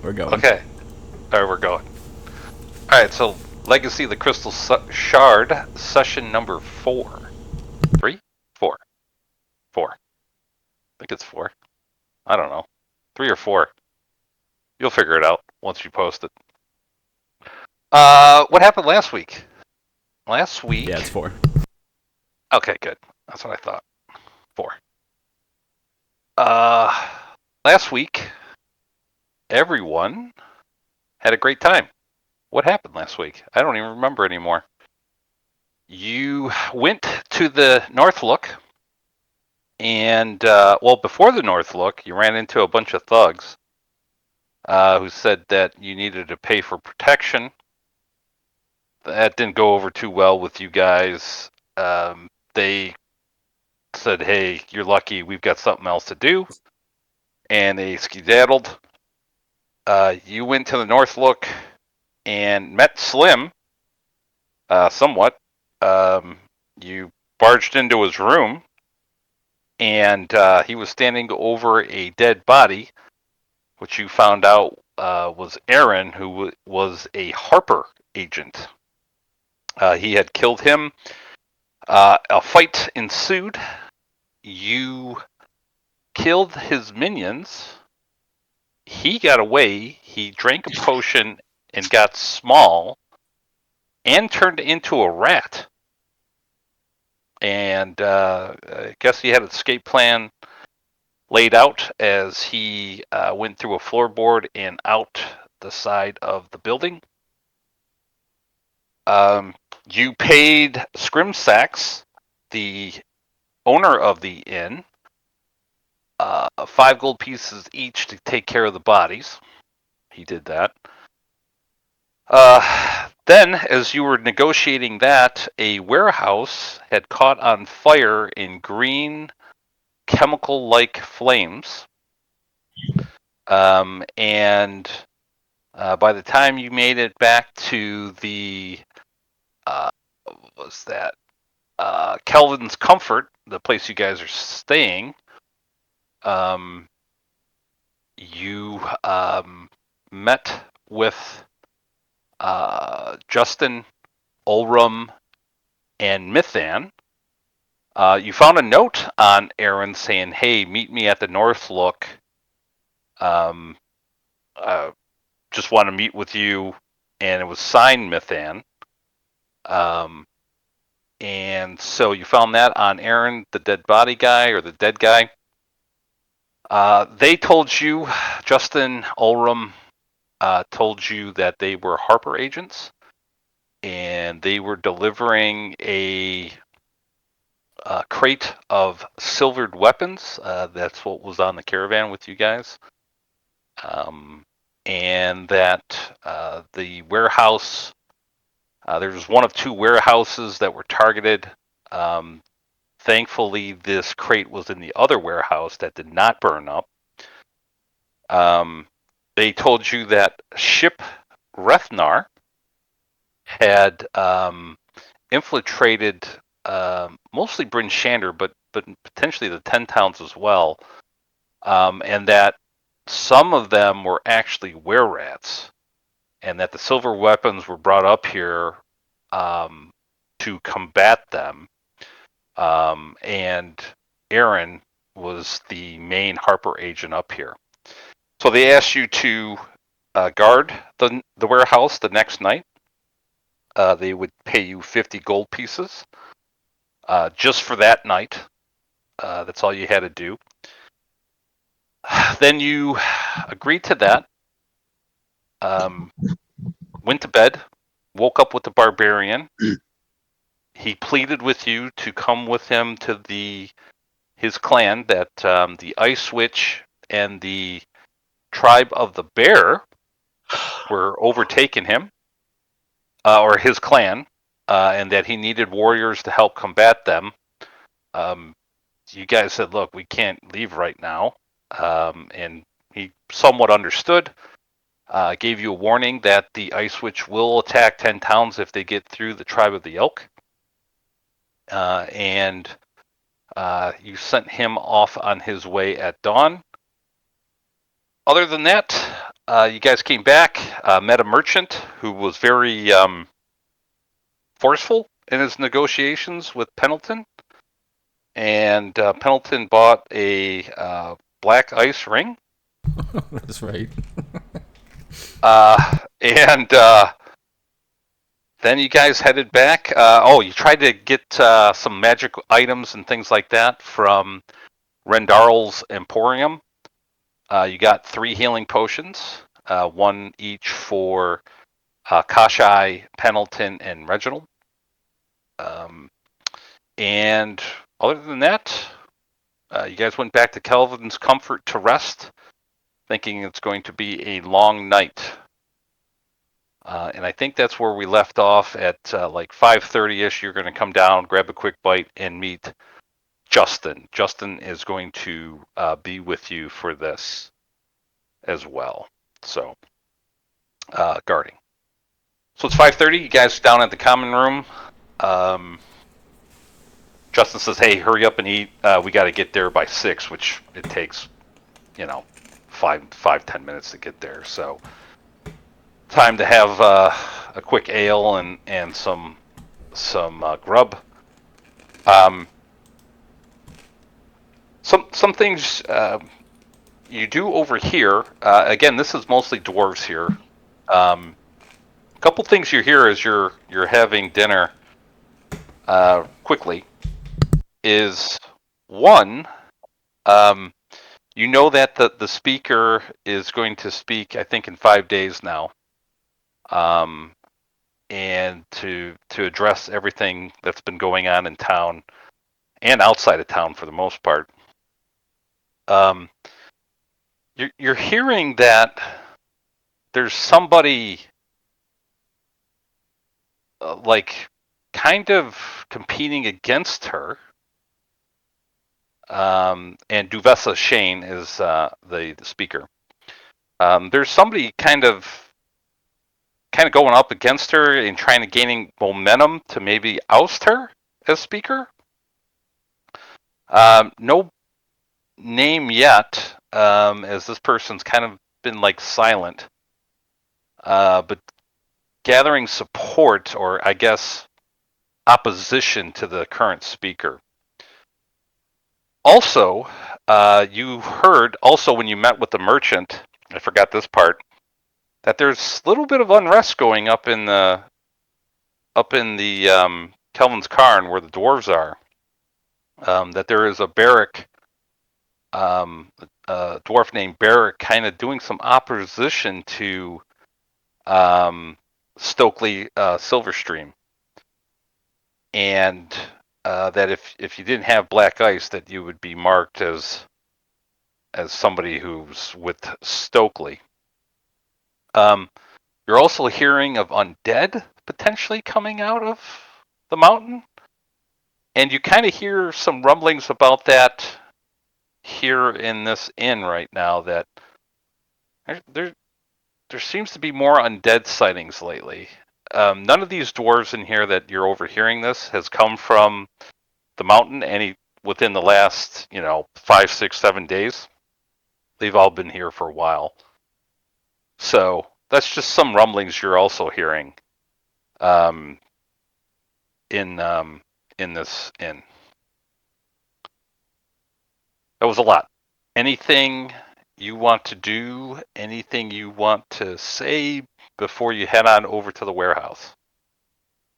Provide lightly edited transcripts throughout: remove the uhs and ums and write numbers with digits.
We're going. Okay. All right, we're going. All right, so Legacy of the Crystal Shard, session number 4. 3? 4. 4. I think it's 4. I don't know. 3 or 4. You'll figure it out once you post it. What happened last week? Last week. Yeah, it's 4. Okay, good. That's what I thought. 4. Last week, everyone had a great time. What happened last week? I don't even remember anymore. You went to the North Look, and before the North Look, you ran into a bunch of thugs who said that you needed to pay for protection. That didn't go over too well with you guys. They said, "Hey, you're lucky. We've got something else to do," and they skedaddled. You went to the North Look and met Slim. Somewhat. You barged into his room, and he was standing over a dead body, which you found out was Aaron, who was a Harper agent. He had killed him. A fight ensued. You killed his minions. He got away. He drank a potion and got small and turned into a rat. And I guess he had an escape plan laid out as he went through a floorboard and out the side of the building. You paid Scrimsax, the owner of the inn, 5 gold pieces each to take care of the bodies. He did that. Then, as you were negotiating that, a warehouse had caught on fire in green chemical-like flames. And by the time you made it back to the, what was that? Kelvins Comfort, the place you guys are staying, you met with Justyn, Ulrum, and Mythan. You found a note on Aaron saying, "Hey, meet me at the North Look. Just want to meet with you," and it was signed Mythan. And so you found that on Aaron, the dead body guy, or the dead guy. They told you, Justyn, Ulrum, told you that they were Harper agents, and they were delivering a crate of silvered weapons. That's what was on the caravan with you guys. And that the warehouse, there was one of 2 warehouses that were targeted. Thankfully, this crate was in the other warehouse that did not burn up. They told you that Ship Rethnar had infiltrated mostly Bryn Shander, but potentially the 10 towns as well, and that some of them were actually were-rats, and that the silver weapons were brought up here to combat them. And Aaron was the main Harper agent up here. So they asked you to guard the warehouse the next night. They would pay you 50 gold pieces just for that night. That's all you had to do. Then you agreed to that, went to bed, woke up with the barbarian. He pleaded with you to come with him to his clan, that the Ice Witch and the tribe of the Bear were overtaking him, or his clan, and that he needed warriors to help combat them. You guys said, "Look, we can't leave right now," and he somewhat understood. Gave you a warning that the Ice Witch will attack 10 towns if they get through the tribe of the Elk. And you sent him off on his way at dawn. Other than that, You guys came back, met a merchant who was very forceful in his negotiations with Pendleton, and Pendleton bought a black ice ring. That's right. And then you guys headed back. You tried to get some magic items and things like that from Rendarl's Emporium. You got 3 healing potions, one each for Kashai, Pendleton, and Reginald. And other than that, you guys went back to Kelvin's Comfort to rest, thinking it's going to be a long night. And I think that's where we left off at like 5:30ish. You're going to come down, grab a quick bite, and meet Justyn. Justyn is going to be with you for this as well. So, guarding. So it's 5:30. You guys down at the common room. Justyn says, "Hey, hurry up and eat. We got to get there by 6, which it takes, 5-10 minutes to get there. So, time to have a quick ale and some grub. Some things you do over here. Again, this is mostly dwarves here. A couple things you hear as you're having dinner quickly is one. You know that the speaker is going to speak, I think, in 5 days now, and to address everything that's been going on in town and outside of town for the most part. You're hearing that there's somebody like kind of competing against her. And Duvessa Shane is the speaker. There's somebody kind of going up against her and trying to gaining momentum to maybe oust her as speaker. No name yet, as this person's kind of been like silent, but gathering support, or I guess opposition to the current speaker. Also, you heard also when you met with the merchant, I forgot this part, that there's a little bit of unrest going up in the Kelvin's Cairn where the dwarves are. That there is a Barrick, a dwarf named Barrick, kind of doing some opposition to Stokely Silverstream, and that if you didn't have black ice, that you would be marked as somebody who's with Stokely. You're also hearing of undead potentially coming out of the mountain, and you kind of hear some rumblings about that here in this inn right now. That there seems to be more undead sightings lately. None of these dwarves in here that you're overhearing this has come from the mountain any within the last 5, 6, 7 days. They've all been here for a while. So that's just some rumblings you're also hearing in this inn. That was a lot. Anything you want to do? Anything you want to say before you head on over to the warehouse?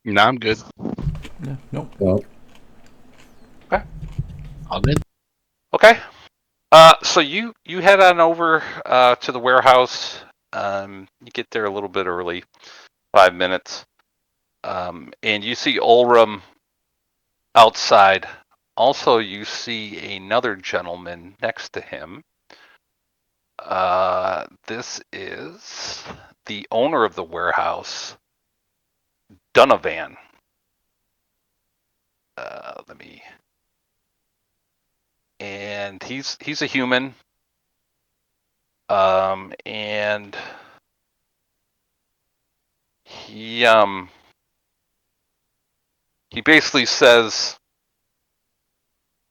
No, I'm good. Yeah, nope. Well, Okay. All good. Okay. So you head on over to the warehouse. You get there a little bit early, 5 minutes, and you see Ulram outside. Also, you see another gentleman next to him. This is the owner of the warehouse, Donovan. And he's a human. And he basically says,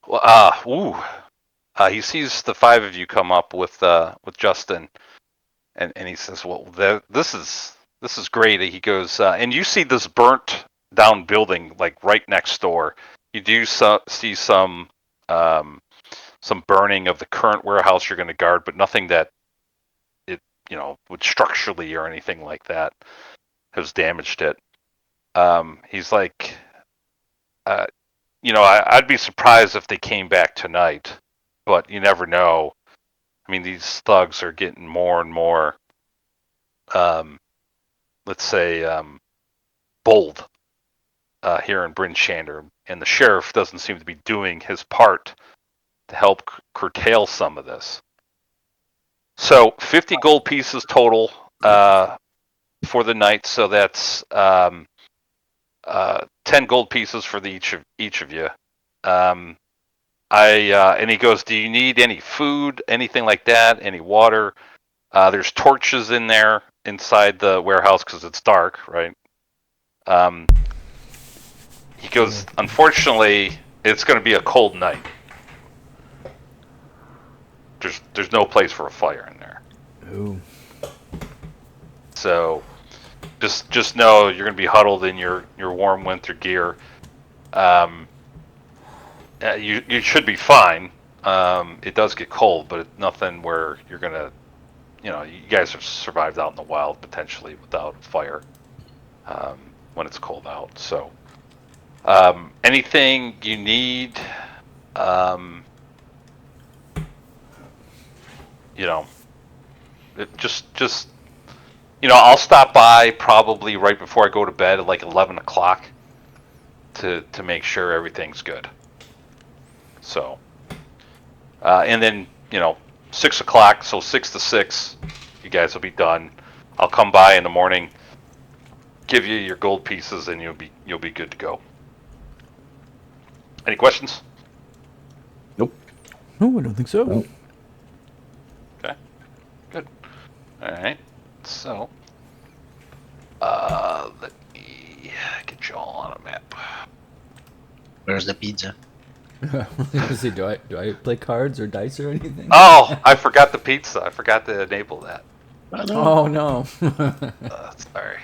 well, he sees the 5 of you come up with Justyn, And he says, well, this is great. He goes, and you see this burnt down building like right next door. You do see some burning of the current warehouse you're going to guard, but nothing that it would structurally or anything like that has damaged it. He's like, I'd be surprised if they came back tonight, but you never know. I mean, these thugs are getting more and more, let's say, bold here in Bryn Shander, and the sheriff doesn't seem to be doing his part to help curtail some of this. So 50 gold pieces total for the night. So that's 10 gold pieces for each of you. And he goes, do you need any food, anything like that, any water? There's torches in there inside the warehouse because it's dark, right? He goes, unfortunately, it's going to be a cold night. There's no place for a fire in there. Ooh. So just know you're going to be huddled in your warm winter gear. You should be fine. It does get cold, but it's nothing where you're going to, you guys have survived out in the wild potentially without fire when it's cold out. So anything you need, just I'll stop by probably right before I go to bed at like 11 o'clock to make sure everything's good. So, and then 6 o'clock, so 6 to 6, you guys will be done. I'll come by in the morning, give you your gold pieces, and you'll be good to go. Any questions? No, I don't think so. Nope. Okay, good. All right, so let me get you all on a map. Where's the pizza? See, do I play cards or dice or anything? Oh, I forgot the pizza. I forgot to enable that. Oh no. Sorry.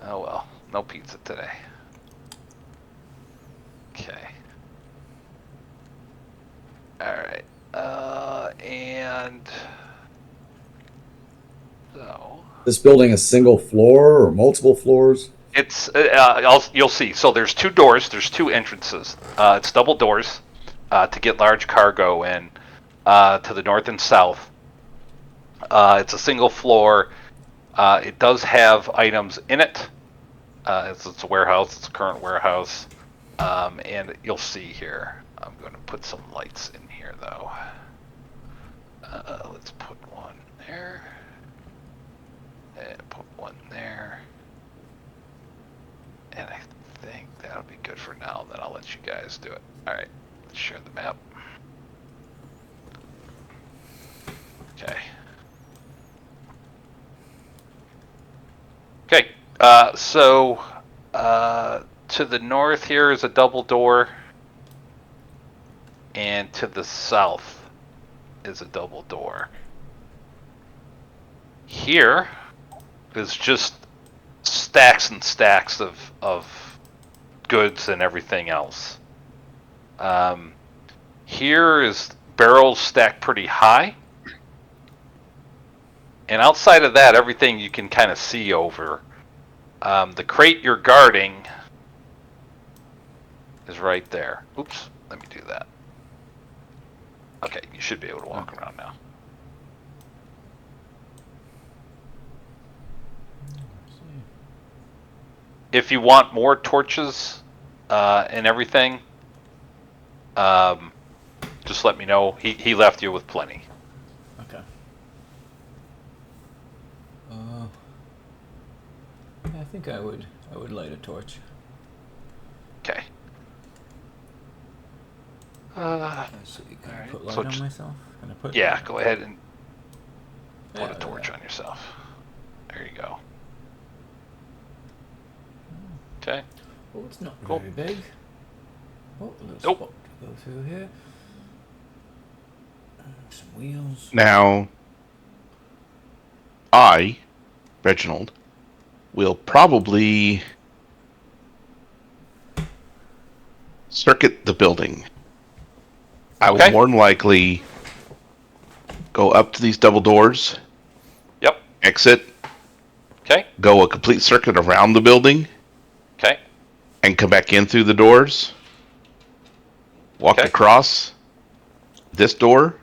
Oh well, no pizza today. Okay. All right. And so This building a single floor or multiple floors? it's you'll see. So there's two doors. There's two entrances. It's double doors to get large cargo in to the north and south. It's a single floor. It does have items in it. It's a warehouse. It's a current warehouse. And you'll see here. I'm going to put some lights in here, though. Let's put one there. And put one there. And I think that'll be good for now. Then I'll let you guys do it. All right. Let's share the map. Okay. Okay. So to the north here is a double door. And to the south is a double door. Here is just stacks and stacks of goods and everything else. Here is barrels stacked pretty high. And outside of that, everything you can kind of see over. The crate you're guarding is right there. Oops, let me do that. Okay, you should be able to walk around now. If you want more torches and everything, just let me know. He left you with plenty. Okay. I think I would light a torch. Okay. Let's see, can I Alright, put light so on just- myself? Can I put? Yeah, go ahead and put Yeah, a torch yeah. on yourself. There you go. Okay. Oh, it's not Cool. very big. Oh, a little Nope. spot to go through here. Some wheels. Now, I, Reginald, will probably circuit the building. I will Okay. more than likely go up to these double doors, Yep. exit, Okay. go a complete circuit around the building, Okay. and come back in through the doors, walk Okay. across this door,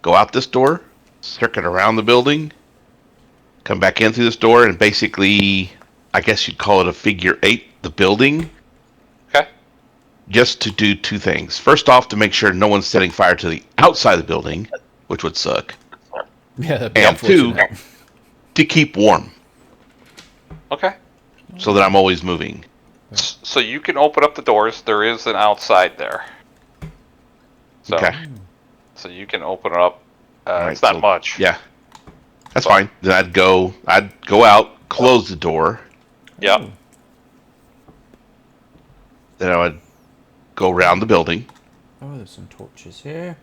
go out this door, circuit around the building, come back in through this door, and basically, I guess you'd call it a figure 8, the building, Okay. just to do two things. First off, to make sure no one's setting fire to the outside of the building, which would suck. Yeah, that'd be And two, unfortunate. to keep warm, Okay. so that I'm always moving. So you can open up the doors. There is an outside there. So, Okay. so you can open it up. All It's right, not so- much. Yeah. That's fine. Then I'd go out, close the door, Yep. then I would go around the building. Oh, there's some torches here.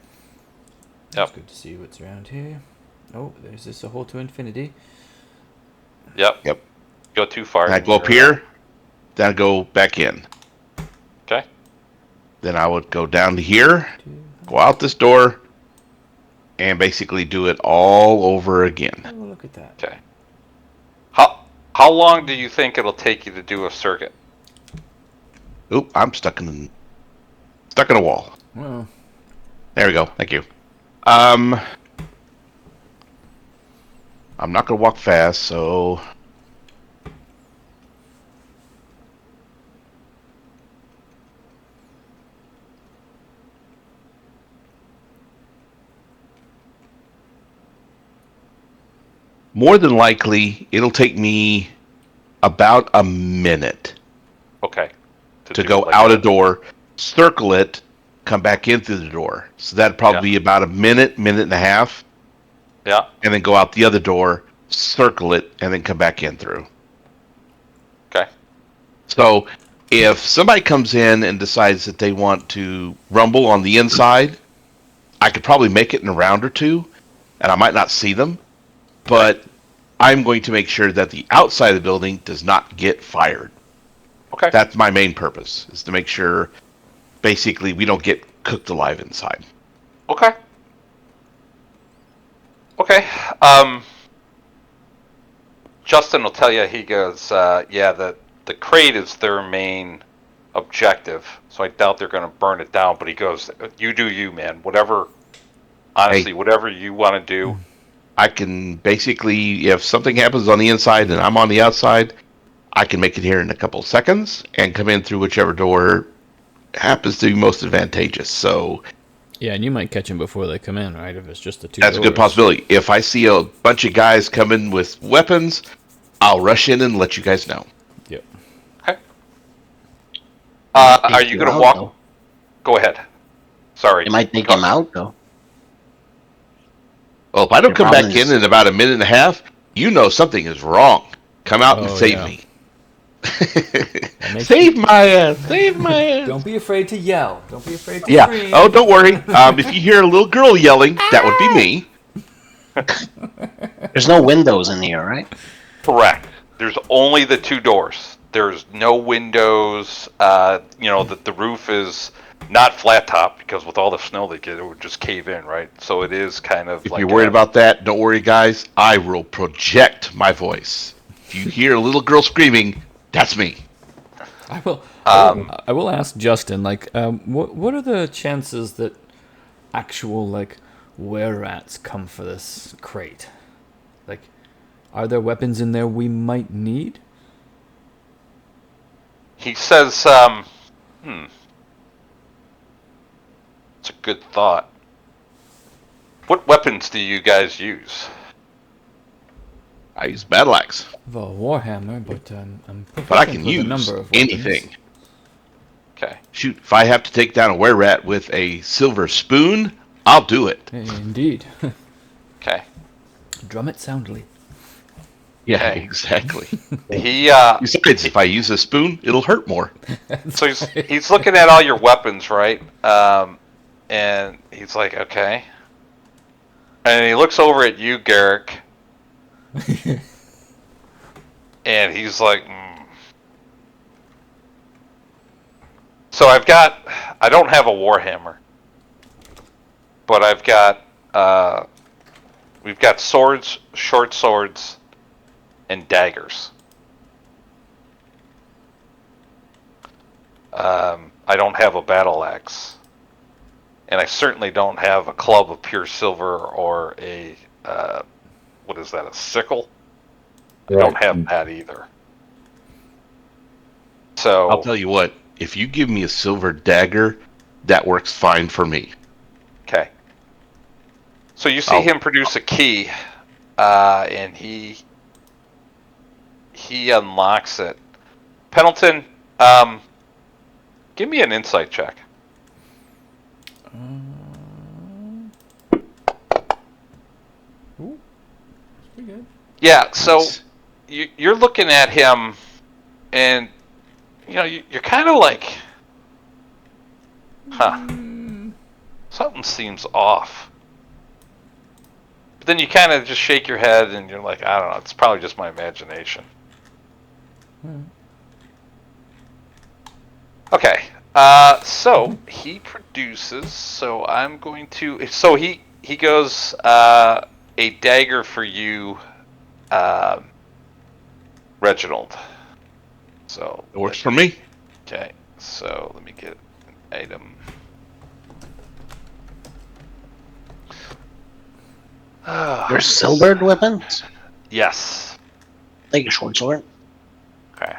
Yep. It's good to see what's around here. Oh, there's this a hole to infinity. Yep. Yep. Go too far. Then I'd go up here, then I'd go back in. Okay. Then I would go down to here, go out this door, and basically do it all over again. Oh, look at that. Okay. How long do you think it'll take you to do a circuit? Oop, I'm stuck in a wall. Well, There we go. Thank you. I'm not gonna walk fast, so more than likely it'll take me about a minute Okay. to do go like out a a door, circle it, come back in through the door. So that'd probably be about a minute, minute and a half, Yeah. and then go out the other door, circle it, and then come back in through. Okay. So if somebody comes in and decides that they want to rumble on the inside, I could probably make it in a round or two, and I might not see them, but I'm going to make sure that the outside of the building does not get fired. Okay. That's my main purpose, is to make sure basically we don't get cooked alive inside. Okay. Okay. Justyn will tell you, he goes, yeah, the crate is their main objective, so I doubt they're going to burn it down, but he goes, you do you, man. Whatever, honestly, whatever you want to do. I can basically, if something happens on the inside and I'm on the outside, I can make it here in a couple seconds and come in through whichever door happens to be most advantageous. So yeah, and you might catch them before they come in, right? If it's just the two that's a good doors. possibility. If I see a bunch of guys coming with weapons, I'll rush in and let you guys know. Yep. Okay. Might Are take you you going to out, walk? though. Go ahead. Sorry. It might take him out, though. Well, if I don't Your come back problem is- in about a minute and a half, you know something is wrong. Come out and Oh, save yeah. me. makes Save my ass! Save my ass! Don't be afraid to yell. Don't be afraid to Yeah. scream. Oh, don't worry. If you hear a little girl yelling, that would be me. There's no windows in here, right? Correct. There's only the two doors. There's no windows. The roof is not flat top because with all the snow they get, it would just cave in, right? So it is kind of If like you're worried about that, don't worry, guys. I will project my voice. If you hear a little girl screaming, that's me. I will ask Justyn, like, what are the chances that actual, like, were-rats come for this crate? Like, are there weapons in there we might need? He says, it's a good thought. What weapons do you guys use? I use battle axe, Well, Warhammer, but I'm but I proficient can with a use number of weapons. anything. Okay. Shoot, if I have to take down a were-rat with a silver spoon, I'll do it. Indeed. Okay. Drum it soundly. Yeah, Okay. exactly. He Besides, if I use a spoon, it'll hurt more. so he's looking at all your weapons, right? And he's like, okay. And he looks over at you, Garrick, And he's like, So I don't have a warhammer, but we've got swords, short swords, and daggers. I don't have a battle axe, and I certainly don't have a club of pure silver or a what is that? A sickle? I don't have that either. So I'll tell you what. If you give me a silver dagger, that works fine for me. okay. So you see him produce a key, and he unlocks it. Pendleton, give me an insight check. Ooh, that's pretty good. Yeah, so you're looking at him, and you're kind of like, something seems off. But then you kind of just shake your head, and you're like, I don't know, it's probably just my imagination. Okay, so he produces. So I'm going to. So he goes a dagger for you, Reginald. So It works for me. Okay, so let me get an item. Your silvered weapons? Yes. Like a short sword? Okay.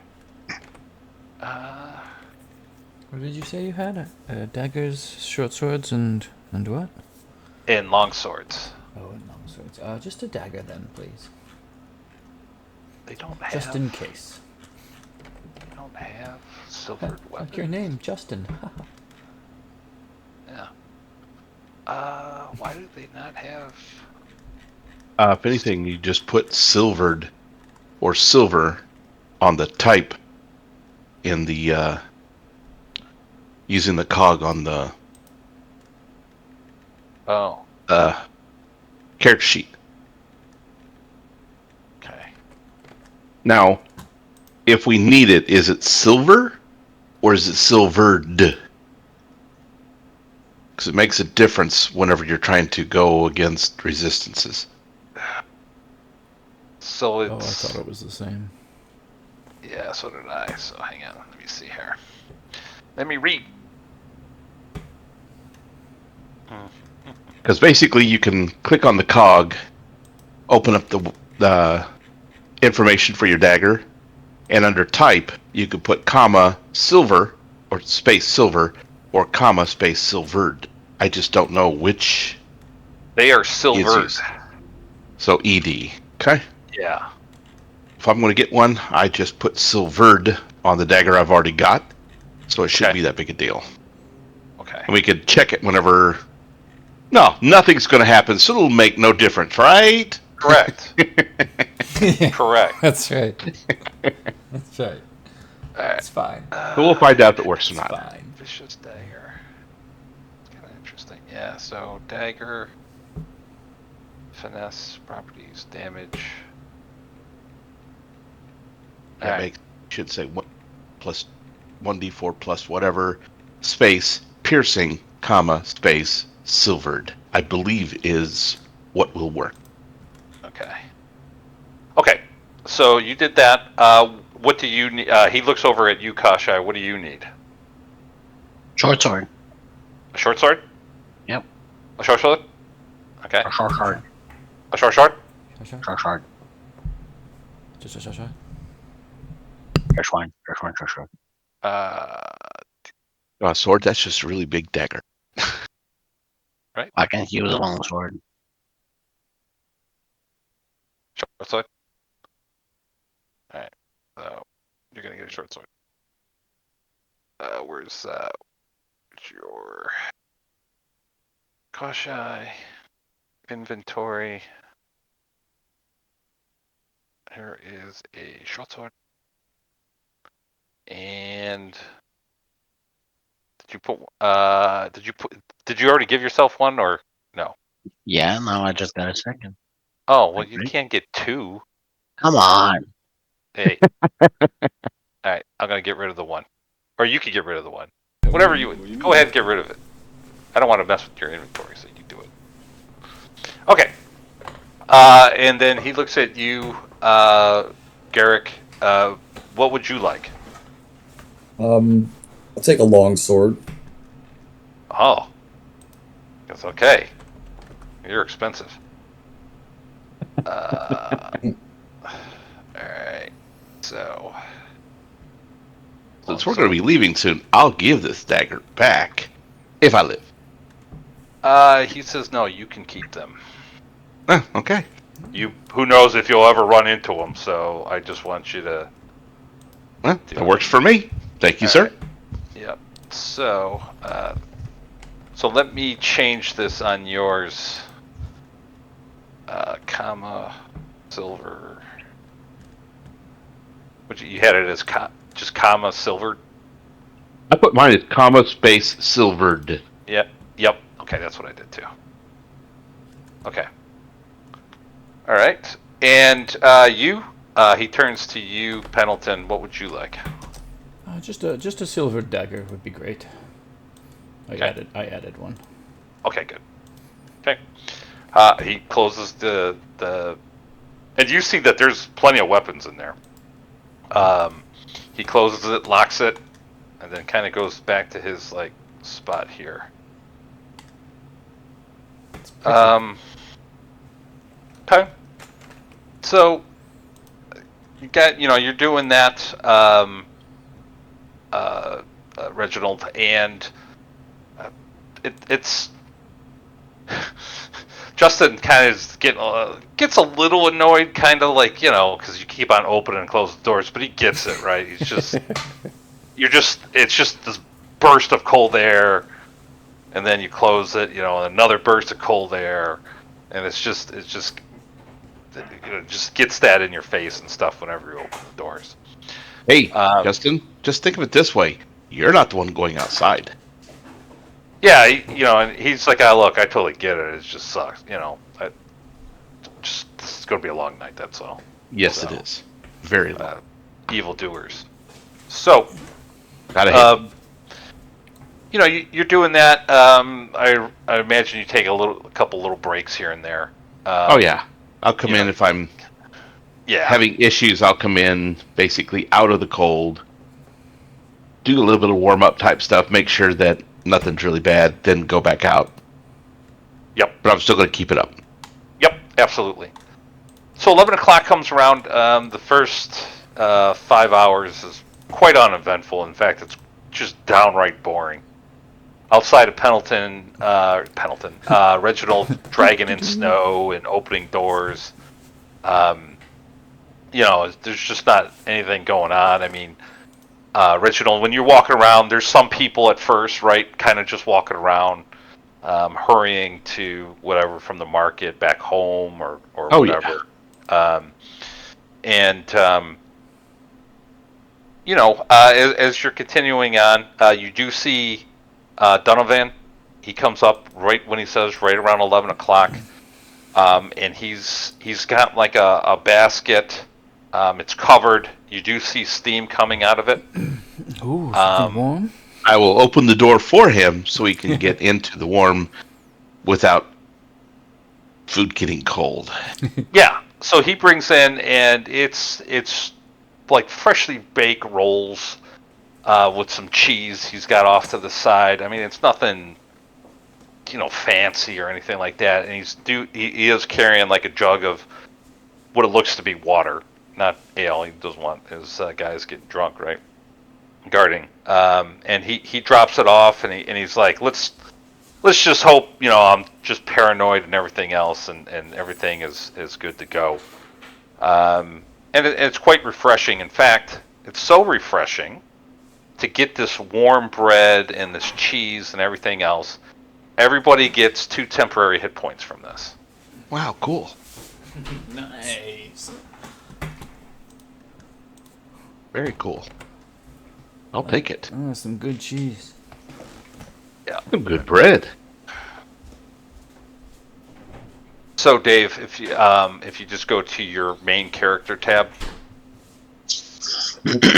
What did you say you had? Daggers, short swords, and what? And long swords. Oh, and long swords. Just a dagger then, please. They don't have. Just in case. They don't have silvered weapons. Like your name, Justyn. Yeah. Why do they not have? If anything, you just put silvered or silver on the type in the using the cog on the character sheet. Okay. Now, if we need it, is it silver or is it silvered? Because it makes a difference whenever you're trying to go against resistances. So it's. Oh, I thought it was the same. Yeah, so did I. So hang on, let me see here. Let me read. Because basically, you can click on the cog, open up the information for your dagger, and under type, you could put comma silver or space silver or comma space silvered. I just don't know which. They are silvered. So ED. Okay. Yeah. If I'm going to get one, I just put silvered on the dagger I've already got. So it shouldn't be that big a deal. Okay. And we could check it whenever. No, nothing's going to happen, so it'll make no difference, right? Correct. Correct. That's right. That's right. Alright. It's fine. So we'll find out if it works or not. Fine. Vicious dagger. It's kind of interesting. Yeah, so dagger, finesse, properties, damage. Yeah, should say 1d4 plus whatever, space, piercing, comma, space, silvered, I believe is what will work. Okay. Okay, so you did that. What do you need? He looks over at you, Kashai. What do you need? Short sword. A short sword? Yep. A short sword? Okay. A short sword. A short sword? Short sword. Just a shot. There's one. There's one short sword. Sword, that's just a really big dagger. Right. I can use a long sword. Short sword? Alright. So, you're gonna get a short sword. Where's your Kashai inventory? Here is a short sword. And did you already give yourself one or no? Yeah, now I just got a second. Oh, well, you can't get 2. Come on. Hey. All right, I'm going to get rid of the 1. Or you can get rid of the 1. Whatever you would. Go ahead and get rid of it. I don't want to mess with your inventory, so you do it. Okay. And then he looks at you, Garrick. What would you like? I'll take a long sword. Oh. That's okay. You're expensive. Alright. So. Since we're going to be leaving soon, I'll give this dagger back if I live. He says no, you can keep them. Okay. Who knows if you'll ever run into them, so I just want you to... Well, that works for me. Thank you, sir. Right. Yep. So let me change this on yours. Comma, silver. You had it as just comma, silver? I put mine as comma space silvered. Yep. Okay, that's what I did too. Okay. All right. And you, he turns to you, Pendleton. What would you like? Just a silver dagger would be great. I added one. Okay, good. Okay. He closes the and you see that there's plenty of weapons in there. He closes it, locks it, and then kind of goes back to his spot here. Okay. So you got, you're doing that, Reginald, and it's Justyn kind of gets a little annoyed, kind of because you keep on opening and closing doors, but he gets it, right? He's just, it's just this burst of cold air, and then you close it, another burst of cold air, and it just gets that in your face and stuff whenever you open the doors. Hey, Justyn, just think of it this way: you're not the one going outside. Yeah, and he's like, look, I totally get it. It just sucks, this is going to be a long night, that's all. Yes, it is. Very long. Evildoers. So, Gotta hit. you're doing that. I imagine you take a couple little breaks here and there. Oh yeah, I'll come in if I'm having issues. I'll come in basically out of the cold, do a little bit of warm up type stuff, make sure that nothing's really bad, then go back out. Yep. But I'm still going to keep it up. Yep, absolutely. So 11 o'clock comes around. The first 5 hours is quite uneventful. In fact, it's just downright boring. Outside of Reginald dragging in snow and opening doors. There's just not anything going on. I mean, Reginald, when you're walking around, there's some people at first, right, kind of just walking around, hurrying to whatever from the market back home or whatever. Yeah. As you're continuing on, you do see Donovan. He comes up right when he says right around 11 o'clock, and he's got like a basket. It's covered. You do see steam coming out of it. Ooh, something warm. I will open the door for him so he can get into the warm without food getting cold. Yeah. So he brings in, and it's like freshly baked rolls with some cheese he's got off to the side. I mean, it's nothing, fancy or anything like that. And he is carrying like a jug of what it looks to be water, not ale. He doesn't want his guys getting drunk, right? Guarding. And he drops it off, and he's like, let's just hope, I'm just paranoid and everything else, and everything is good to go. And it's quite refreshing. In fact, it's so refreshing to get this warm bread and this cheese and everything else. Everybody gets 2 temporary hit points from this. Wow, cool. Nice. Very cool. I'll take it. Oh, some good cheese. Yeah. Some good bread. So Dave, if you just go to your main character tab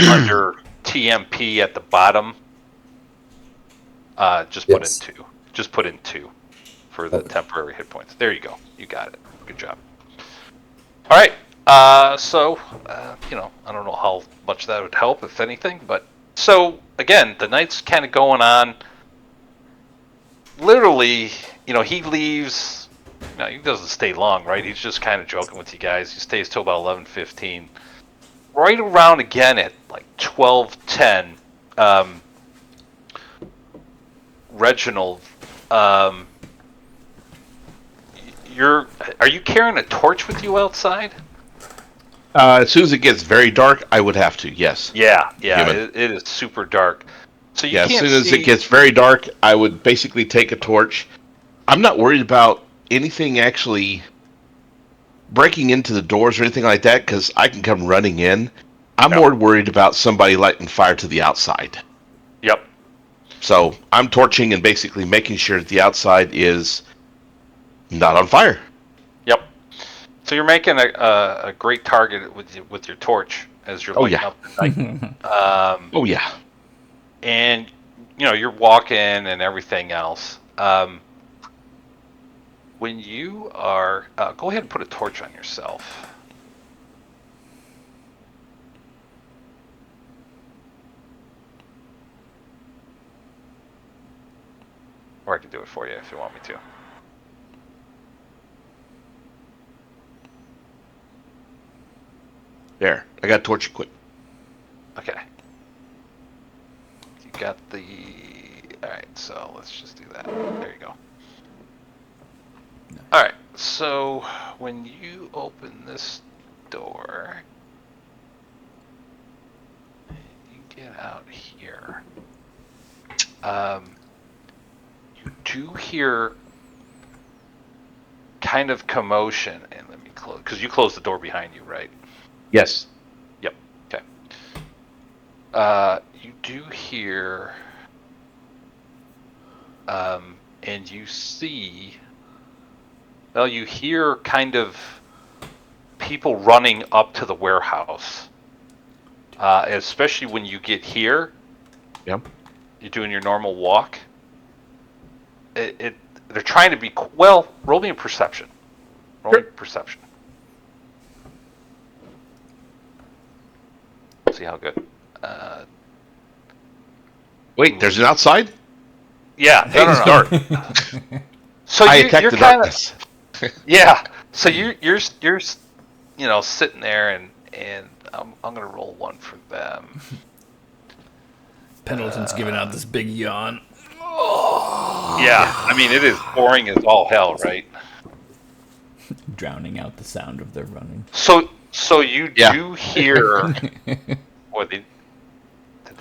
under TMP at the bottom, just put in Yes. 2. Just put in 2 for the temporary hit points. There you go. You got it. Good job. All right. So I don't know how much that would help, if anything, but so again, the night's kind of going on. Literally, he leaves. He doesn't stay long, right? He's just kind of joking with you guys. He stays till about 11:15. Right around again at like 12:10. Reginald, are you carrying a torch with you outside? As soon as it gets very dark, I would have to. Yes. Yeah, Human. it is super dark. So you As can't soon as see. it gets very dark, I would basically take a torch. I'm not worried about anything actually breaking into the doors or anything like that because I can come running in. I'm more worried about somebody lighting fire to the outside. Yep. So I'm torching and basically making sure that the outside is not on fire. Yep. So you're making a great target with your torch as you're lighting up the night. Oh yeah. And you're walking and everything else. When you are, go ahead and put a torch on yourself. Or I can do it for you if you want me to. There, I got torch equipped. Okay. You got the. All right, so let's just do that. There you go. All right, so when you open this door, you get out here. You do hear kind of commotion, and let me close because you closed the door behind you, right? Yes. Yep. Okay. You do hear, and you see. Well, you hear kind of people running up to the warehouse, especially when you get here. Yep. You're doing your normal walk. They're trying to be well. Roll me a perception. Roll me perception. See how good. Wait, there's an outside? Yeah, Hey, it's dark. So I you're attack the kind darkness. yeah. So you're sitting there and I'm gonna roll 1 for them. Pendleton's giving out this big yawn. Yeah, I mean it is boring as all hell, right? Drowning out the sound of their running. So you do hear. Or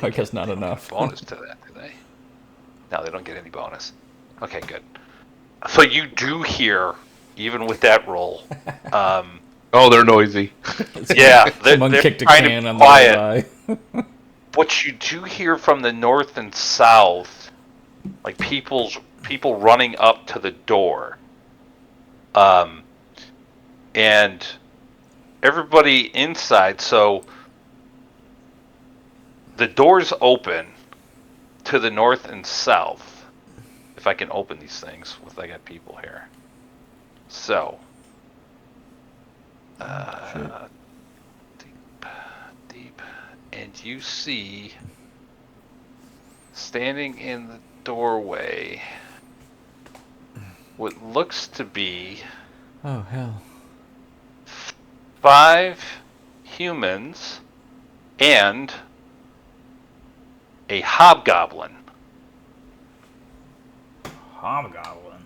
I guess not enough. Bonus to that, do they? No, they don't get any bonus. Okay, good. So you do hear, even with that roll. Oh, they're noisy. Yeah, Someone they're kicked a trying to can be on quiet. the way. What you do hear from the north and south, like people running up to the door, and everybody inside. So the doors open to the north and south. If I can open these things, with I got people here. So, deep, and you see standing in the doorway what looks to be Oh, hell. 5 humans and a hobgoblin. Hobgoblin.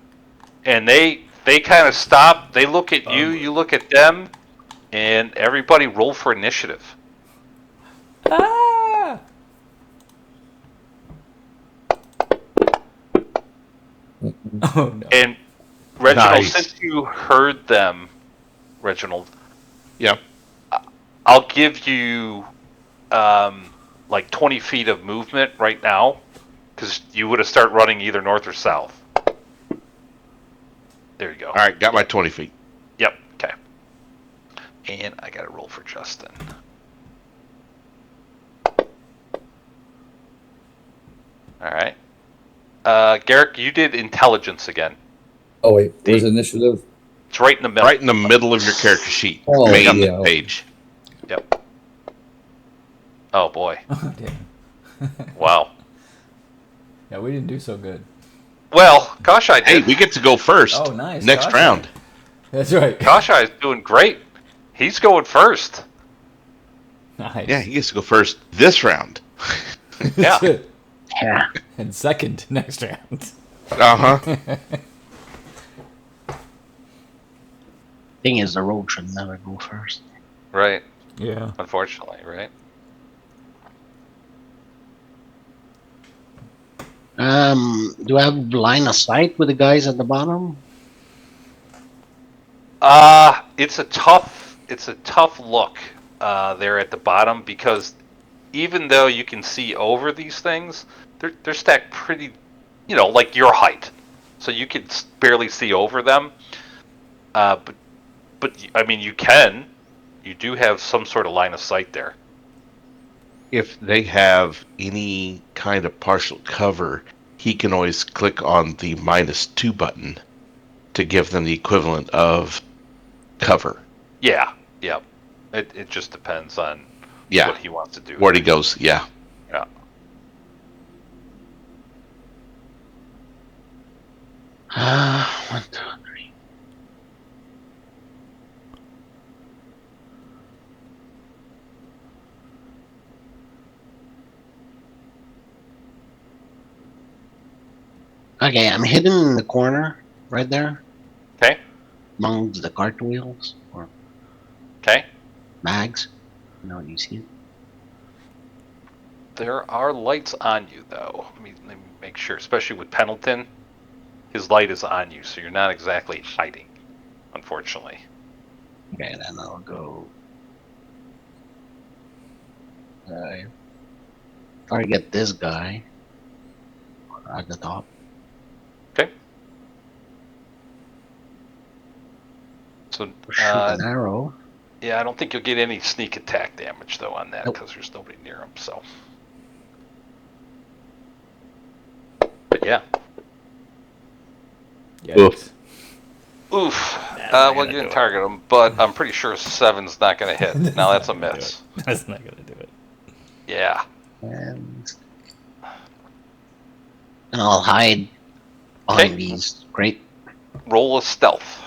And they kind of stop. They look at you. You look at them, and everybody roll for initiative. Ah! Oh, no. And Reginald, Nice. since you heard them, Reginald, Yeah. I'll give you like 20 feet of movement right now, because you would have started running either north or south. There you go. All right, got my 20 feet. And I got to roll for Justyn. All right. Garrick, you did intelligence again. Oh wait, where's initiative? It's right in the middle. Right in the middle of your character sheet, Oh, main yeah. page. Yep. Oh boy. Damn. Wow. Yeah, we didn't do so good. Well, Kashai Hey, did. we get to go first. Oh, nice. Next Kashai. round. That's right. Kashai is doing great. He's going first. Nice. Yeah, he gets to go first this round. Yeah. Yeah. And second next round. Uh-huh. Thing is, the road should never go first. Right. Yeah. Unfortunately, right? Do I have line of sight with the guys at the bottom? It's a tough look there at the bottom, because even though you can see over these things, they're stacked pretty, like your height, so you can barely see over them. But I mean, you do have some sort of line of sight there. If they have any kind of partial cover, he can always click on the -2 button to give them the equivalent of cover. Yeah. It just depends on Yeah, what he wants to do. where he goes. Yeah. Yeah. One, two, three. Okay, I'm hidden in the corner, right there, Okay. among the cart wheels or Okay. bags. No, you see it? There are lights on you, though. Let me make sure, especially with Pendleton. His light is on you, so you're not exactly hiding, unfortunately. Okay, then I'll go. Target this guy at the top. Okay. So, Shoot an arrow. yeah, I don't think you'll get any sneak attack damage, though, on that, Nope. because there's nobody near him, so. But yeah. Yikes. Oof. not Well, gonna you didn't do it. target him, but I'm pretty sure 7's not going to hit. Now that's a not gonna do miss. That's not gonna do it. Yeah. And I'll hide behind these. Great. Roll a stealth.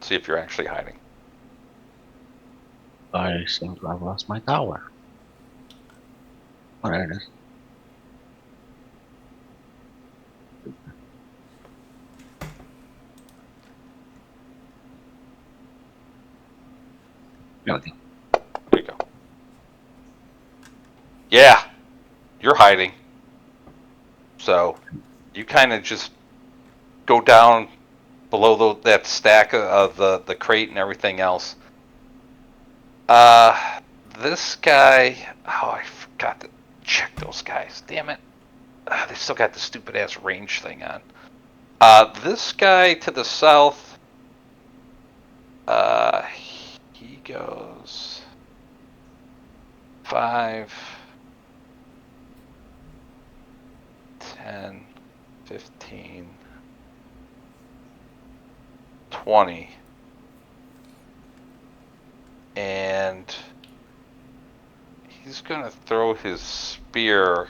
See if you're actually hiding. I seem to have lost my tower. Oh, there it is. Okay. There you go. Yeah, you're hiding. So you kind of just go down below that stack of the crate and everything else. This guy. Oh, I forgot to check those guys. Damn it. They still got the stupid ass range thing on. This guy to the south. He goes 5, 10, 15, 20. And he's going to throw his spear.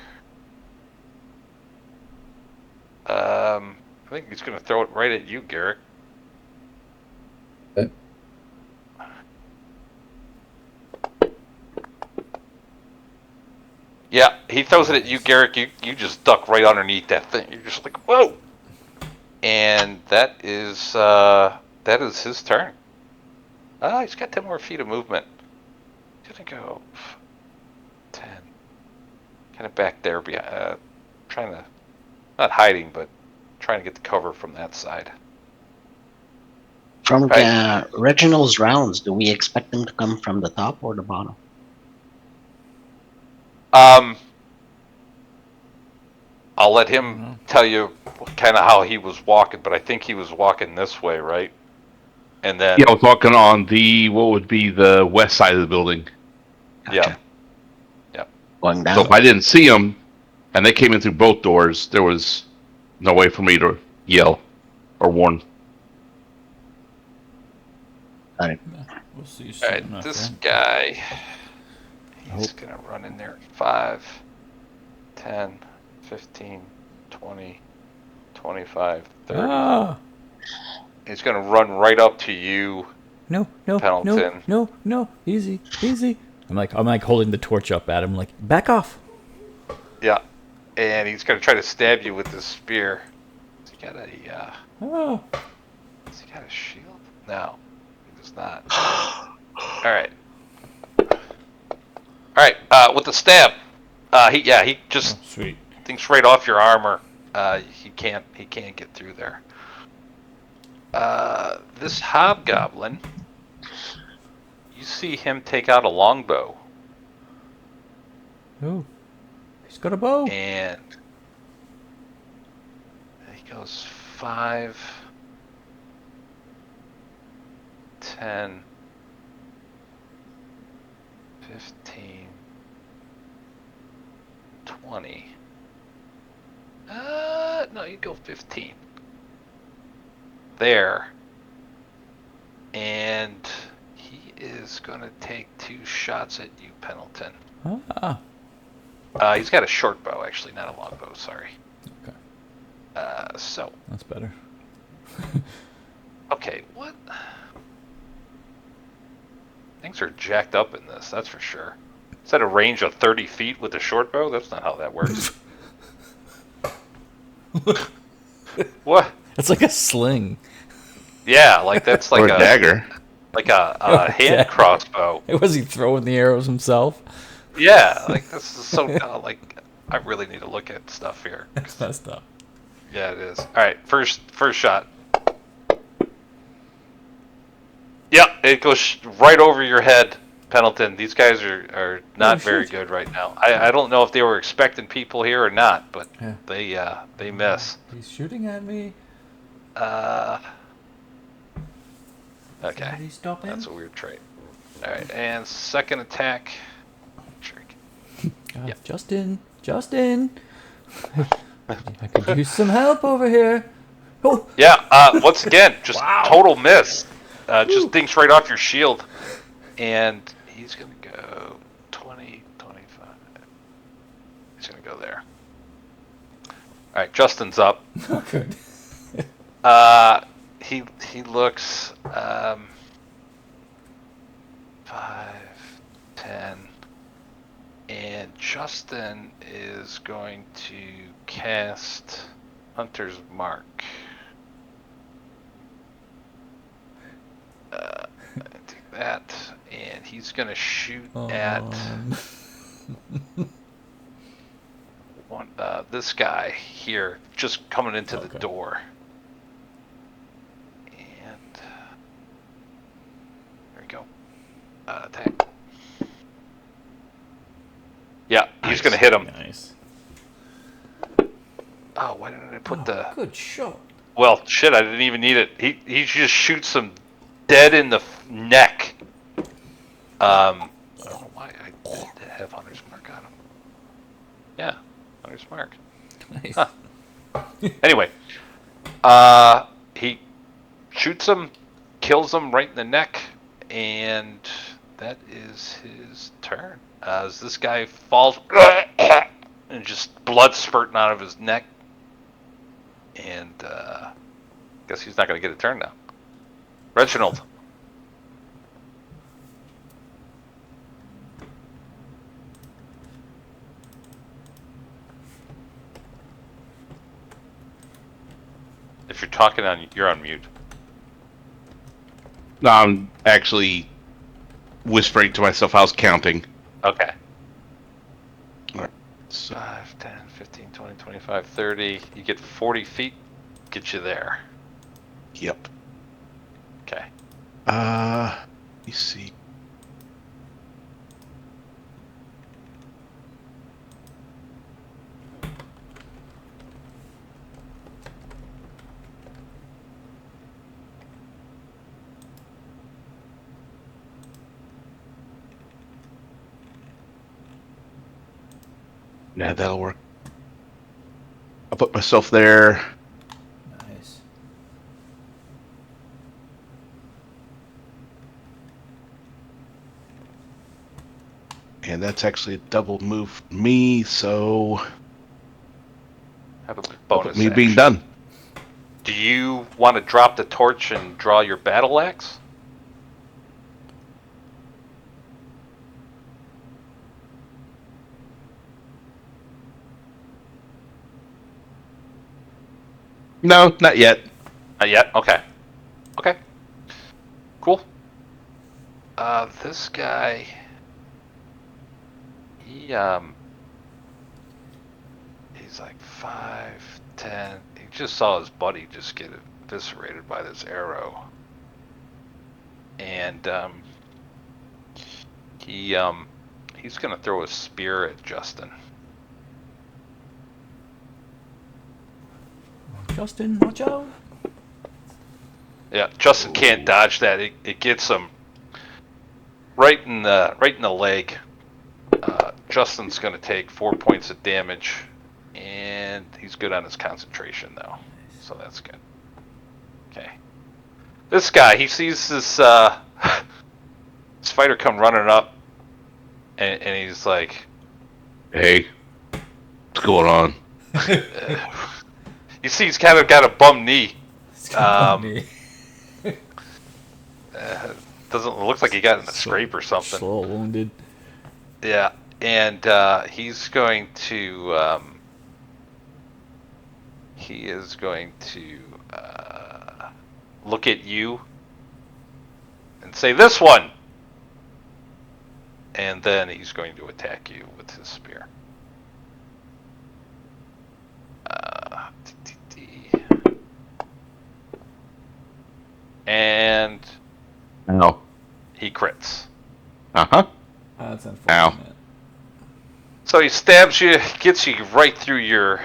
I think he's going to throw it right at you, Garrick. Okay. Yeah, he throws it at you, Garrick. You just duck right underneath that thing. You're just like, whoa! And that is his turn. He's got 10 more feet of movement. He's gonna go 10. Kind of back there, trying to, not hiding, but trying to get the cover from that side. From Right. Reginald's rounds, do we expect them to come from the top or the bottom? I'll let him tell you kind of how he was walking, but I think he was walking this way, right? And then Yeah, I was walking on what would be the west side of the building. Gotcha. Yep. Going So down. if I didn't see them, and they came in through both doors, there was no way for me to yell or warn. Got it. We'll see you All soon right, enough, this right? guy, he's Hope. going to run in there. 5, 10, 15, 20, 25, 30. Ah! He's going to run right up to you, No, Pendleton. no, easy. I'm like holding the torch up at him, like, back off. Yeah. And he's going to try to stab you with this spear. Has he got a, Oh. has he got a shield? No, he does not. All right. With the stab, he just Sweet. thinks right off your armor. He can't get through there. This hobgoblin, you see him take out a longbow, Oh. He's got a bow. and he goes 5, 10, 15, 20. No, you go 15. There. And he is going to take 2 shots at you, Pendleton. Ah. He's got a short bow, actually, not a long bow, sorry. Okay. So. That's better. Okay, what? Things are jacked up in this, that's for sure. Is that a range of 30 feet with a short bow? That's not how that works. What? It's like a sling. Yeah, like that's like Or a dagger. like a hand crossbow. Was he throwing the arrows himself? Yeah, like this is so like I really need to look at stuff here. That's messed up. Yeah, it is. All right, first shot. Yeah, it goes right over your head, Pendleton. These guys are not very good right now. I don't know if they were expecting people here or not, but Yeah. they miss. He's shooting at me. Okay, Somebody stop him. that's a weird trait. All right, and second attack. Yeah. Justyn. I could use some help over here. Oh. Yeah, once again, just total miss. Just dinks right off your shield. And he's going to go 20, 25. He's going to go there. All right, Justyn's up. Oh, good. He looks 5, 10. And Justyn is going to cast Hunter's Mark. Take that, and he's gonna shoot at one this guy here, just coming into the door. And there we go. Attack. Yeah, he's gonna hit him. Nice. Oh, why didn't I put the? Good shot. Well, shit, I didn't even need it. He just shoots him dead in the neck. I don't know why I did have Hunter's Mark on him. Yeah, Hunter's Mark. Nice. Huh. Anyway, he shoots him, kills him right in the neck, and that is his turn. As this guy falls and just blood spurting out of his neck, and guess he's not going to get a turn now. Reginald. If you're talking you're on mute. No, I'm actually whispering to myself. I was counting. Okay. So, 5, 10, 15, 20, 25, 30. You get 40 feet, get you there. yep. Okay. Let me see. Yeah, that'll work. I'll put myself there. Nice. And that's actually a double move for me, so Have a I'll bonus put me action. being done. Do you want to drop the torch and draw your battle axe? No, not yet. Not yet? Okay. Okay. Cool. This guy... He's like 5, 10. He just saw his buddy just get eviscerated by this arrow. And, he's gonna throw a spear at Justyn. Justyn, watch out! Yeah, Justyn can't dodge that. It gets him right in the leg. Justin's going to take 4 points of damage, and he's good on his concentration though, so that's good. Okay, this guy, he sees this this fighter come running up, and he's like, Hey, what's going on? you see, he's kind of got a bum knee. Doesn't look like he got in a scrape or something. So wounded. Yeah, and he's going to look at you and say, "This one," and then he's going to attack you with his spear. And No. he crits. Uh-huh. That's unfortunate. So he stabs you, gets you right through your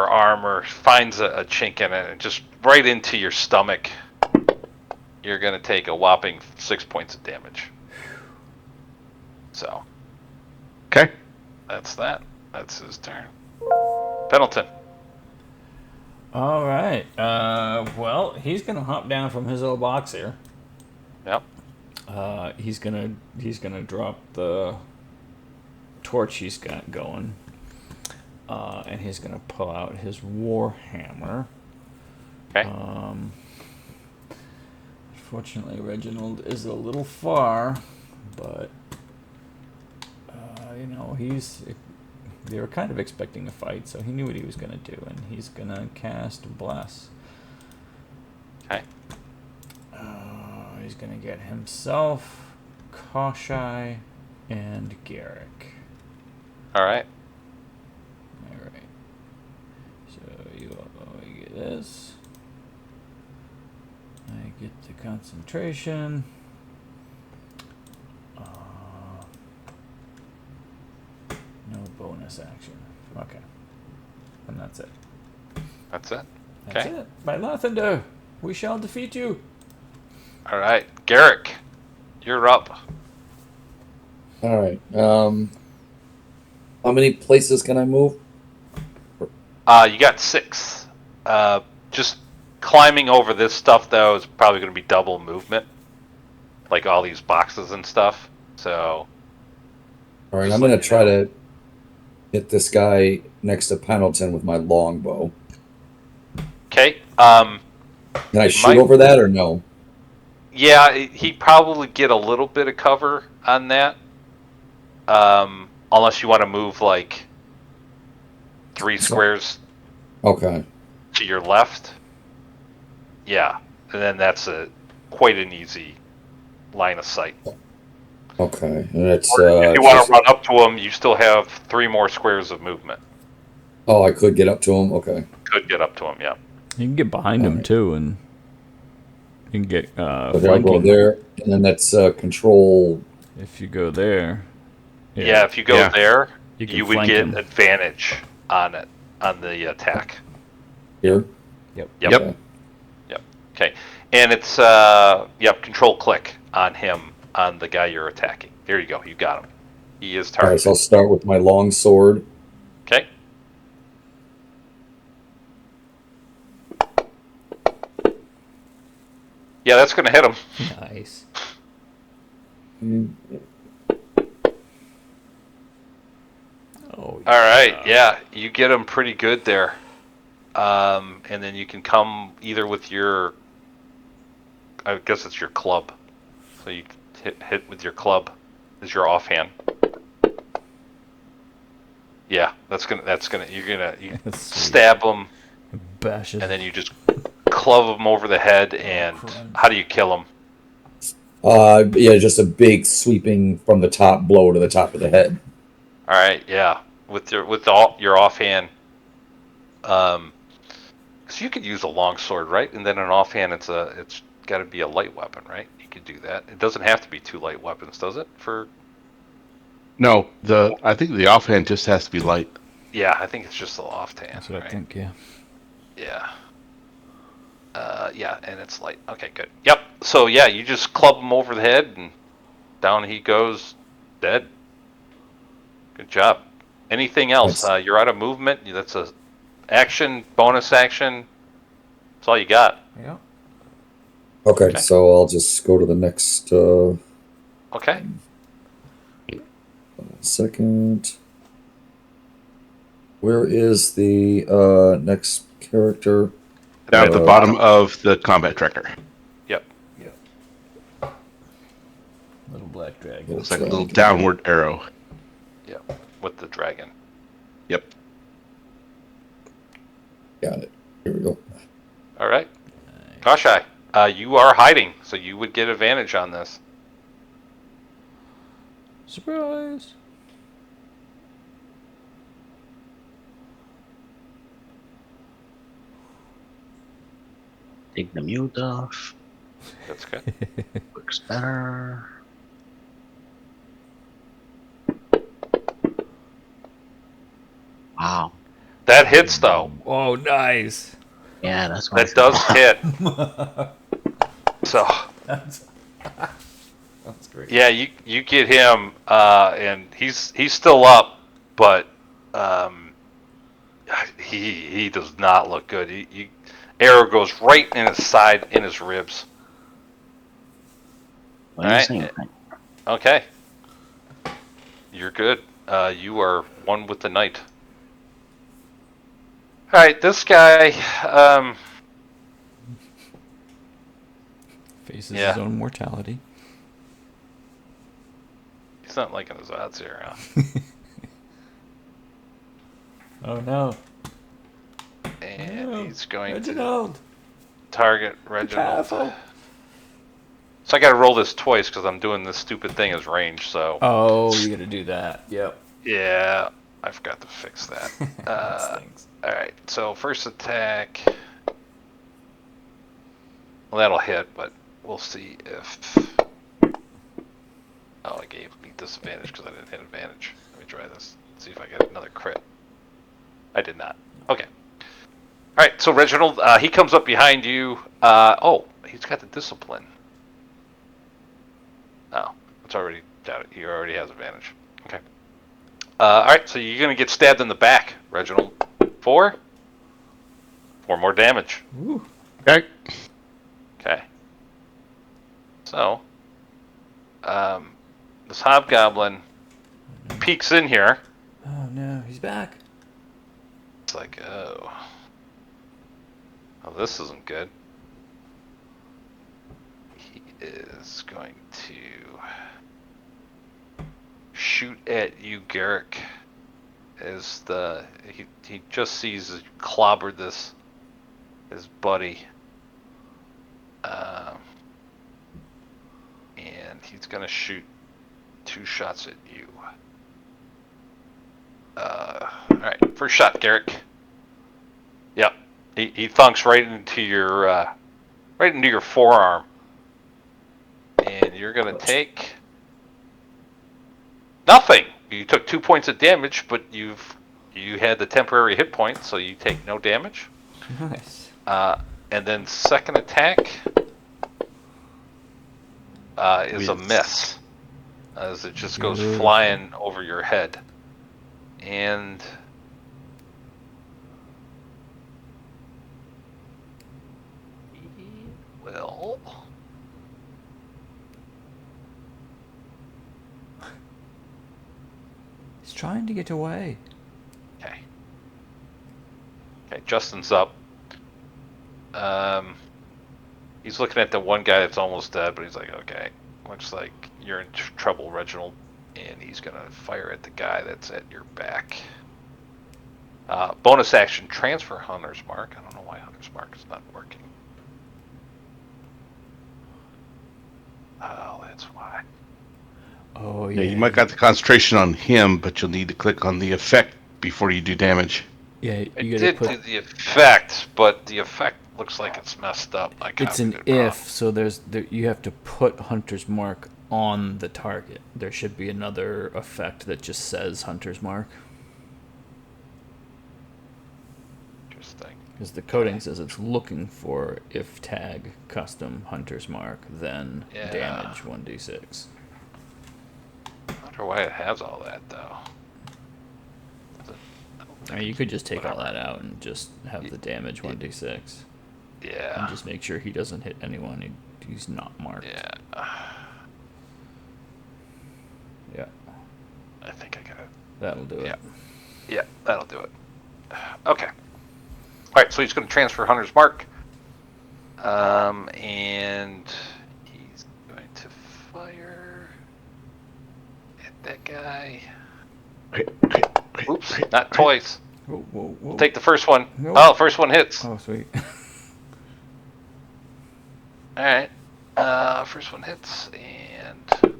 armor, finds a chink in it, and just right into your stomach. You're going to take a whopping 6 points of damage. So. Okay. That's that. That's his turn. Pendleton. All right. Well, he's gonna hop down from his little box here. Yep. He's gonna drop the torch he's got going, and he's gonna pull out his war hammer. Okay. Unfortunately, Reginald is a little far, but they were kind of expecting a fight, so he knew what he was gonna do, and he's gonna cast Bless. Okay. He's gonna get himself, Koshai, and Garrick. All right. Alright. So you get this. I get the concentration. No bonus action. Okay. And that's it. That's it. That's Okay. it. By Lathander, we shall defeat you. All right. Garrick, you're up. All right. How many places can I move? You got 6. Just climbing over this stuff, though, is probably going to be double movement. Like all these boxes and stuff. So. All right. Just I'm going let to me try know. to hit this guy next to Pendleton with my longbow. Okay. Can I shoot Might- over that or no? Yeah, he'd probably get a little bit of cover on that. Unless you want to move like 3 squares Okay. to your left. Yeah, and then that's quite an easy line of sight. Okay. And it's, If you want to run up to him, you still have 3 more squares of movement. Oh, I could get up to him? Okay. Could get up to him, yeah. You can get behind him Alright. too, and you can get Okay, I'll go flanking there. And then that's control. if you go there. Yeah, if you go Yeah. there, You can you would flank get him. advantage on it, on the attack. Here? Yep. Yep. Okay. Okay. And it's, control click on him, on the guy you're attacking. There you go. You got him. He is All right, targeted. so I'll start with my long sword. Okay. Yeah, that's going to hit him. Nice. Oh, All right, yeah, you get him pretty good there. And then you can come either with your, I guess it's your club. So you hit with your club as your offhand. Yeah, you stab him, Bash it. and then you just club him over the head. And how do you kill him? Yeah, just a big sweeping from the top blow to the top of the head. All right, yeah, with your offhand. Because you could use a longsword, right? And then an offhand, it's got to be a light weapon, right? You could do that. It doesn't have to be 2 light weapons, does it? No, I think the offhand just has to be light. Yeah, I think it's just the offhand. That's what right? I think. Yeah. Yeah. Yeah, and it's light. Okay, good. Yep. So yeah, you just club him over the head, and down he goes, dead. Good job. Anything else? You're out of movement. That's a action, bonus action. That's all you got. Yeah. Okay, so I'll just go to the next. Okay. Second. Where is the next character? Down at the bottom of the combat tracker. Yep. Little black dragon. Looks like a little downward arrow. Yep. With the dragon. Yep. Got it. Here we go. All right. Kashai, you are hiding, so you would get advantage on this. Surprise! Take the mute off. That's good. Works better. Wow. That hits, though. Oh, nice. Yeah, that's what That does hit. So. That's great. Yeah, you get him, and he's still up, but he does not look good. Arrow goes right in his side, in his ribs. What are you saying? Okay. You're good. You are one with the knight. All right, this guy. Faces his own mortality. He's not liking his odds here, huh? Oh no. And he's going Reginald. to target Reginald. Careful. So I got to roll this twice because I'm doing this stupid thing as range. So. Oh, you got to do that. Yep. Yeah, I forgot to fix that. All right. So first attack. Well, that'll hit, but we'll see if. Oh, I gave me disadvantage because I didn't hit advantage. Let me try this. See if I get another crit. I did not. Okay. All right. So Reginald, he comes up behind you. Oh, he's got the discipline. Oh, it's already got it. He already has advantage. Okay. All right. So you're gonna get stabbed in the back, Reginald. 4 more damage. Ooh. Okay. Okay. So, this hobgoblin peeks in here. Oh no, he's back. It's like, oh, this isn't good. He is going to shoot at you, Garrick. As he just sees you clobbered his buddy. And he's gonna shoot 2 shots at you. Alright, first shot, Garrick. Yep. He thunks right into your forearm. And you're gonna take nothing. You took 2 points of damage, but you had the temporary hit point, so you take no damage. Nice. And then second attack is a miss, as it just goes flying over your head. And he will He's trying to get away. Okay. Okay, Justyn's up. He's looking at the one guy that's almost dead, but he's like, okay, looks like you're in trouble, Reginald. And he's going to fire at the guy that's at your back. Bonus action, transfer Hunter's Mark. I don't know why Hunter's Mark is not working. Oh, that's why. Oh, Yeah, yeah. you might got the concentration on him, but you'll need to click on the effect before you do damage. Yeah, I you did gotta do the effect, but the effect looks like it's messed up. It's an if, so you have to put Hunter's Mark on the target. There should be another effect that just says Hunter's Mark. Interesting. Because the coding says it's looking for if tag custom Hunter's Mark, then damage 1d6. I wonder why it has all that, though. I mean, you could just take all that out and just have the damage 1d6. Yeah. And just make sure he doesn't hit anyone he's not marked. Yeah. Yeah. I think I got it. That'll do it. Yeah, that'll do it. Okay. Alright, so he's going to transfer Hunter's Mark. And he's going to fire at that guy. Oops, not twice. Whoa, whoa, whoa. We'll take the first one. Nope. Oh, first one hits. Oh, sweet. Alright. First one hits, and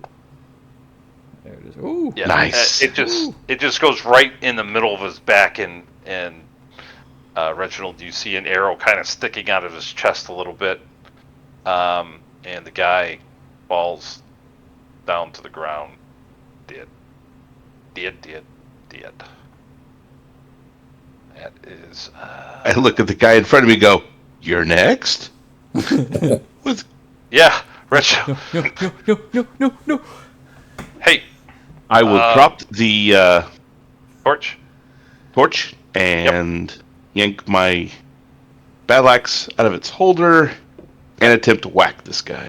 There it is. Ooh. yeah, Nice. It just goes right in the middle of his back, and Reginald, you see an arrow kind of sticking out of his chest a little bit, and the guy falls down to the ground, dead. That is. I look at the guy in front of me and go, "You're next?" What? Yeah, Reginald. No. Hey, I will drop the torch. and yank my battle axe out of its holder and attempt to whack this guy.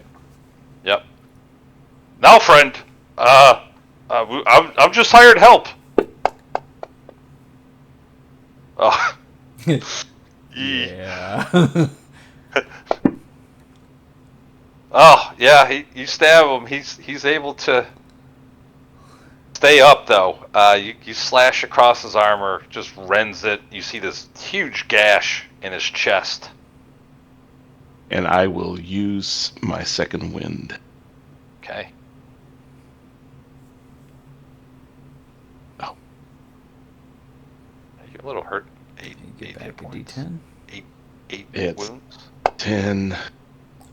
Yep. Now, friend. I'm just hired help. Oh. Yeah. Oh, yeah, you stab him. He's able to stay up, though. You slash across his armor, just rends it. You see this huge gash in his chest. And I will use my second wind. Okay. Oh. You're a little hurt. You get Eight back hit a points. d10. Eight It's- wounds. 10.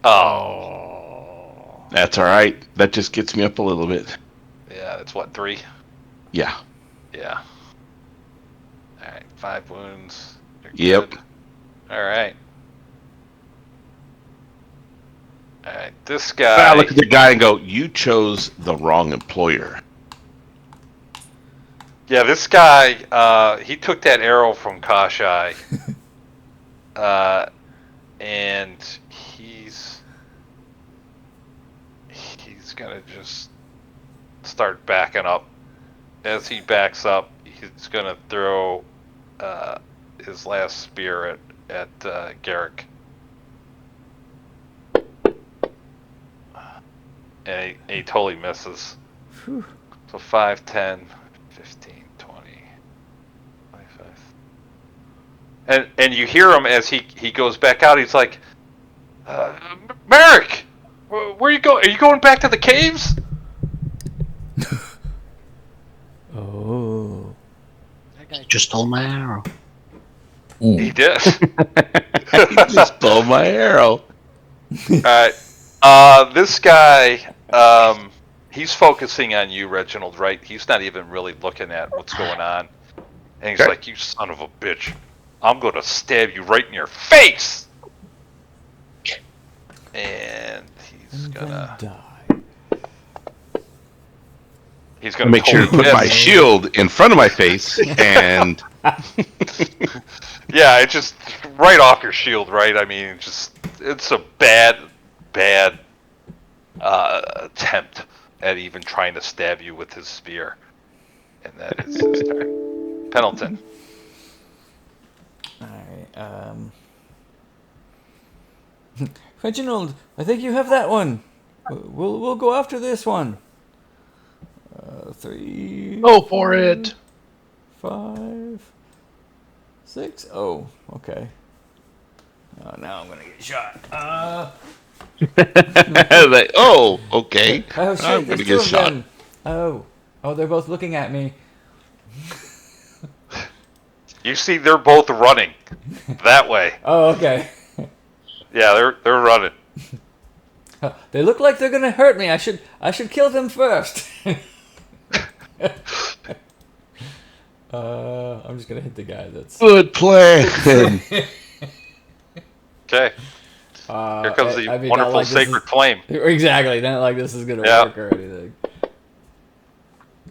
Oh. That's all right. That just gets me up a little bit. Yeah, that's what, 3? Yeah. Yeah. Alright, 5 wounds. You're Yep. good. Alright. Alright, this guy. I look at the guy and go, "You chose the wrong employer." Yeah, this guy, he took that arrow from Kashai. And he's gonna just start backing up. As he backs up, he's gonna throw his last spear at Garrick. And he totally misses. Whew. So 5, 10, 15, 20, 25. And you hear him as he goes back out. He's like, Merrick, where are you going? Are you going back to the caves? Oh. That guy just stole my arrow. He did. He just stole my arrow. Alright. This guy, he's focusing on you, Reginald, right? He's not even really looking at what's going on. And he's Okay. like, you son of a bitch. I'm going to stab you right in your face! And he's gonna... die. He's gonna Make sure to totally put my miss. shield in front of my face and Yeah, it's just right off your shield, right? I mean, it's a bad attempt at even trying to stab you with his spear. And that is his turn. Pendleton. Alright, Reginald, I think you have that one. We'll go after this one. 3. Go for it. 5, 6. Oh, okay. Now I'm gonna get shot. Okay. Oh shit! I'm There's gonna 2 get of shot. them. Oh, they're both looking at me. You see, they're both running that way. Oh, okay. Yeah, they're running. They look like they're gonna hurt me. I should kill them first. I'm just gonna hit the guy that's. Good plan. Okay. Here comes the wonderful not like sacred flame. Exactly. Not like this is gonna Yeah. work or anything.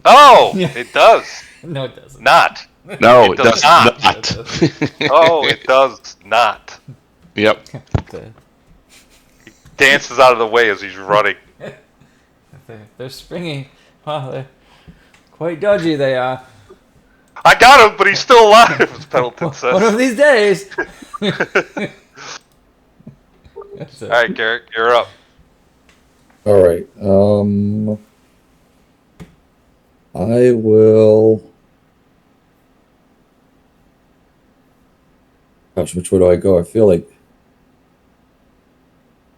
Oh, it does. No, it doesn't. Not. No, It it does does not. not. Oh, it does not. Yep. Dances out of the way as he's running. They're springy. Wow, they're quite dodgy. They are. I got him, but he's still alive, as Pendleton says. One of these days. All right, Garrett, you're up. All right. I will. Gosh, which way do I go? I feel like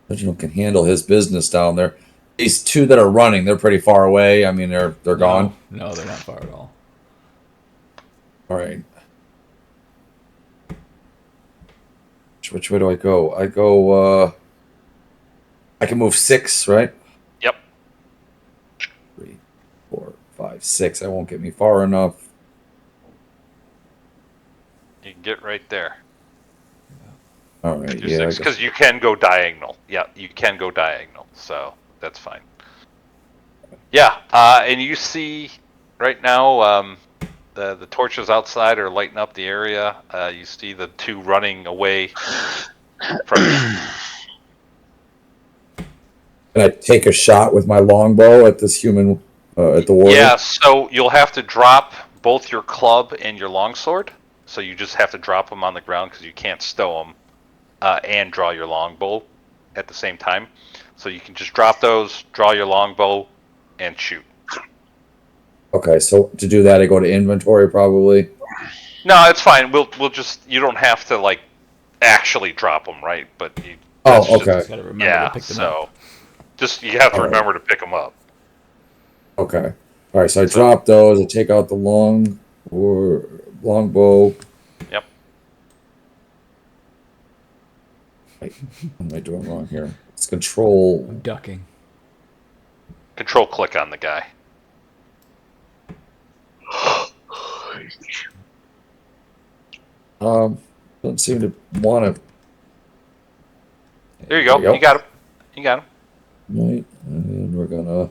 Reginald can handle his business down there. These 2 that are running, they're pretty far away. I mean, they're gone. No, they're not far at all. All right. Which way do I go? I go. I can move 6, right? Yep. 3, 4, 5, 6. That won't get me far enough. You can get right there. All right. You're Yeah. 6, because you can go diagonal. Yeah, you can go diagonal, so that's fine. Yeah, and you see right now the torches outside are lighting up the area. You see the 2 running away from you. Can I take a shot with my longbow at this human, at the warrior? Yeah, so you'll have to drop both your club and your longsword. So you just have to drop them on the ground because you can't stow them and draw your longbow at the same time. So you can just drop those, draw your longbow, and shoot. Okay, so to do that, I go to inventory probably. No, it's fine. We'll just, you don't have to like actually drop them, right? But you, that's Oh, just- okay. Just gotta remember yeah. to pick them up. So just you have to All right. remember to pick them up. Okay. All right, so I drop those. I take out the longbow. Yep. Wait, what am I doing wrong here? It's control. Ducking. Control click on the guy. Doesn't seem to want to. There you go. There you go. You got him. You got him. Right, and we're gonna.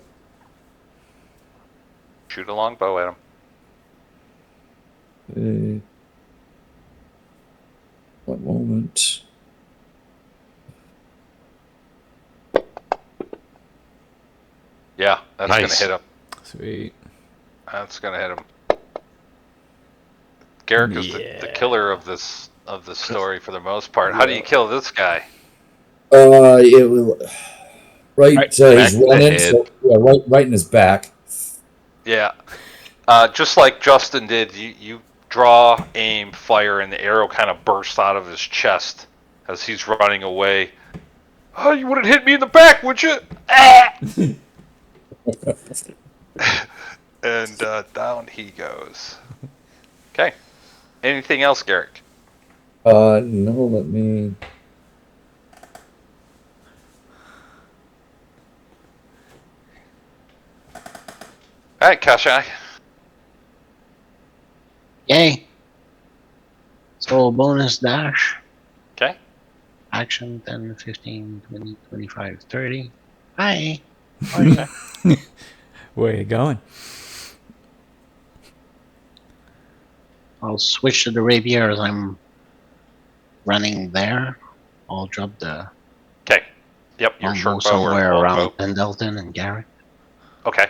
Shoot a longbow at him. One moment. Yeah, that's Nice. gonna hit him. Sweet. That's gonna hit him. Garrick is the killer of this story for the most part. How do you kill this guy? It will. Right, Right he's back in the running. head. So, yeah, right in his back. Yeah, just like Justyn did, you draw, aim, fire, and the arrow kind of bursts out of his chest as he's running away. Oh, you wouldn't hit me in the back, would you? Ah! And down he goes. Okay. Anything else, Garrick? No, let me. All right, Kashai. Yay. So bonus dash. Okay. Action 10, 15, 20, 25, 30. Hi. How are you? Where are you going? I'll switch to the rapier as I'm running there. I'll drop the Okay. Yep, your longbow short bow or somewhere long around bow. Pendleton and Garrett. Okay.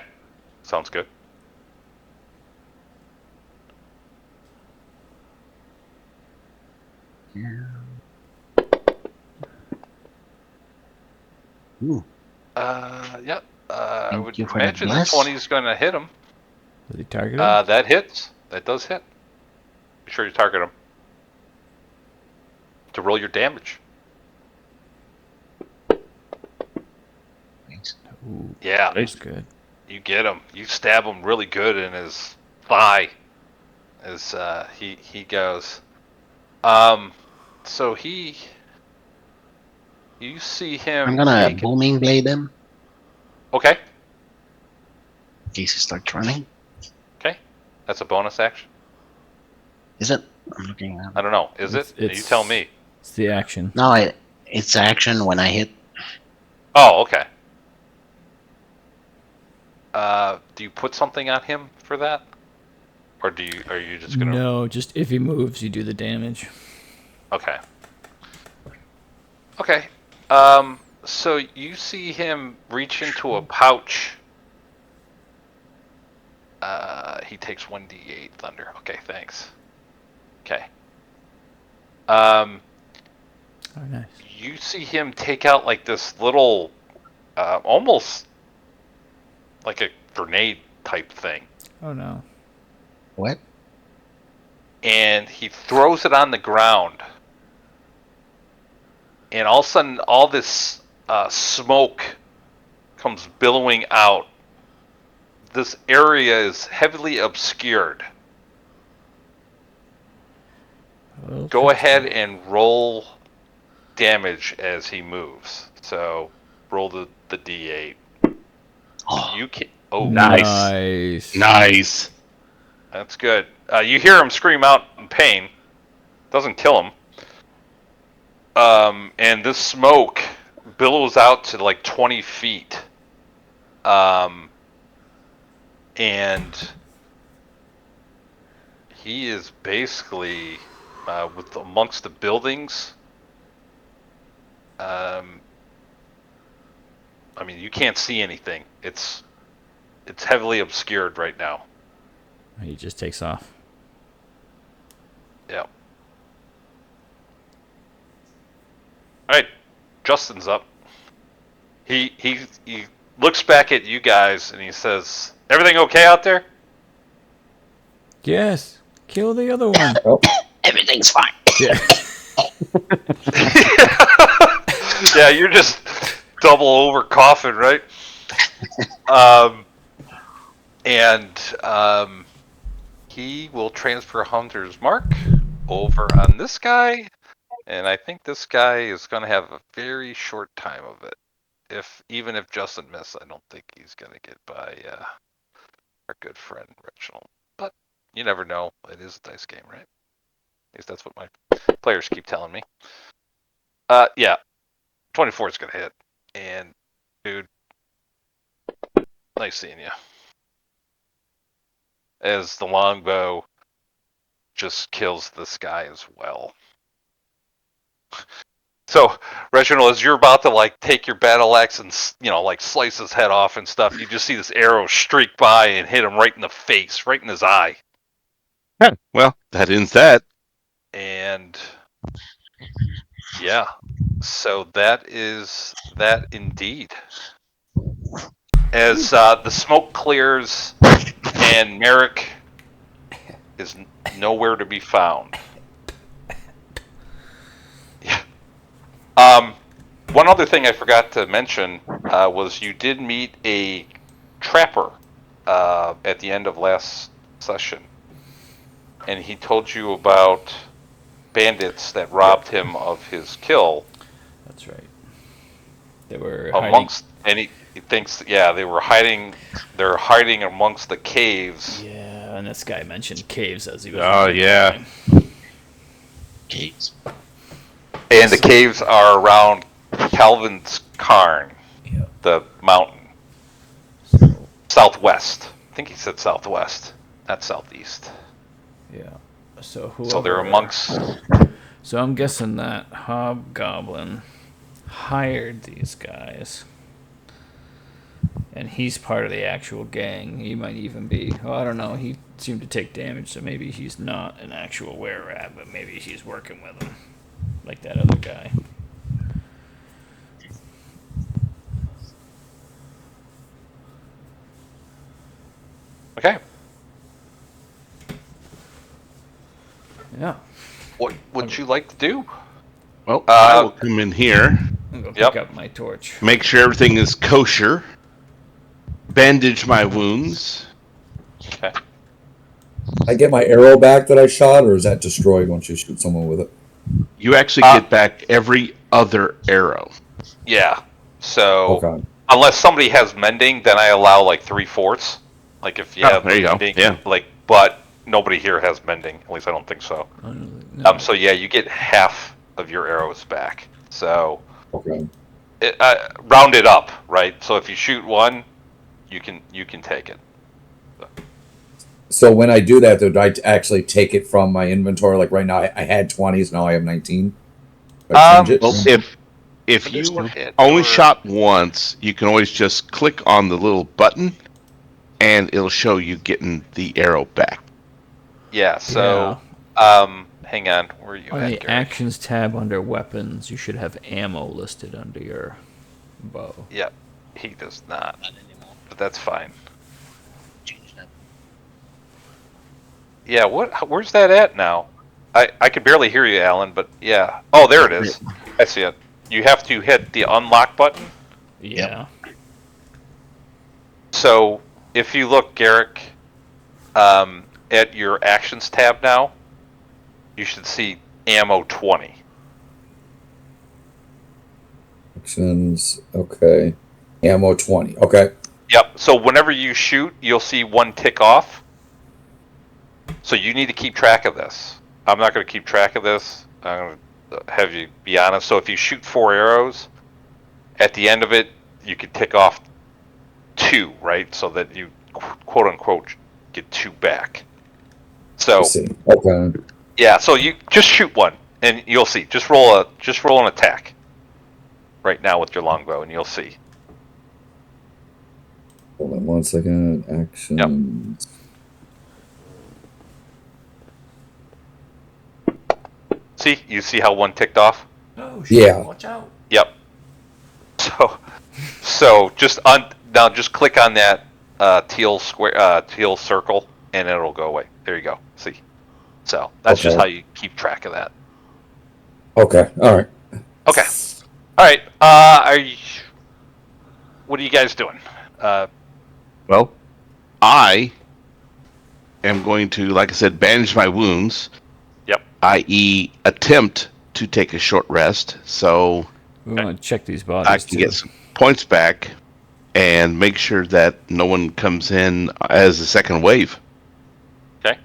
Sounds good. Yeah. Ooh, Yep. I thank would you for the imagine the bless. 20 is going to hit him. Is he targeted? That hits. That does hit. Be sure you target him to roll your damage. Thanks. Ooh, Yeah, that's good. you get him. You stab him really good in his thigh as he goes. So you see I'm him gonna take it. booming blade him Okay, in case he starts running. okay, that's a bonus action. Is it? I'm looking at I don't know. Is it? You tell me. It's the action. No, it's action when I hit. Oh, okay. Do you put something on him for that, or are you just gonna? No, just if he moves, you do the damage. Okay. Okay. So you see him reach into a pouch. He takes 1d8 thunder. Okay, thanks. Okay. Um, Oh, nice. you see him take out like this little, almost like a grenade type thing, Oh no. What? and he throws it on the ground. And all of a sudden, all this smoke comes billowing out. This area is heavily obscured. Well, Go ahead and roll damage as he moves. So roll the d8. Oh, You can. Oh, Nice. Nice. that's good. You hear him scream out in pain. Doesn't kill him. And this smoke billows out to like 20 feet. And he is basically with amongst the buildings. I mean, you can't see anything. It's heavily obscured right now. He just takes off. Yeah. All right, Justyn's up. He looks back at you guys and he says, "Everything okay out there?" Yes. Kill the other one. everything's fine. Yeah. Yeah, you're just double over coughing, right? And he will transfer Hunter's mark over on this guy, and I think this guy is going to have a very short time of it. Even if Justyn misses, I don't think he's going to get by our good friend Reginald. But you never know. It is a dice game, right? At least that's what my players keep telling me. Yeah, 24 is going to hit. And dude, nice seeing you. As the longbow just kills this guy as well. So, Reginald, as you're about to like take your battle axe and like slice his head off and stuff, you just see this arrow streak by and hit him right in the face, right in his eye. Well, that ends that. And yeah, so that is that indeed. As the smoke clears and Merrick is nowhere to be found. Yeah. One other thing I forgot to mention was you did meet a trapper at the end of last session, and he told you about bandits that robbed him of his kill. That's right. They were amongst, and he thinks, yeah, they were hiding. They're hiding amongst the caves. Yeah, and this guy mentioned caves as he was. Oh, yeah. Jeez. And the caves are around Kelvins Cairn, Yeah. the mountain. So, Southwest. I think he said southwest, not southeast. yeah. So whoever. So they're amongst. So I'm guessing that Hobgoblin hired these guys, and he's part of the actual gang. He might even be. Oh, I don't know. He seemed to take damage, so maybe he's not an actual were rat, but maybe he's working with them. like that other guy. Okay. Yeah. What would you like to do? Well, I will come in here, I'm gonna Yep. pick up my torch. make sure everything is kosher, bandage my wounds. Okay. I get my arrow back that I shot, or is that destroyed once you shoot someone with it? You actually get back every other arrow. Yeah. So Okay. unless somebody has mending, then I allow like 3/4. Like if you Oh, have there you go. mending, Yeah. like, but nobody here has mending. At least I don't think so. No. So yeah, you get half of your arrows back. So Okay. round it up, right? So if you shoot one, you can take it. So when I do that, do I actually take it from my inventory? Like right now, I had 20s, now I have 19. Do I change it? Well, if Let me you look at only your- shot once, you can always just click on the little button, and it'll show you getting the arrow back. Yeah. So hang on. Where are you On at, the Garrick? actions tab under weapons, you should have ammo listed under your bow. Yep. He does not, Not anymore. but that's fine. Change that. Yeah. Where's that at now? I could barely hear you, Alan. But yeah. Oh, there it is. I see it. You have to hit the unlock button. Yeah. So if you look, Garrick, at your actions tab now, you should see ammo 20. Actions. Okay. Ammo 20. Okay. Yep. So whenever you shoot, you'll see one tick off. So you need to keep track of this. I'm not going to keep track of this. I'm going to have you be honest. So if you shoot 4 arrows, at the end of it, you can tick off 2, right? So that you quote unquote get 2 back. So I see. Okay. yeah, so you just shoot one, and you'll see. Just roll an attack right now with your longbow, and you'll see. Hold on 1 second. Actions. See, you see how one ticked off? Oh shit, Yeah. Watch out. Yep. So now just click on that teal square, teal circle, and it'll go away. There you go. See. So that's just Okay. how you keep track of that. Okay. All right. Okay. All right. What are you guys doing? Well, I am going to, like I said, bandage my wounds. Yep. I.e., attempt to take a short rest, so We want to check these bodies I can too. get some points back and make sure that no one comes in as a second wave. Okay.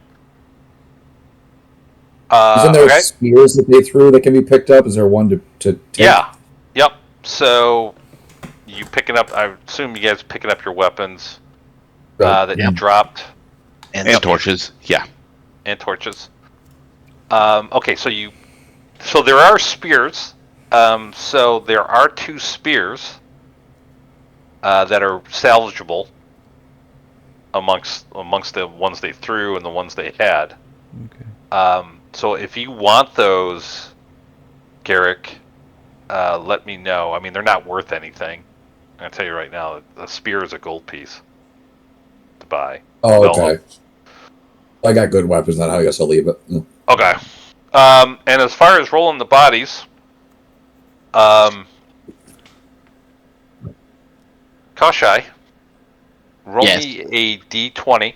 Isn't there Okay. spears that they threw that can be picked up? Is there one to take? Yeah. Yep. So you picking up? I assume you guys picking up your weapons that you Yep. dropped And torches, yeah. and torches. Okay. So there are spears. So there are 2 spears that are salvageable amongst the ones they threw and the ones they had. Okay. So if you want those, Garrick, let me know. I mean, they're not worth anything. I'm gonna tell you right now, a spear is a gold piece to buy. Oh, No. okay. I got good weapons then. I guess I'll leave it. Okay. And as far as rolling the bodies, Koshai, roll Yes. me a d20.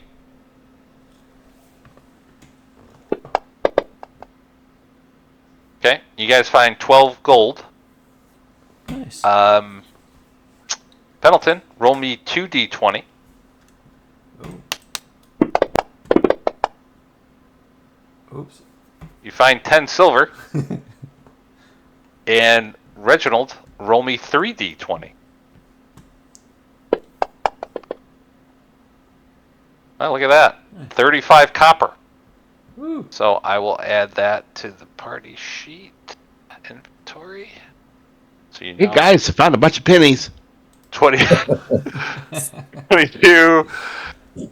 Okay, you guys find 12 gold. Nice. Pendleton, roll me 2d20. Oops. You find 10 silver. And Reginald, roll me 3d20. Oh, look at that. 35 copper. Woo. So I will add that to the party sheet inventory. So you know. Hey guys, I found a bunch of pennies. 20, 22,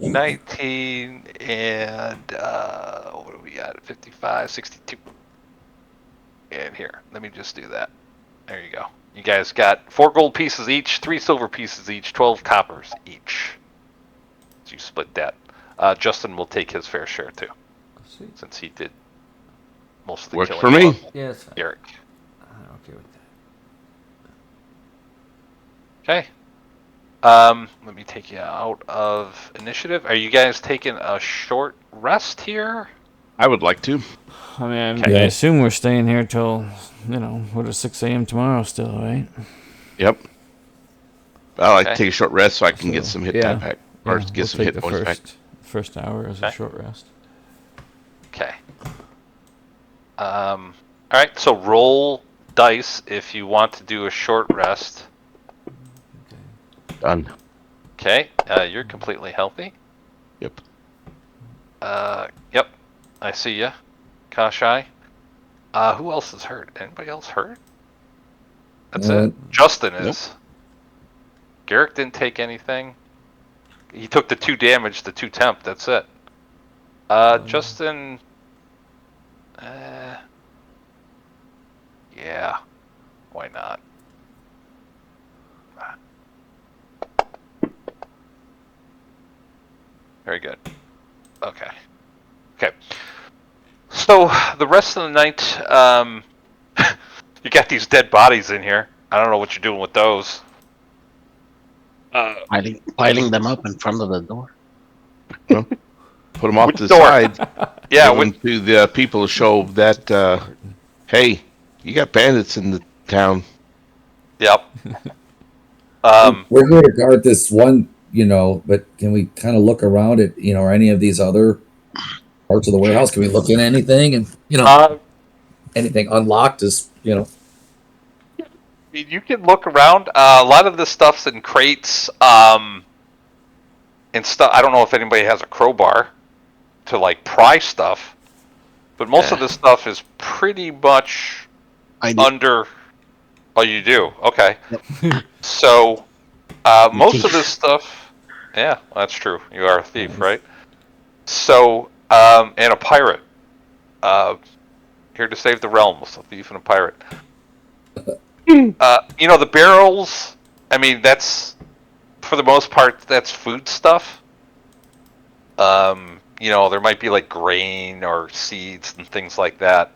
19, and what do we got? 55, 62. And here, let me just do that. There you go. You guys got 4 gold pieces each, 3 silver pieces each, 12 coppers each. So you split that. Justyn will take his fair share too, Sweet. since he did most of the Works killing. for me. Yeah, it's fine. Eric. I'm okay with that. Okay. Let me take you out of initiative. Are you guys taking a short rest here? I would like to. I mean, Okay. I assume we're staying here till, what is 6 a.m. tomorrow still, right? Yep. I like Okay. to take a short rest so I can get So, some hit yeah. time back. Or Yeah, get we'll some take hit the points back. first hour as a Okay. short rest. Okay. All right. So roll dice if you want to do a short rest. Done. Okay. You're completely healthy. Yep. Yep. I see ya, Kashai. Who else is hurt? Anybody else hurt? That's it. Justyn Nope. is. Garrick didn't take anything. He took the 2 damage, the 2 temp. That's it. Justyn. Yeah. Why not? Very good. Okay. Okay. So the rest of the night, you got these dead bodies in here. I don't know what you're doing with those. Piling them up in front of the door. Put them off Which to the door? side. Yeah. Give them to the people to show that, hey, you got bandits in the town. Yep. We're here to guard this one, but can we kind of look around at, or any of these other parts of the warehouse? Can we look in anything and, anything unlocked is, You can look around. A lot of the stuff's in crates. And stuff. I don't know if anybody has a crowbar to like pry stuff, but most of this stuff is pretty much I do. under. Oh, you do? Okay. Yep. So most of thief. this stuff. Yeah, that's true. You are a thief, Nice. right? So and a pirate. Here to save the realms. A thief and a pirate. The barrels. I mean, that's for the most part that's food stuff. There might be like grain or seeds and things like that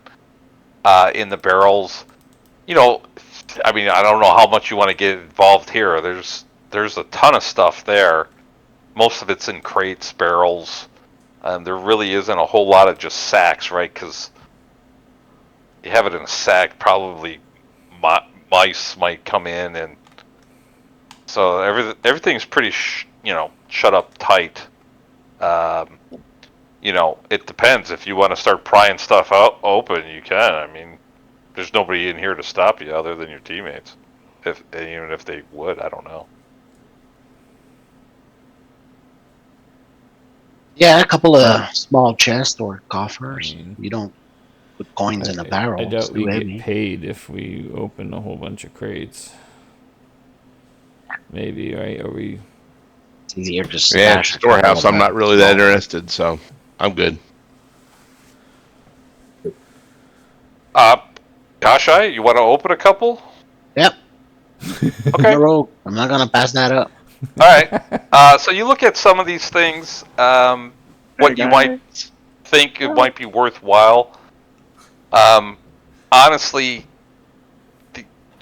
in the barrels. I mean, I don't know how much you want to get involved here. There's a ton of stuff there. Most of it's in crates, barrels. There really isn't a whole lot of just sacks, right? Because you have it in a sack, probably mice might come in, and so everything's pretty, shut up tight. It depends. If you want to start prying stuff out open, you can. I mean, there's nobody in here to stop you other than your teammates. Even if they would, I don't know. Yeah, a couple of small chests or coffers. I mean, You don't put coins in a barrel. I It's doubt too we heavy. get paid if we open a whole bunch of crates. Maybe, right? Are we? It's easier to Yeah, stash. storehouse. I'm not really that interested, so I'm good. Kashai, you want to open a couple? Yep. Okay. I'm not gonna pass that up. All right. So you look at some of these things. What you might think it might be worthwhile. Honestly,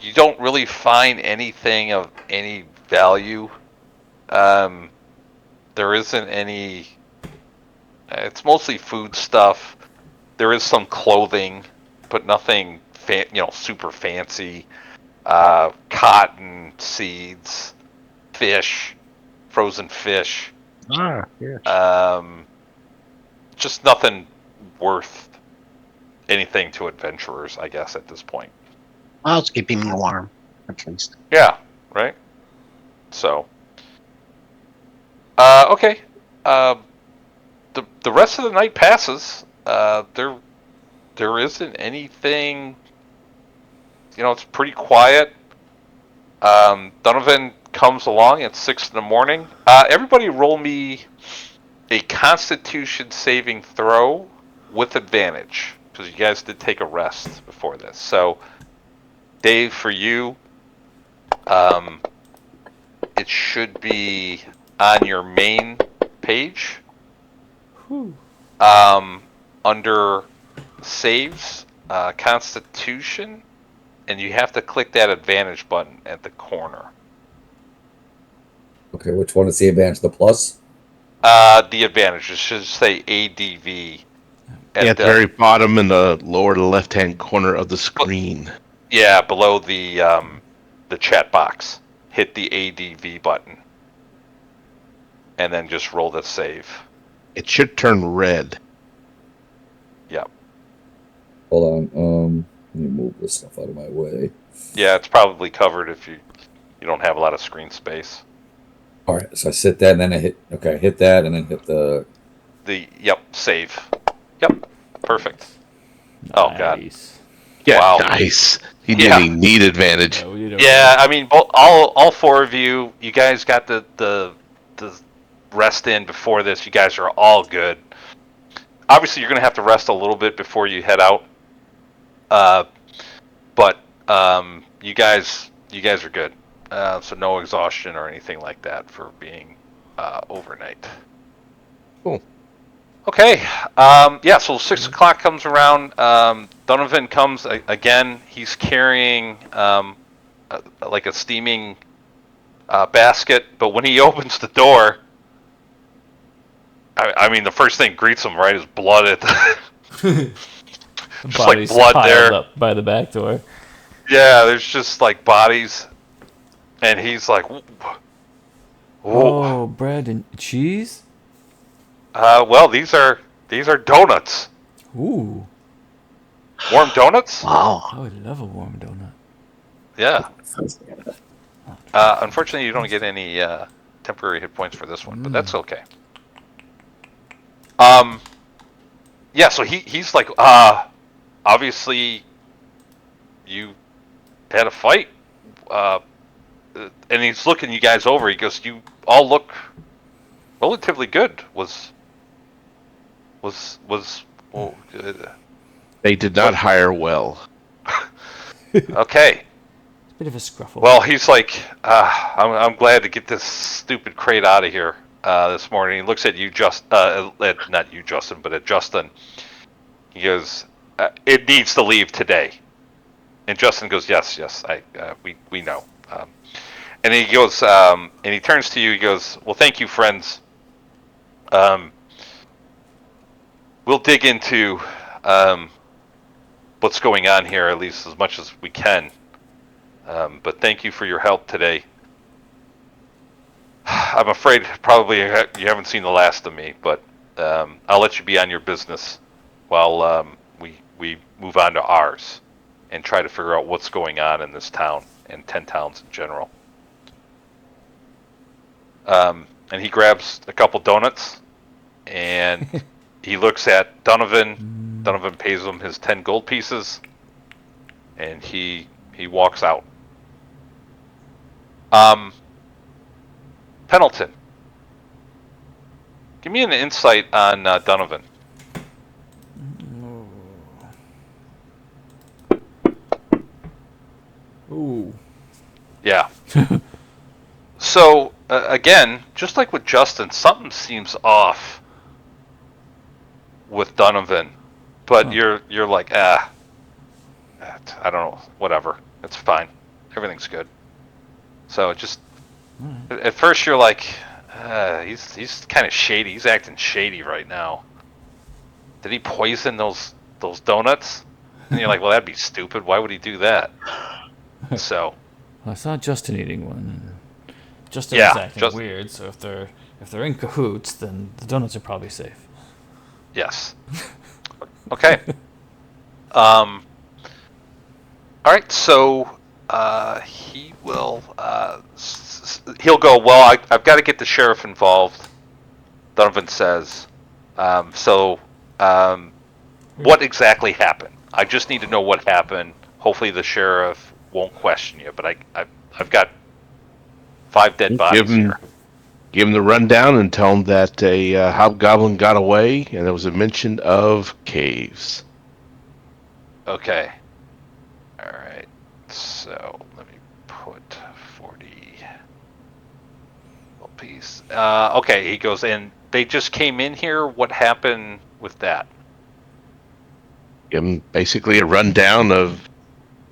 you don't really find anything of any value. There isn't any. It's mostly food stuff. There is some clothing, but nothing, super fancy. Cotton, seeds, fish, frozen fish. Yeah. Just nothing worth anything to adventurers, I guess, at this point. Well, it's keeping me warm, at least. Yeah, right? So, okay. The rest of the night passes. There isn't anything. It's pretty quiet. Donovan comes along at 6 a.m. Everybody roll me a Constitution saving throw with advantage. because you guys did take a rest before this. So, Dave, for you, it should be on your main page. Under saves, Constitution, and you have to click that advantage button at the corner. Okay, which one is the advantage? The plus? The advantage. It should say ADV. At the very bottom in the lower left-hand corner of the screen. Yeah, below the chat box. Hit the ADV button. And then just roll the save. It should turn red. Yep. Hold on. Let me move this stuff out of my way. Yeah, it's probably covered if you don't have a lot of screen space. All right, so I hit that, and then I hit that, and then hit the save. Yep, perfect. Oh god. Yeah, wow. Nice. He didn't even need advantage. No, you don't. Yeah, I mean, all four of you guys got the rest in before this. You guys are all good. Obviously, you're gonna have to rest a little bit before you head out. But you guys are good. So no exhaustion or anything like that for being overnight. Cool. Okay. So 6 o'clock comes around. Donovan comes again. He's carrying like a steaming basket, but when he opens the door, I mean, the first thing greets him, right, is blood at the just like blood there up by the back door. Yeah, there's just like bodies, and he's like, "Whoa." Oh, bread and cheese. Well, these are donuts. Ooh, warm donuts. Wow. I would love a warm donut. Yeah. Unfortunately, you don't get any temporary hit points for this one, but that's okay. Yeah. So he's like, obviously, you had a fight, and he's looking you guys over. He goes, "You all look relatively good." They did not hire well. Okay. Bit of a scruffle. Well, he's like, I'm glad to get this stupid crate out of here this morning. He looks at you, not you, Justyn, but at Justyn. He goes, it needs to leave today. And Justyn goes, yes, we know. And he goes, and he turns to you. He goes, well, thank you, friends. We'll dig into what's going on here, at least as much as we can. But thank you for your help today. I'm afraid probably you haven't seen the last of me, but I'll let you be on your business while we move on to ours and try to figure out what's going on in this town and 10 towns in general. And he grabs a couple donuts and he looks at Donovan. Donovan pays him his 10 gold pieces and he walks out. Pendleton, give me an insight on Donovan. Ooh. Yeah. So again, just like with Justyn, something seems off with Donovan, but you're like, I don't know, whatever, it's fine, everything's good. So just at first you're like, he's kind of shady. He's acting shady right now. Did he poison those donuts? And you're like, well, that'd be stupid. Why would he do that? So. Well, I saw Justyn eating one. Justyn was acting weird. So if they're in cahoots, then the donuts are probably safe. Yes. Okay. All right. So he will. He'll go. Well, I've got to get the sheriff involved. Donovan says. What exactly happened? I just need to know what happened. Hopefully, the sheriff won't question you. But I've got 5 dead bodies here. Give him the rundown and tell him that a hobgoblin got away, and there was a mention of caves. Okay. All right. So let me put 40 piece. Okay, he goes in. They just came in here. What happened with that? Give them basically a rundown of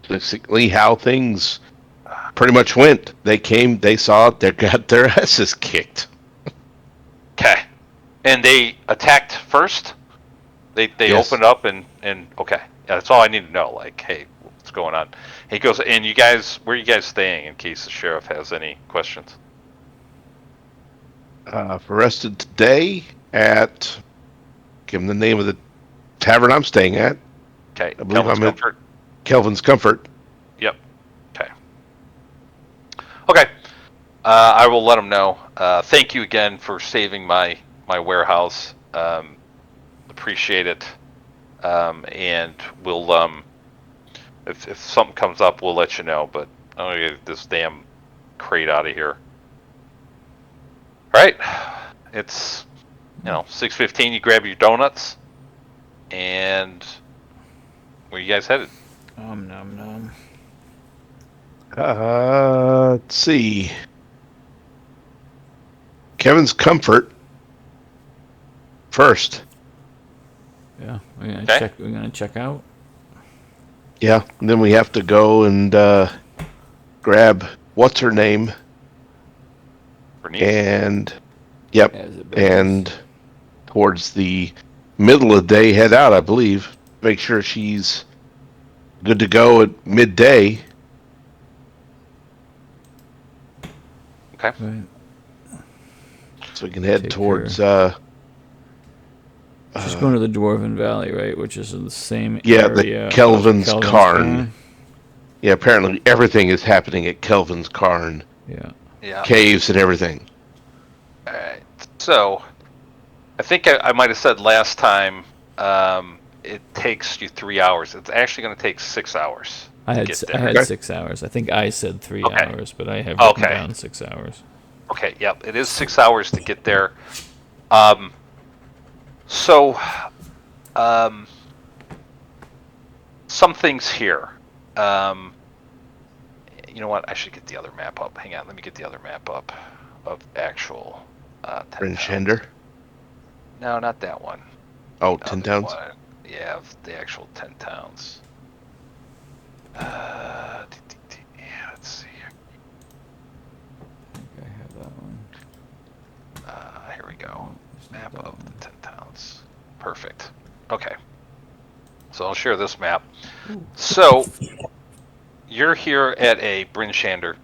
basically how things pretty much went. They came, they saw it, they got their asses kicked. Okay. And they attacked first? They Yes. opened up and okay. Yeah, that's all I need to know. Like, hey, what's going on? He goes, and you guys, where are you guys staying in case the sheriff has any questions? Arrested today at, give them the name of the tavern I'm staying at. Okay. I believe Kelvin's I'm at Comfort? Kelvin's Comfort. Yep. Okay. Okay. I will let him know. Thank you again for saving my warehouse. Appreciate it. And we'll if something comes up, we'll let you know. But I'm gonna get this damn crate out of here. All right. It's 6:15. You grab your donuts, and where you guys headed? Nom nom. Let's see. Kevin's Comfort first. Yeah, we're gonna Okay. check. We're gonna check out. Yeah, and then we have to go and grab what's her name, Bernice. and yep, As it and towards the middle of the day head out. I believe. Make sure she's good to go at midday. Okay. Right. So we can head Take towards. She's going to the Dwarven Valley, right? Which is in the same Yeah, area the Kelvin's of Cairn. Yeah, apparently everything is happening at Kelvin's Cairn. Yeah. Yeah. Caves and everything. All right. So, I think I might have said last time. It takes you 3 hours. It's actually going to take 6 hours to get there. I had Okay. 6 hours. I think I said 3 Okay. hours, but I have written Okay. down 6 hours. Okay. Yep. It is 6 hours to get there. So, some things here. You know what? I should get the other map up. Hang on. Let me get the other map up of actual 10 Fringe towns. Hender. No, not that one. Oh, The 10 other towns. one. Yeah, the actual 10 towns. Let's see. I think I have that one. Here we go. There's not Map that of one. the 10 towns. Perfect. Okay. So I'll share this map. Ooh. So you're here at a Bryn Shander.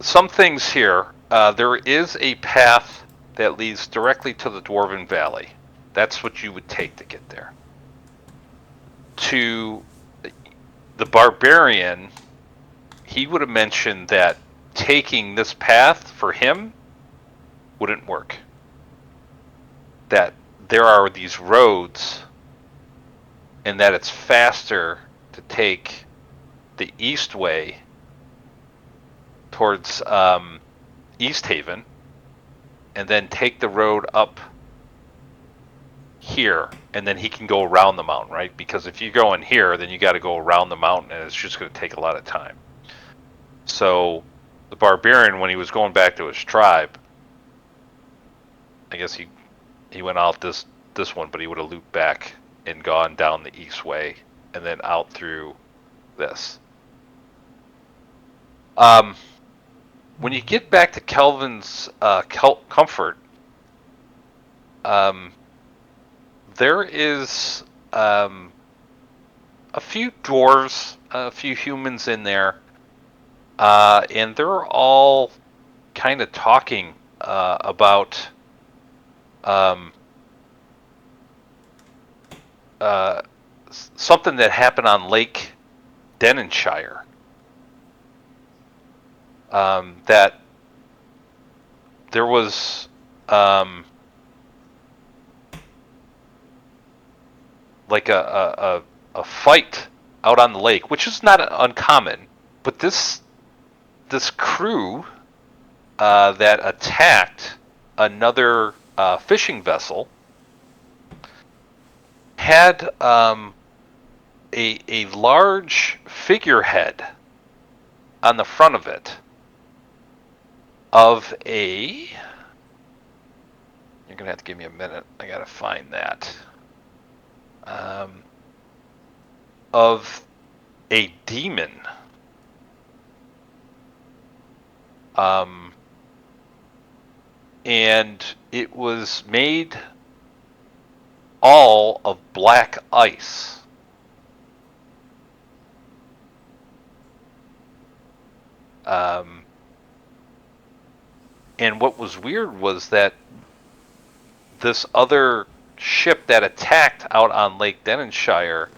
Some things here. There is a path that leads directly to the Dwarven Valley. That's what you would take to get there. To the Barbarian, he would have mentioned that taking this path for him wouldn't work. That there are these roads, and that it's faster to take the east way towards East Haven, and then take the road up here, and then he can go around the mountain, right? Because if you go in here, then you got to go around the mountain, and it's just going to take a lot of time. So the Barbarian, when he was going back to his tribe, I guess he went out this one, but he would have looped back and gone down the east way, and then out through this. When you get back to Kelvin's Comfort, there is a few dwarves, a few humans in there, and they're all kind of talking about something that happened on Lake Denonshire. That there was like a fight out on the lake, which is not uncommon. But this crew that attacked another fishing vessel had a large figurehead on the front of it of a. You're gonna have to give me a minute. I gotta find that. Of a demon. And it was made all of black ice. And what was weird was that this other ship that attacked out on Lake Denonshire,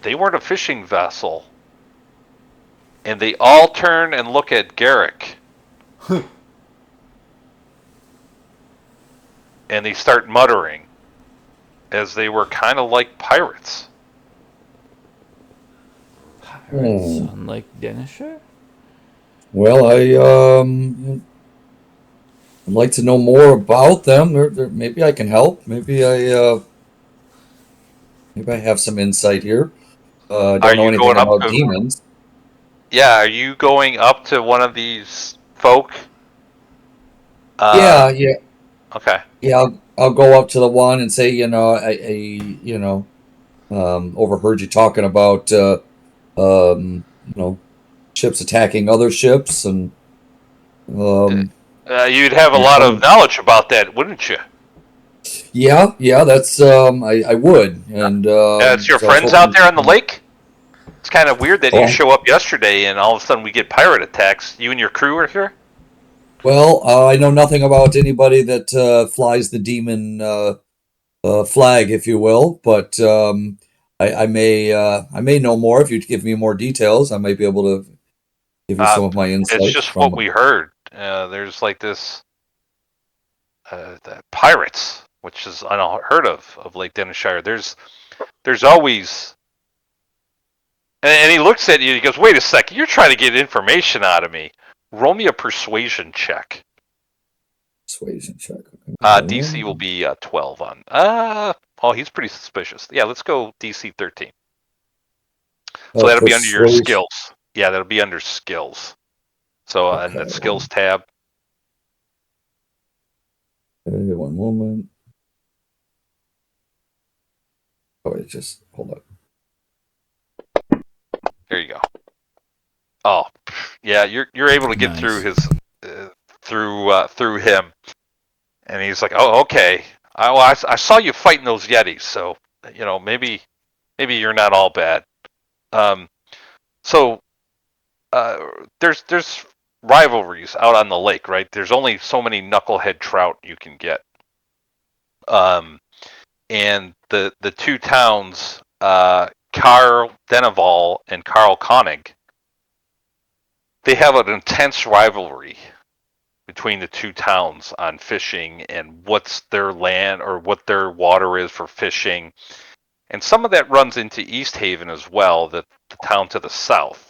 they weren't a fishing vessel. And they all turn and look at Garrick. And they start muttering, as they were kind of like pirates. Pirates on Lake Dennisher? Well, I'd like to know more about them. Maybe I can help. Maybe I have some insight here. I don't know anything about demons. Yeah, are you going up to one of these folk? Yeah. Okay. Yeah, I'll go up to the one and say, overheard you talking about, ships attacking other ships, and You'd have a lot of knowledge about that, wouldn't you? yeah, that's I would, and It's your so I was friends out hoping. there on the lake. It's kind of weird that you Oh, show up yesterday and all of a sudden we get pirate attacks. You and your crew are here. well, I know nothing about anybody that flies the demon flag, if you will, but I may know more if you give me more details. I might be able to give you some of my It's insight just what from. we heard. There's like this the pirates, which is unheard of Lake Denonshire. There's always, and he looks at you. He goes, "Wait a second, you're trying to get information out of me. Roll me a persuasion check." Persuasion check. DC will be 12 on. Oh, he's pretty suspicious. Yeah, let's go DC 13. So that'll be under your skills. Yeah, that'll be under skills. So in the skills tab. One moment. Oh, wait, just hold on. There you go. Oh, yeah, you're able to get through his through him, and he's like, "Oh, okay. I saw you fighting those Yetis, so maybe you're not all bad." So there's rivalries out on the lake, right? There's only so many knucklehead trout you can get. And the two towns, Carl Deneval and Carl Koenig, they have an intense rivalry between the two towns on fishing and what's their land or what their water is for fishing. And some of that runs into East Haven as well, the town to the south.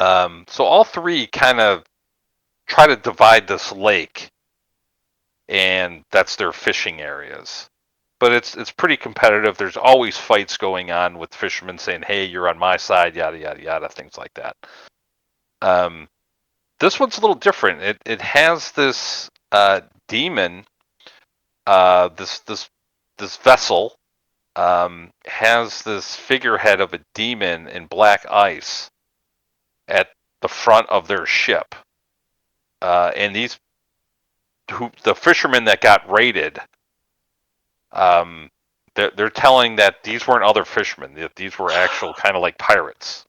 So all three kind of try to divide this lake, and that's their fishing areas. But it's pretty competitive. There's always fights going on with fishermen saying, "Hey, you're on my side," yada yada yada, things like that. This one's a little different. It has this demon. This vessel has this figurehead of a demon in black ice at the front of their ship, and the fishermen that got raided, they're telling that these weren't other fishermen; that these were actual kind of like pirates.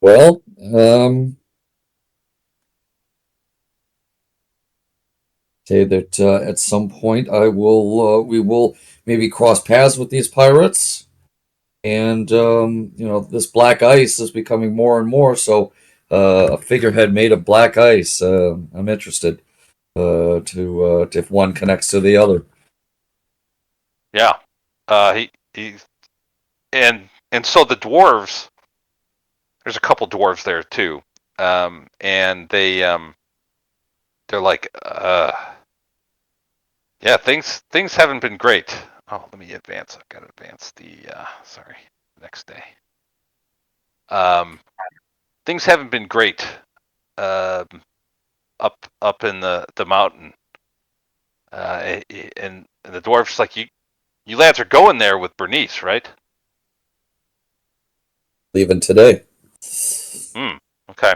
Well, say that at some point we will maybe cross paths with these pirates, and this black ice is becoming more and more. So a figurehead made of black ice. I'm interested to if one connects to the other. Yeah, he and so the dwarves. There's a couple dwarves there too, and they they're like, yeah, things haven't been great. Oh, let me advance. I've got to advance the next day. Things haven't been great. Up in the mountain. And the dwarf's like, you lads are going there with Bernice, right? Leaving today. Okay.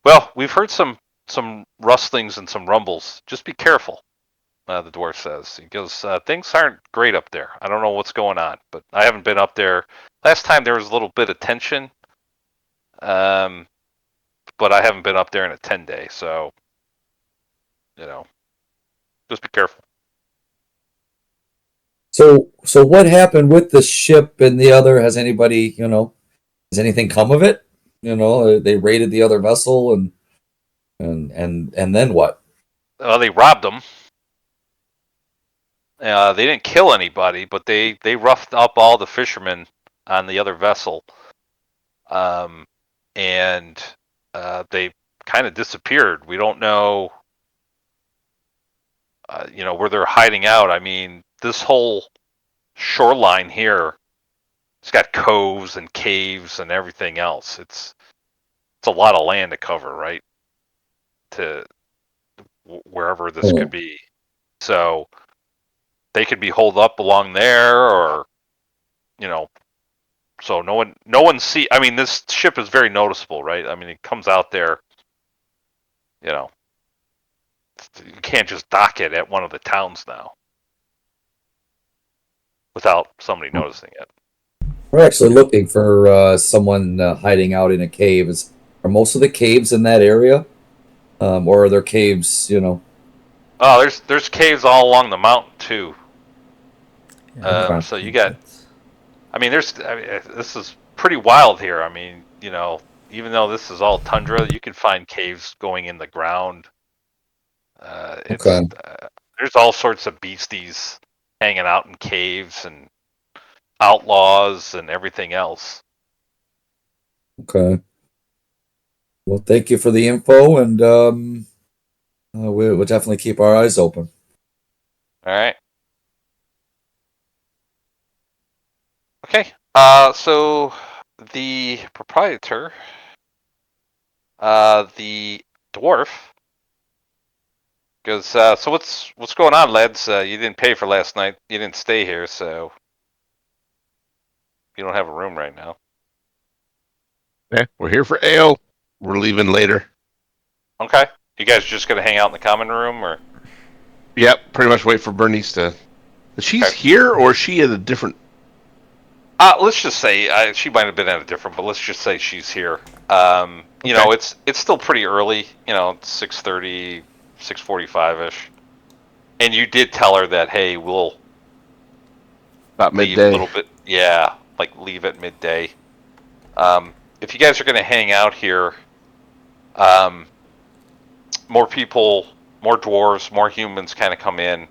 Well, we've heard some rustlings and some rumbles. Just be careful. The dwarf says. He goes, things aren't great up there. I don't know what's going on, but I haven't been up there. Last time there was a little bit of tension, but I haven't been up there in a 10-day, so, just be careful. So what happened with the ship and the other? Has anybody, has anything come of it? They raided the other vessel and then what? They robbed them. They didn't kill anybody, but they roughed up all the fishermen on the other vessel, and they kind of disappeared. We don't know, where they're hiding out. I mean, this whole shoreline here, it's got coves and caves and everything else. It's a lot of land to cover, right? To wherever this could be. So they could be holed up along there, or so no one see. I mean, this ship is very noticeable, right? I mean, it comes out there. You can't just dock it at one of the towns now without somebody noticing it. We're actually looking for someone hiding out in a cave. Are most of the caves in that area, or are there caves? Oh, there's caves all along the mountain too. Yeah, So you got. I mean, this is pretty wild here. I mean, even though this is all tundra, you can find caves going in the ground. There's all sorts of beasties hanging out in caves and outlaws and everything else. Okay. Well, thank you for the info, and we'll definitely keep our eyes open. All right. Okay. So the proprietor, the dwarf, goes. So what's going on, lads? You didn't pay for last night. You didn't stay here, so you don't have a room right now. Yeah, we're here for ale. We're leaving later. Okay. You guys just gonna hang out in the common room, or? Yep, pretty much wait for Bernice to. She's here, or is she at a different? Let's just say she might have been at a different, but let's just say she's here. It's still pretty early. It's 6:30, 6:45-ish, and you did tell her that, hey, we'll About leave midday. a little bit. Yeah, like leave at midday. If you guys are gonna hang out here, more people, more dwarves, more humans kind of come in.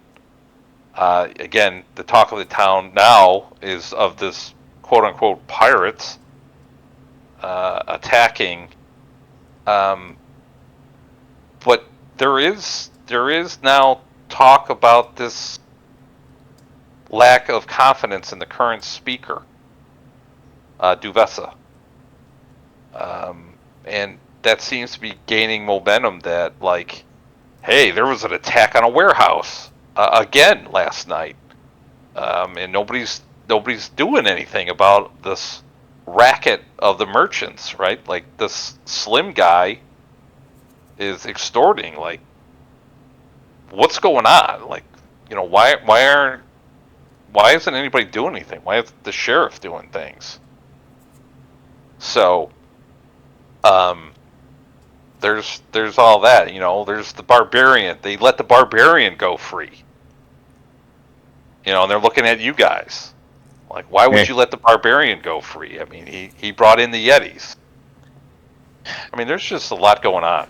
Again, the talk of the town now is of this quote-unquote pirates attacking. But there is now talk about this lack of confidence in the current speaker, Duvessa. And that seems to be gaining momentum that, like, hey, there was an attack on a warehouse again last night. And nobody's doing anything about this racket of the merchants, right? Like, this slim guy is extorting. Like, what's going on? Like, why isn't anybody doing anything? Why is the sheriff doing things? So, there's all that. There's the barbarian. They let the barbarian go free. And they're looking at you guys. Like, why would you let the barbarian go free? I mean, he brought in the Yetis. I mean, there's just a lot going on.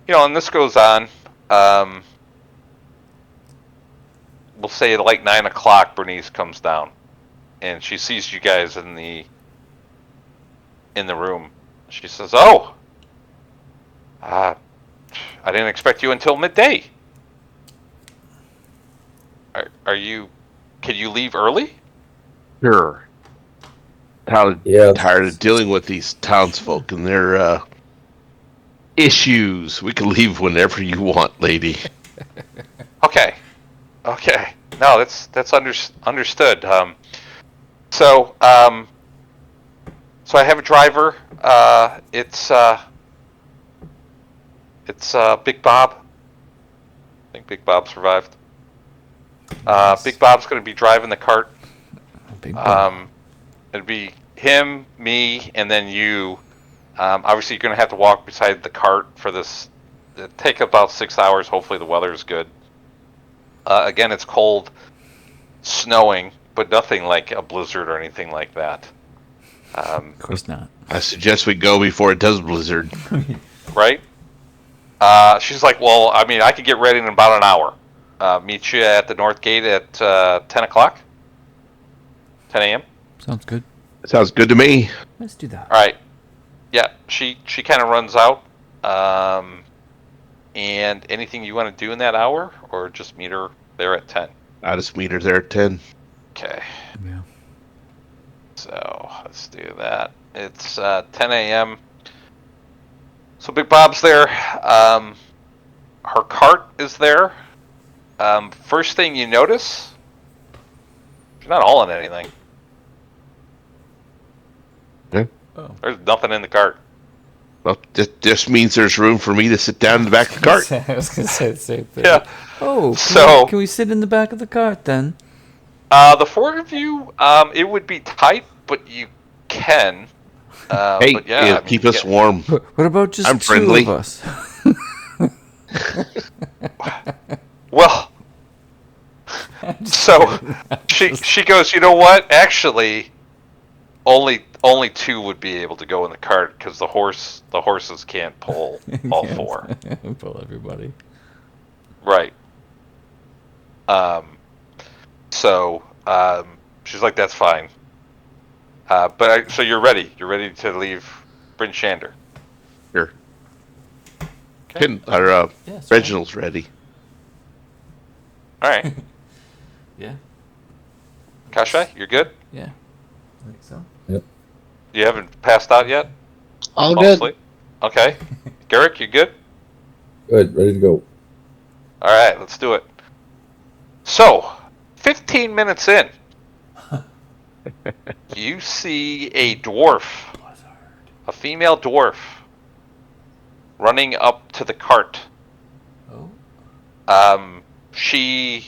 And this goes on. We'll say at like 9 o'clock, Bernice comes down, and she sees you guys in the in the room. She says, "Oh, I didn't expect you until midday. Are you? Can you leave early?" Sure. Yeah. Tired of dealing with these townsfolk and their issues. We can leave whenever you want, lady. Okay. No, that's understood. So I have a driver. It's Big Bob. I think Big Bob survived. Nice. Big Bob's going to be driving the cart. Big Bob. It'd be him, me, and then you. Obviously, you're going to have to walk beside the cart for this. It'll take about 6 hours. Hopefully, the weather is good. Again, it's cold, snowing, but nothing like a blizzard or anything like that. Of course not. I suggest we go before it does blizzard. Right? She's like, well, I mean, I could get ready in about an hour. Meet you at the north gate at 10 o'clock? 10 a.m.? Sounds good. Sounds good to me. Let's do that. All right. Yeah, she kind of runs out. And anything you want to do in that hour, or just meet her there at 10? I'll just meet her there at 10. Okay. Yeah. So let's do that. It's 10 a.m. So Big Bob's there. Her cart is there. First thing you notice, she's not hauling anything. Okay. Oh. There's nothing in the cart. Well, this means there's room for me to sit down in the back of the cart. I was going to say the same thing. Yeah. Oh, So- can we sit in the back of the cart then? The four of you, it would be tight, but you can. Hey, but yeah, I mean, keep us warm. What about just I'm two friendly. of us? Well, so she goes, you know what? Actually, only two would be able to go in the cart because the horses can't pull all four. Pull everybody. Right. So she's like, that's fine. So you're ready. You're ready to leave Bryn Shander. Here. Okay. Yes, Reginald's ready. All right. Yeah. Kasha, you're good? Yeah. I think so. You haven't passed out yet? All Fall good. asleep? Okay. Garrick, you good? Good. Ready to go. All right, let's do it. So, 15 minutes in, you see a dwarf, a female dwarf, running up to the cart. Oh. She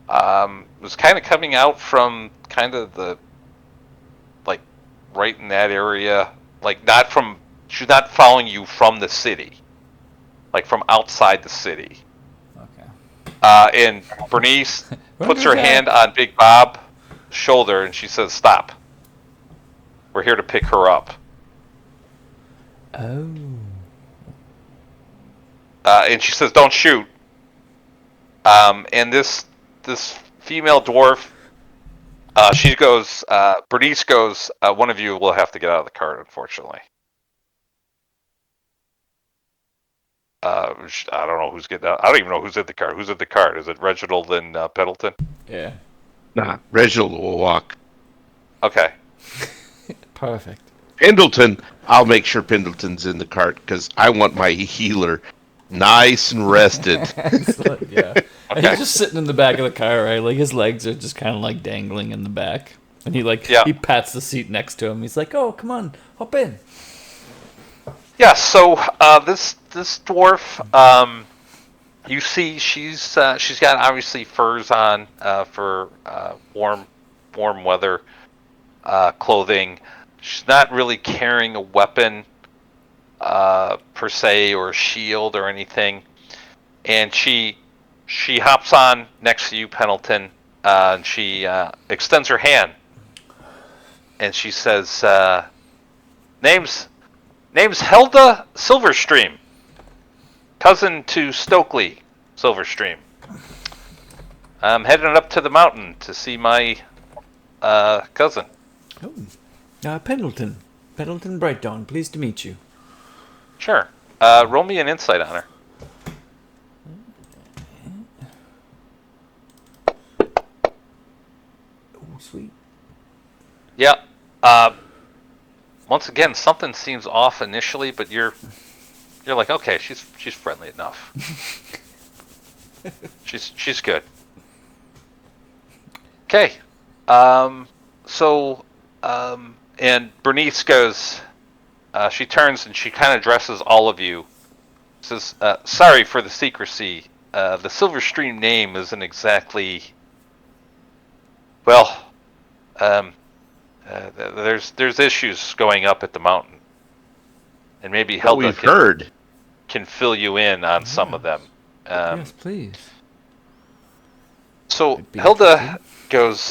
was kind of coming out from kind of the, like, right in that area. Like, she's not following you from the city. Like, from outside the city. Okay. And Bernice puts her hand on Big Bob's shoulder and she says, "Stop. We're here to pick her up." Oh. And she says, "Don't shoot." And this female dwarf, she goes, Bernice goes, "One of you will have to get out of the cart, unfortunately." I don't know who's getting out. I don't even know who's in the cart. Who's in the cart? Is it Reginald and Pendleton? Yeah. Nah, Reginald will walk. Okay. Perfect. Pendleton, I'll make sure Pendleton's in the cart because I want my healer nice and rested. Excellent. Yeah. And Okay. he's just sitting in the back of the car, right? Like his legs are just kind of like dangling in the back, and he pats the seat next to him. He's like, "Oh, come on, hop in." Yeah, so this dwarf, you see, she's got obviously furs on for warm weather clothing. She's not really carrying a weapon per se, or a shield or anything. And she hops on next to you, Pendleton, and she extends her hand, and she says, "Name's Helda Silverstream, cousin to Stokely Silverstream. I'm heading up to the mountain to see my cousin." Oh. Pendleton. Pendleton Brightdawn, pleased to meet you. Sure. Roll me an insight on her. Oh, sweet. Yeah. Once again, something seems off initially, but you're like, okay, she's friendly enough. she's good. Okay. And Bernice goes. She turns and she kind of addresses all of you. Says, "Sorry for the secrecy. The Silver Stream name isn't exactly. Well, there's issues going up at the mountain, and maybe Hilda can fill you in on some of them." Yes, please. So Hilda goes,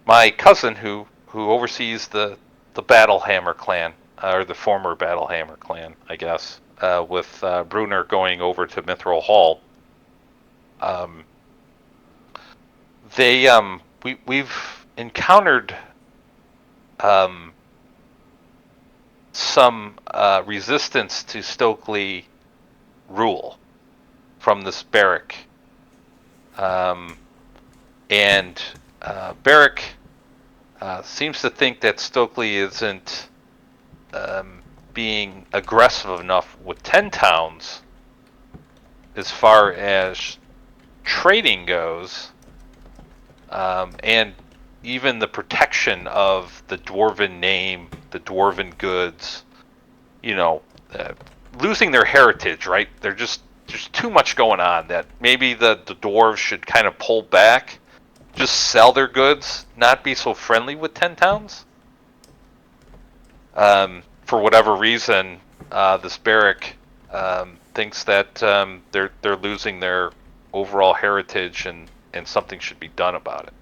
my cousin who oversees the Battlehammer clan, or the former Battlehammer clan, I guess, with Brunner going over to Mithril Hall. We've encountered some resistance to Stokely rule from this barrack. And Barrick seems to think that Stokely isn't being aggressive enough with 10 towns as far as trading goes, and even the protection of the dwarven name, the dwarven goods, losing their heritage, right? There's too much going on that maybe the dwarves should kind of pull back, just sell their goods, not be so friendly with 10 towns. For whatever reason, this barrack thinks that they're losing their overall heritage, and something should be done about it.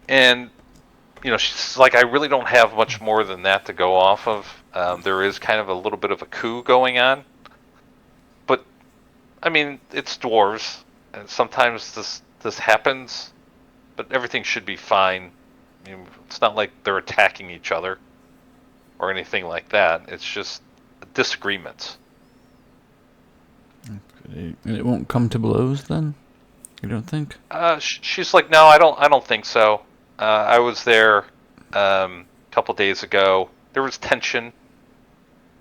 And she's like, I really don't have much more than that to go off of. There is kind of a little bit of a coup going on, but I mean, it's dwarves, and sometimes this happens, but everything should be fine. I mean, it's not like they're attacking each other or anything like that. It's just disagreements. Okay. It won't come to blows then? You don't think? She's like, no, I don't think so. I was there a couple days ago. There was tension,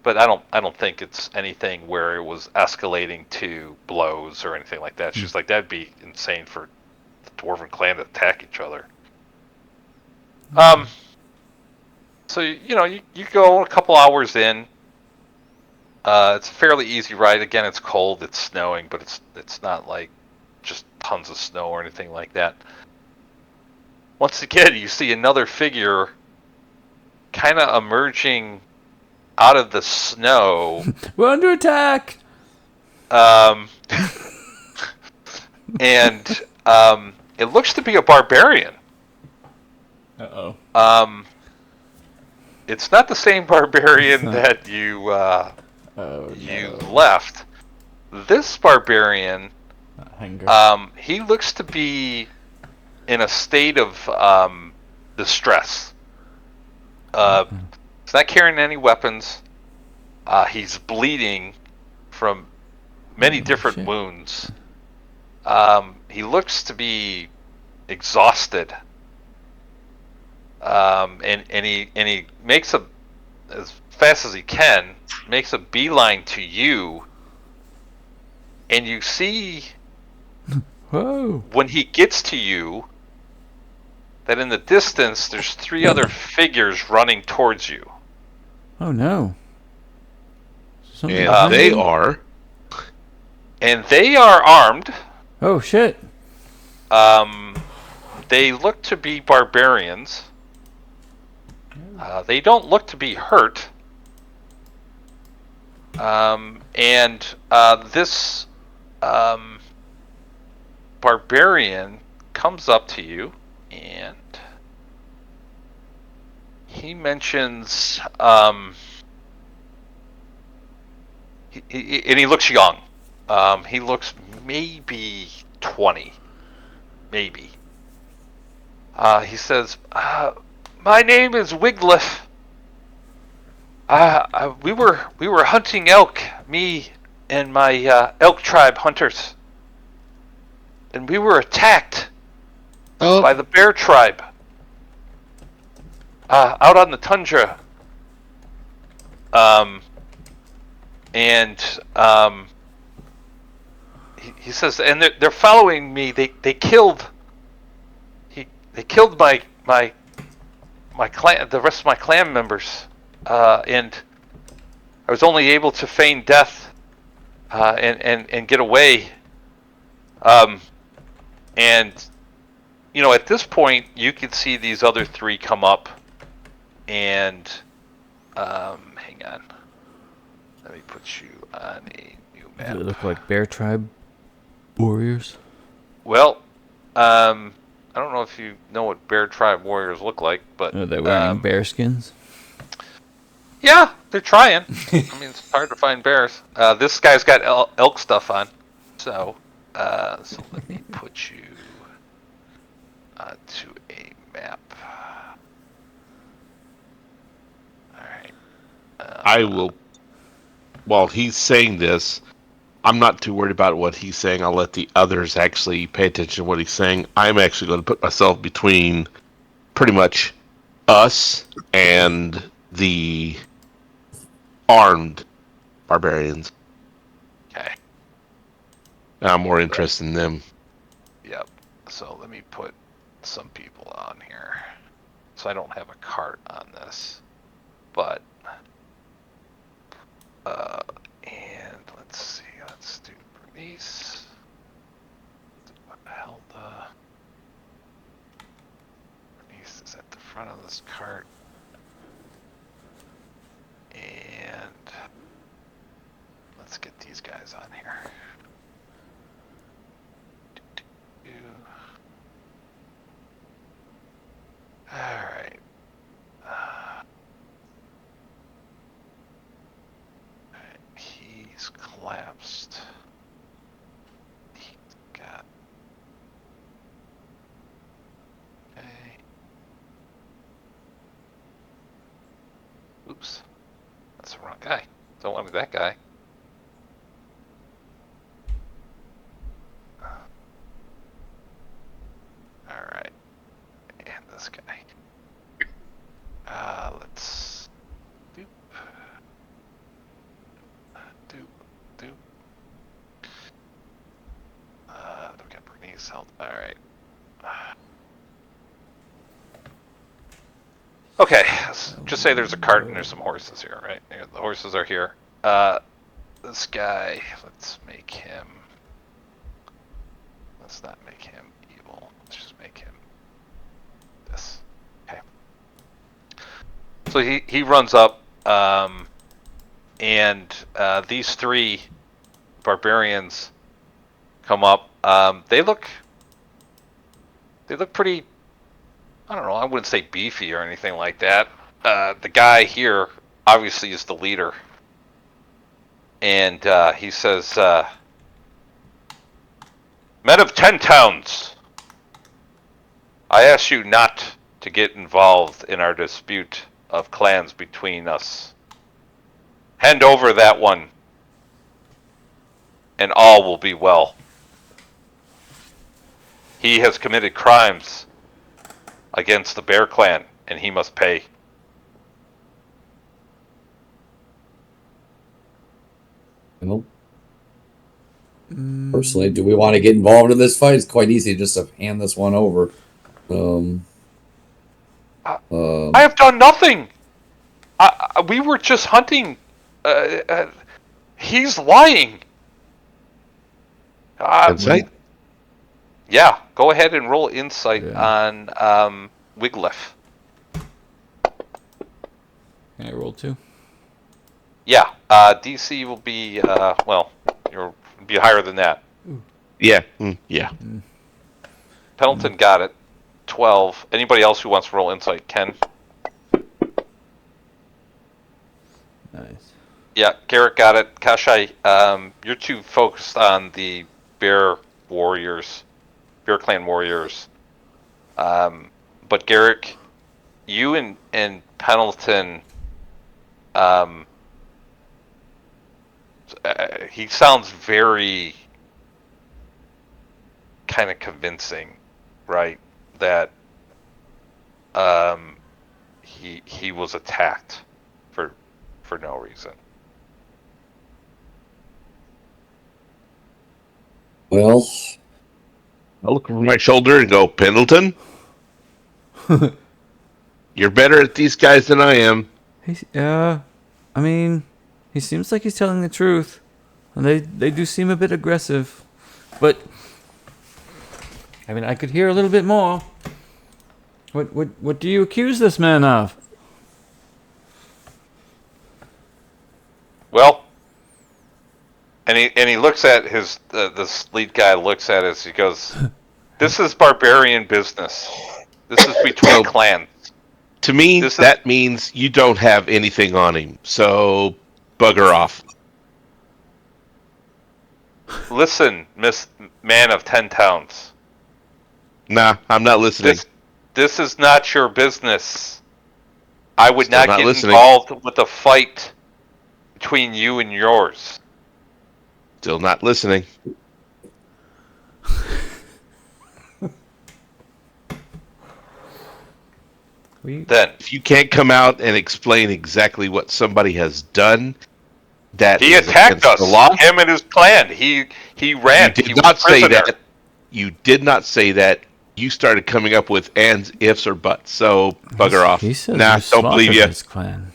but I don't think it's anything where it was escalating to blows or anything like that. She's like, that'd be insane for the Dwarven clan to attack each other. So you go a couple hours in. It's a fairly easy ride. Again, it's cold, it's snowing, but it's not like just tons of snow or anything like that. Once again, you see another figure kind of emerging out of the snow. We're under attack! And it looks to be a barbarian. Uh-oh. It's not the same barbarian that you left. This barbarian, he looks to be in a state of distress. He's not carrying any weapons. He's bleeding from many different wounds. He looks to be exhausted. And he makes as fast as he can, makes a beeline to you, and you see Whoa. when he gets to you that in the distance there's 3 other figures running towards you. Oh no. And they are armed. Oh shit. They look to be barbarians. They don't look to be hurt. And this barbarian comes up to you, and he mentions, he looks young. He looks maybe 20. maybe. He says, "My name is Wiglif. We were hunting elk, me and my elk tribe hunters, and we were attacked by the bear tribe out on the tundra. And he says, and they're following me. They killed my clan, the rest of my clan members, and I was only able to feign death and get away. And at this point, you can see these other three come up, and hang on, let me put you on a new map. Do they look like bear tribe warriors? Well, I don't know if you know what bear tribe warriors look like, but Are they wearing bear skins? Yeah, they're trying. I mean, it's hard to find bears. This guy's got elk stuff on, so let me put you to a map. All right. I will. While he's saying this, I'm not too worried about what he's saying. I'll let the others actually pay attention to what he's saying. I'm actually going to put myself between pretty much us and the armed barbarians. Okay. I'm more interested in them. Yep. So let me put some people on here. So I don't have a cart on this, but and let's see. Let's do Bernice. What the hell? Bernice is at the front of this cart, and let's get these guys on here. All right. He's collapsed. He's got. Okay. Oops. That's the wrong guy. Don't want that guy. Alright. And this guy. Let's doop. Doop. We got Bernice health. Alright. Okay, just say there's a cart and there's some horses here, right? The horses are here. This guy, let's not make him evil. Let's just make him this. Okay. So he runs up, and these three barbarians come up. They look pretty, I don't know, I wouldn't say beefy or anything like that. The guy here obviously is the leader. And he says, Men of 10 towns, I ask you not to get involved in our dispute of clans between us. Hand over that one, and all will be well. He has committed crimes against the Bear Clan, and he must pay. Well, personally, do we want to get involved in this fight? It's quite easy just to hand this one over. I have done nothing. We were just hunting. He's lying. Insight? Yeah, go ahead and roll insight on Wiglif. Can I roll 2? Yeah, DC will be you'll be higher than that. Yeah. Yeah. Pendleton got it. 12. Anybody else who wants to roll insight? Ken? Nice. Yeah, Garrett got it. Kashai, you're too focused on the bear warriors. Bear Clan warriors. But Garrick, you and Pendleton, he sounds very kind of convincing, right? That he was attacked for no reason. Well, I look over my shoulder and go, Pendleton, you're better at these guys than I am. I mean, he seems like he's telling the truth, and they do seem a bit aggressive, but I mean, I could hear a little bit more. What do you accuse this man of? Well, and he looks at his this lead guy looks at us. He goes, "This is barbarian business. This is between clans." To me, that means you don't have anything on him. So, bugger off. Listen, Miss Man of 10 Towns. Nah, I'm not listening. This is not your business. I would Still not get listening. involved with a fight between you and yours. Still not listening. Then, if you can't come out and explain exactly what somebody has done, that he is attacked us. The law. Him and his clan. He ran. You did not say that. You did not say that. You started coming up with ands, ifs, or buts. So bugger off. He says nah, don't believe you. His clan.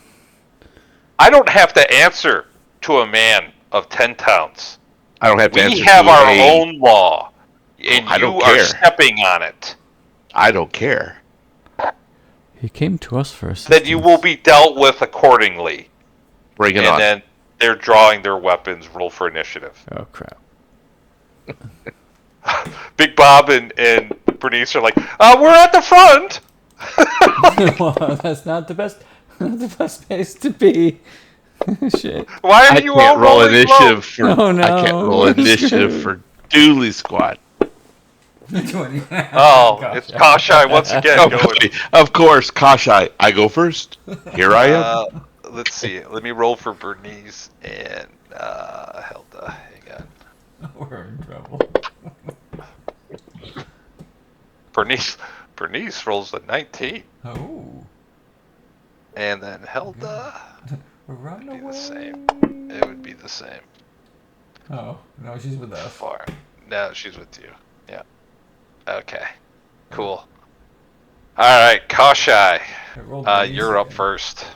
I don't have to answer to a man of 10 towns. I don't have to answer. We have our own law, and I you don't are care. stepping on it. I don't care. He came to us for assistance. Then you will be dealt with accordingly. Bring it on. And then they're drawing their weapons. Roll for initiative. Oh crap! Big Bob and Bernice are like, we're at the front. Well, that's not the best. Not the best place to be. Shit. Why are you all roll rolling initiative low? for? Oh, no. I can't roll initiative for Dooley Squad. 20. Oh, it's Kashai once again. Of course, Kashai. I go first. Here I am. Let's see. Let me roll for Bernice and Helda. Hang on. We're in trouble. Bernice rolls a 19. Oh. And then Helda Run would be away. the same. It would be the same. Oh, no, she's with us. Far. No, she's with you. Yeah. Okay. Cool. Alright, Kashai. You're up first.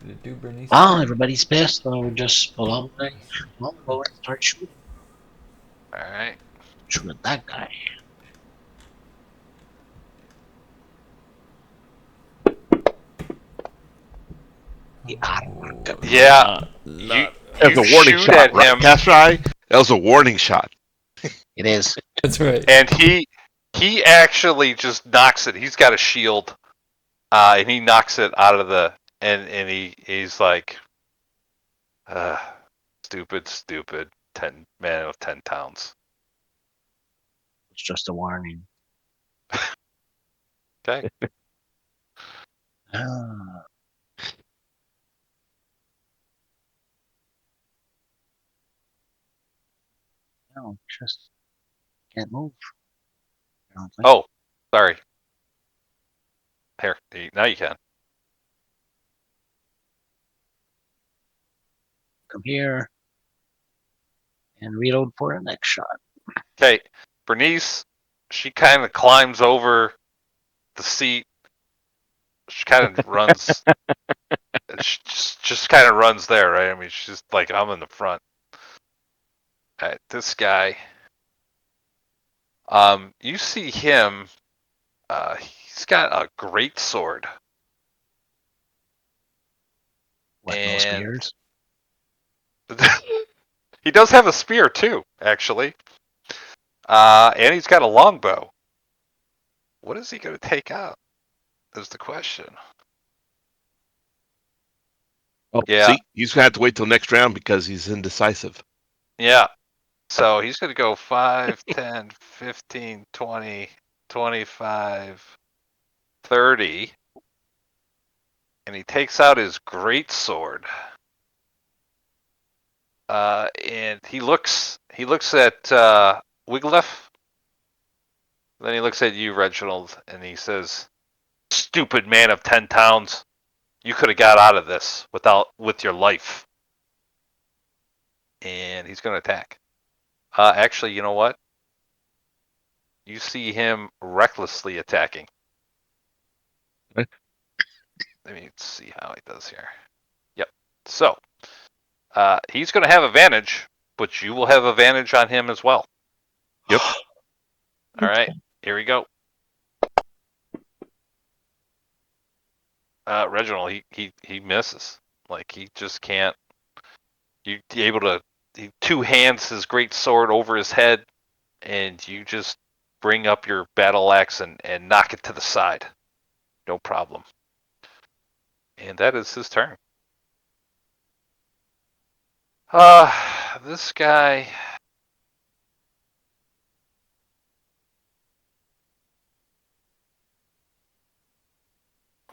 Did it do Bernice? Well, everybody's pissed, so we'll just pull out the longbow and start shooting. Alright. Shoot at that guy. Yeah. That was a warning shot, at right, him. Kashai? That was a warning shot. It is. That's right. And he actually just knocks it. He's got a shield. And he knocks it out of the and he's like stupid 10 man of 10 towns. It's just a warning. Okay. No, just can't move. Oh, sorry. Here, now you can. Come here and reload for the next shot. Okay, Bernice, she kind of climbs over the seat. She kind of runs. She just kind of runs there, right? I mean, she's like, I'm in the front. All right, this guy. You see him. He's got a great sword. What, no spears? He does have a spear too, actually. And he's got a longbow. What is he going to take out? Is the question. Oh, yeah. See, he's going to have to wait till next round because he's indecisive. Yeah. So he's going to go 5, 10, 15, 20, 25, 30. And he takes out his great sword. And he looks at Wiglef. Then he looks at you, Reginald, and he says, "Stupid man of 10 towns. You could have got out of this with your life." And he's going to attack. Actually, you know what? You see him recklessly attacking. Okay. Let me see how he does here. Yep. So, he's going to have advantage, but you will have advantage on him as well. Yep. All right. Here we go. Reginald, he misses. Like, he just can't. You able to he two hands his great sword over his head, and you just bring up your battle axe and knock it to the side. No problem. And that is his turn. This guy.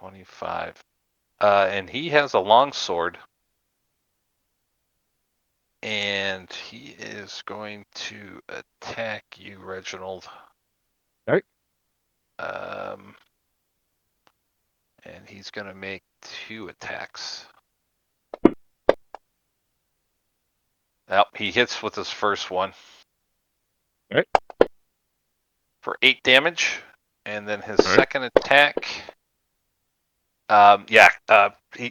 $25. And he has a long sword. And he is going to attack you, Reginald. All right. And he's going to make 2 attacks. Yep, he hits with his first one. All right. For 8 damage. And then his second attack.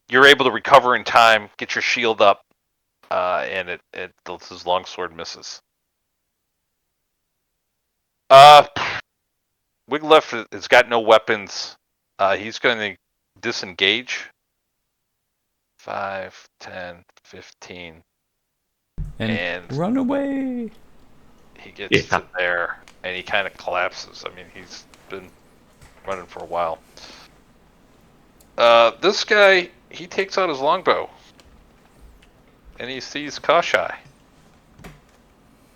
You're able to recover in time, get your shield up, and his longsword misses. Wiglef has got no weapons. He's going to disengage. 5, 10, 15. And run away. He gets to there, and he kind of collapses. I mean, he's been running for a while. This guy, he takes out his longbow, and he sees Kashai,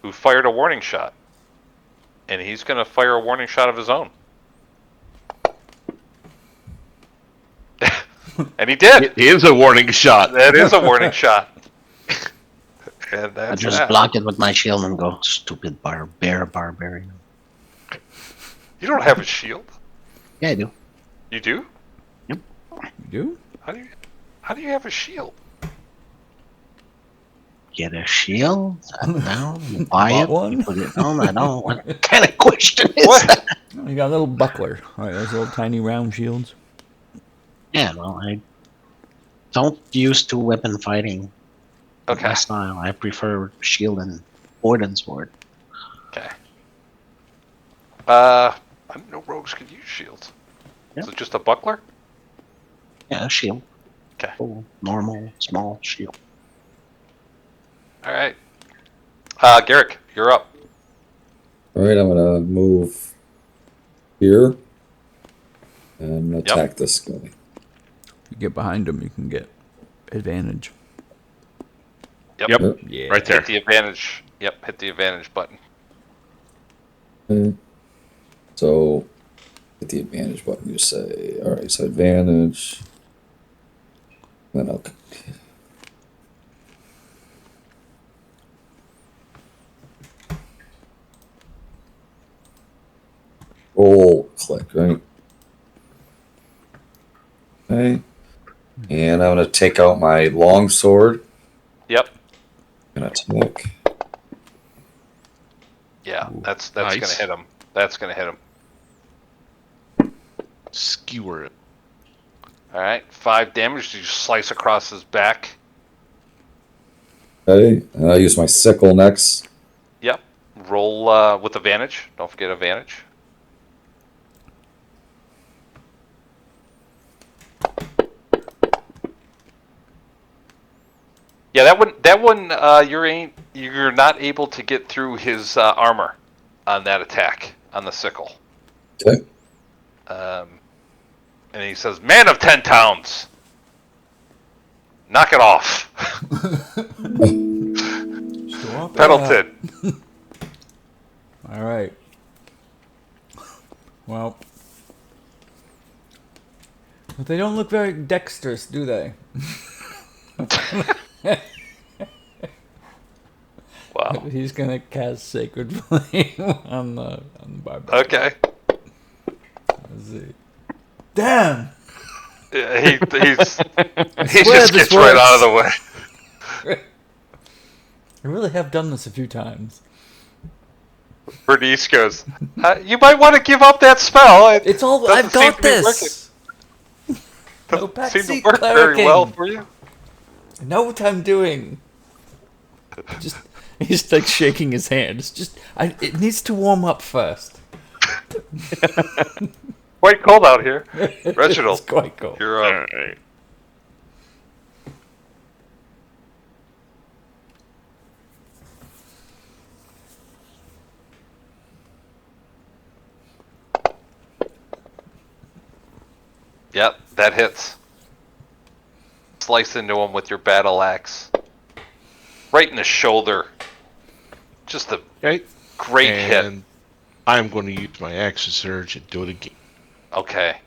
who fired a warning shot. And he's going to fire a warning shot of his own. And he did. It is a warning shot. That is a warning shot. And that's I just block it with my shield and go, stupid barbarian. You don't have a shield. Yeah, I do. You do? Yep. You do? How do you have a shield? Get a shield? Down, you buy it, one? you put it on. I don't. What kind of question is What? that? Oh, you got a little buckler. All right, those little tiny round shields. Yeah, well, I don't use 2-weapon fighting. Okay. My style. I prefer shield and board and sword. Okay. I didn't know rogues could use shields. Yep. Is it just a buckler? Yeah, a shield. Okay. Oh, normal, small shield. All right. Garrick, you're up. All right, I'm gonna move here and attack this guy. You get behind him, you can get advantage. Yep. Yeah. Right there. Hit the advantage. Yep, hit the advantage button. Okay. So, hit the advantage button. You say, all right. So advantage. Then I'll. Roll, click, right? Okay. And I'm going to take out my long sword Yep. and attack. Yeah, that's Nice. gonna hit him. That's gonna hit him. Skewer it. All right, 5 damage. You slice across his back. Okay. And I'll use my sickle next. Yep. Roll with advantage. Don't forget advantage. Yeah, that one. You're not able to get through his armor on that attack on the sickle. Okay. And he says, "Man of 10 towns, knock it off." Not Pendleton. All right. Well, they don't look very dexterous, do they? Wow. He's gonna cast Sacred Flame on the barbarian. Okay. Let's see. Damn! He just this gets right out of the way. I really have done this a few times. Bernice goes, you might want to give up that spell. It's all. Doesn't I've got seem to be this. No Doesn't seem backseat to work very clericing. well for you. I know what I'm doing. Just he's like shaking his hand. It's just it needs to warm up first. Quite cold out here. Reginald, It's quite cold. you're up. Alright. Yep, that hits. Slice into him with your battle axe. Right in the shoulder. Just a Okay. great hit. And I'm going to use my action surge and do it again. Okay.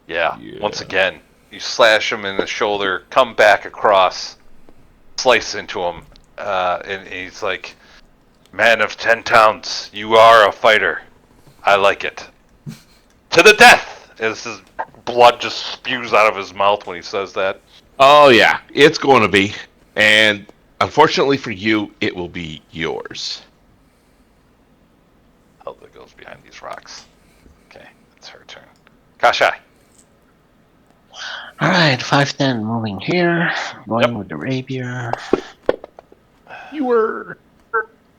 Yeah, once again, you slash him in the shoulder, come back across, slice into him, and he's like, "Man of 10 towns, you are a fighter. I like it. To the death!" As his blood just spews out of his mouth when he says that. Oh, yeah. It's going to be. And unfortunately for you, it will be yours. Hilda goes behind these rocks. Okay, it's her turn. Kashai. Alright, 5'10", moving here. Going with the rapier. You were.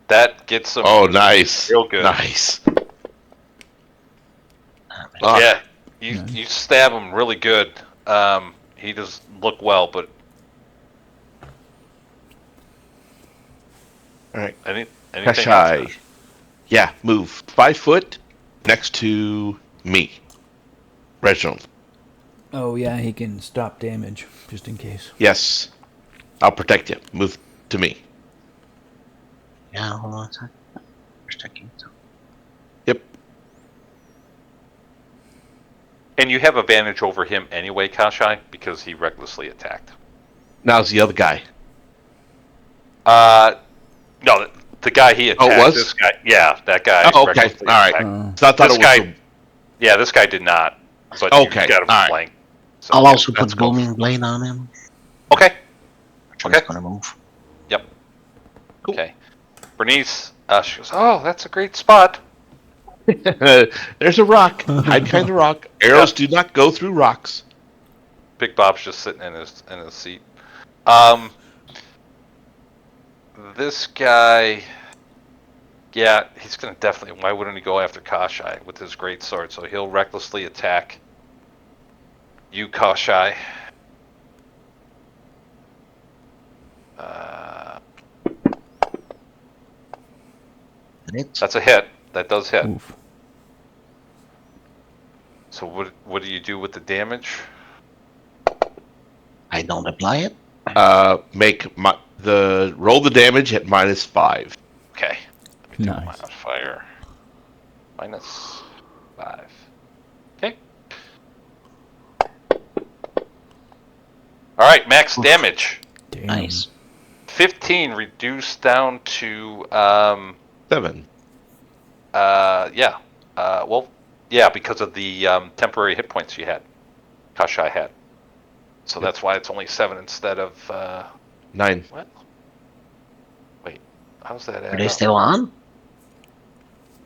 That gets him Oh, nice. real good. Nice. Yeah, you stab him really good. He does look well, but All right. anything Kashai. else? Yeah, move 5 foot next to me. Reginald. Oh yeah, he can stop damage just in case. Yes. I'll protect you. Move to me. Yeah, hold on a second. Just checking. Yep. And you have advantage over him anyway, Kashai, because he recklessly attacked. Now's the other guy. No, the guy he attacked. was? This guy. Yeah, that guy. Oh, okay. recklessly All right. attacked. So I thought This it was guy- Yeah, this guy did not. But Okay, you got him all right. flanked. So, I'll yeah, also that's put cool. Booming Blade on him. Okay. So Okay. he's gonna move. Yep. Cool. Okay. Bernice, she goes, "Oh, that's a great spot." There's a rock. Hide behind the rock. Arrows do not go through rocks. Big Bob's just sitting in his seat. This guy, yeah, he's gonna definitely. Why wouldn't he go after Kashai with his great sword? So he'll recklessly attack you, Kashai. Hit. That's a hit. That does hit. Oof. So what do you do with the damage? I don't apply it. Make the roll the damage at -5. Okay. Nice. Modifier. -5. Okay. All right, max damage. Damn. Nice. 15 reduced down to 7. yeah. Well, yeah, because of the temporary hit points you had. Kashai had. So that's why it's only 7 instead of 9. what? Wait, how's that Are add they up? still on?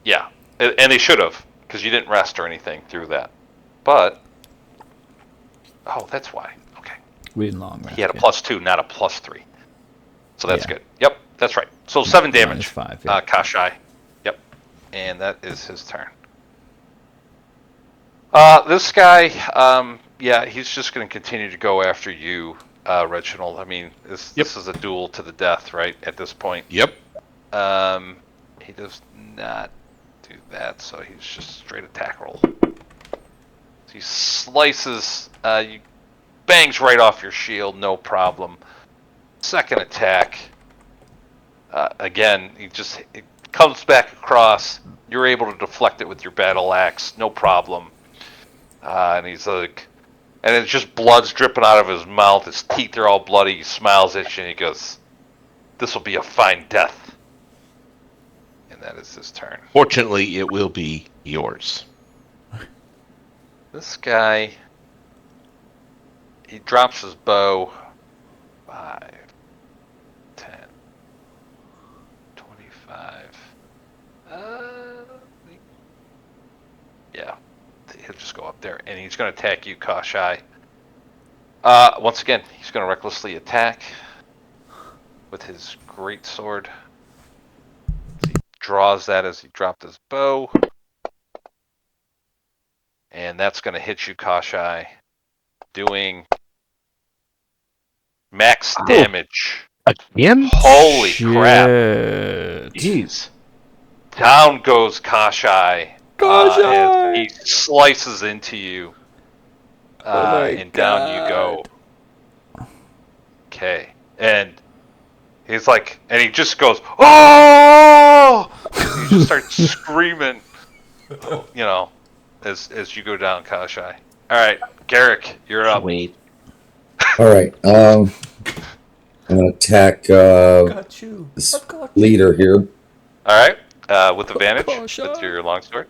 Yeah, and they should have, because you didn't rest or anything through that. But oh, that's why. Okay, We didn't long rest. he had a yet. +2, not a +3. So that's Yeah. good. Yep, that's right. So 7 damage. -5. Yeah. Kashai. Yep, and that is his turn. This guy, yeah, he's just going to continue to go after you, Reginald. I mean, this is a duel to the death, right? At this point. Yep. He does not do that, so he's just straight attack roll. He slices. You bangs right off your shield, no problem. Second attack, again, it comes back across. You're able to deflect it with your battle axe, no problem. And he's like, and it's just blood's dripping out of his mouth. His teeth are all bloody. He smiles at you and he goes, "This will be a fine death." And that is his turn. Fortunately, it will be yours. This guy, he drops his bow. 5, 10, 25. Yeah, he'll just go up there, and he's going to attack you, Kashai. Once again, he's going to recklessly attack with his great sword. He draws that as he dropped his bow. And that's going to hit you, Kashai, doing max damage. Again? Holy crap. Jeez. Down goes Kashai. Kashai! As he slices into you. And down you go. Okay. And he's like, and he just goes, "Oh!" He just starts screaming, you know, as you go down, Kashai. All right, Garrick, you're up. Wait. All right. I'm gonna attack Got you. this leader here. All right, with advantage Kashai. with your longsword.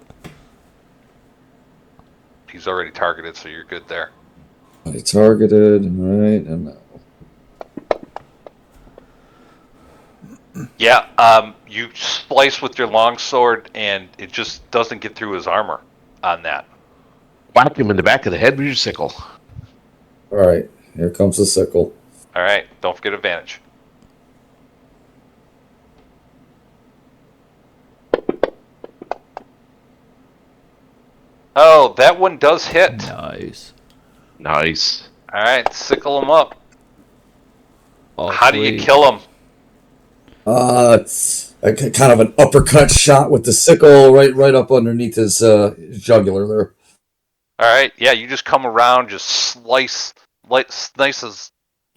He's already targeted, so you're good there. I targeted. All right. And Yeah, you slice with your longsword, and it just doesn't get through his armor on that. Whack him in the back of the head with your sickle. all right. Here comes the sickle. All right, don't forget advantage. Oh, that one does hit. Nice. Nice. All right, sickle him up. All How do you three. kill him? Kind of an uppercut shot with the sickle right up underneath his jugular there. All right, yeah, you just come around, just slice his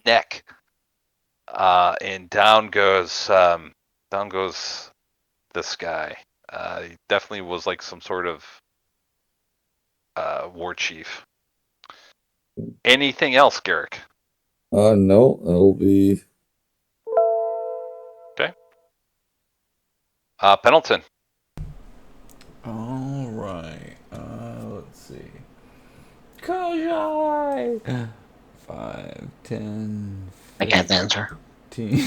neck, and down goes this guy. He definitely was like some sort of war chief. Anything else, Garrick? No, it'll be Pendleton. All right. Let's see. Kashai! 5, 10, I can't answer. 15.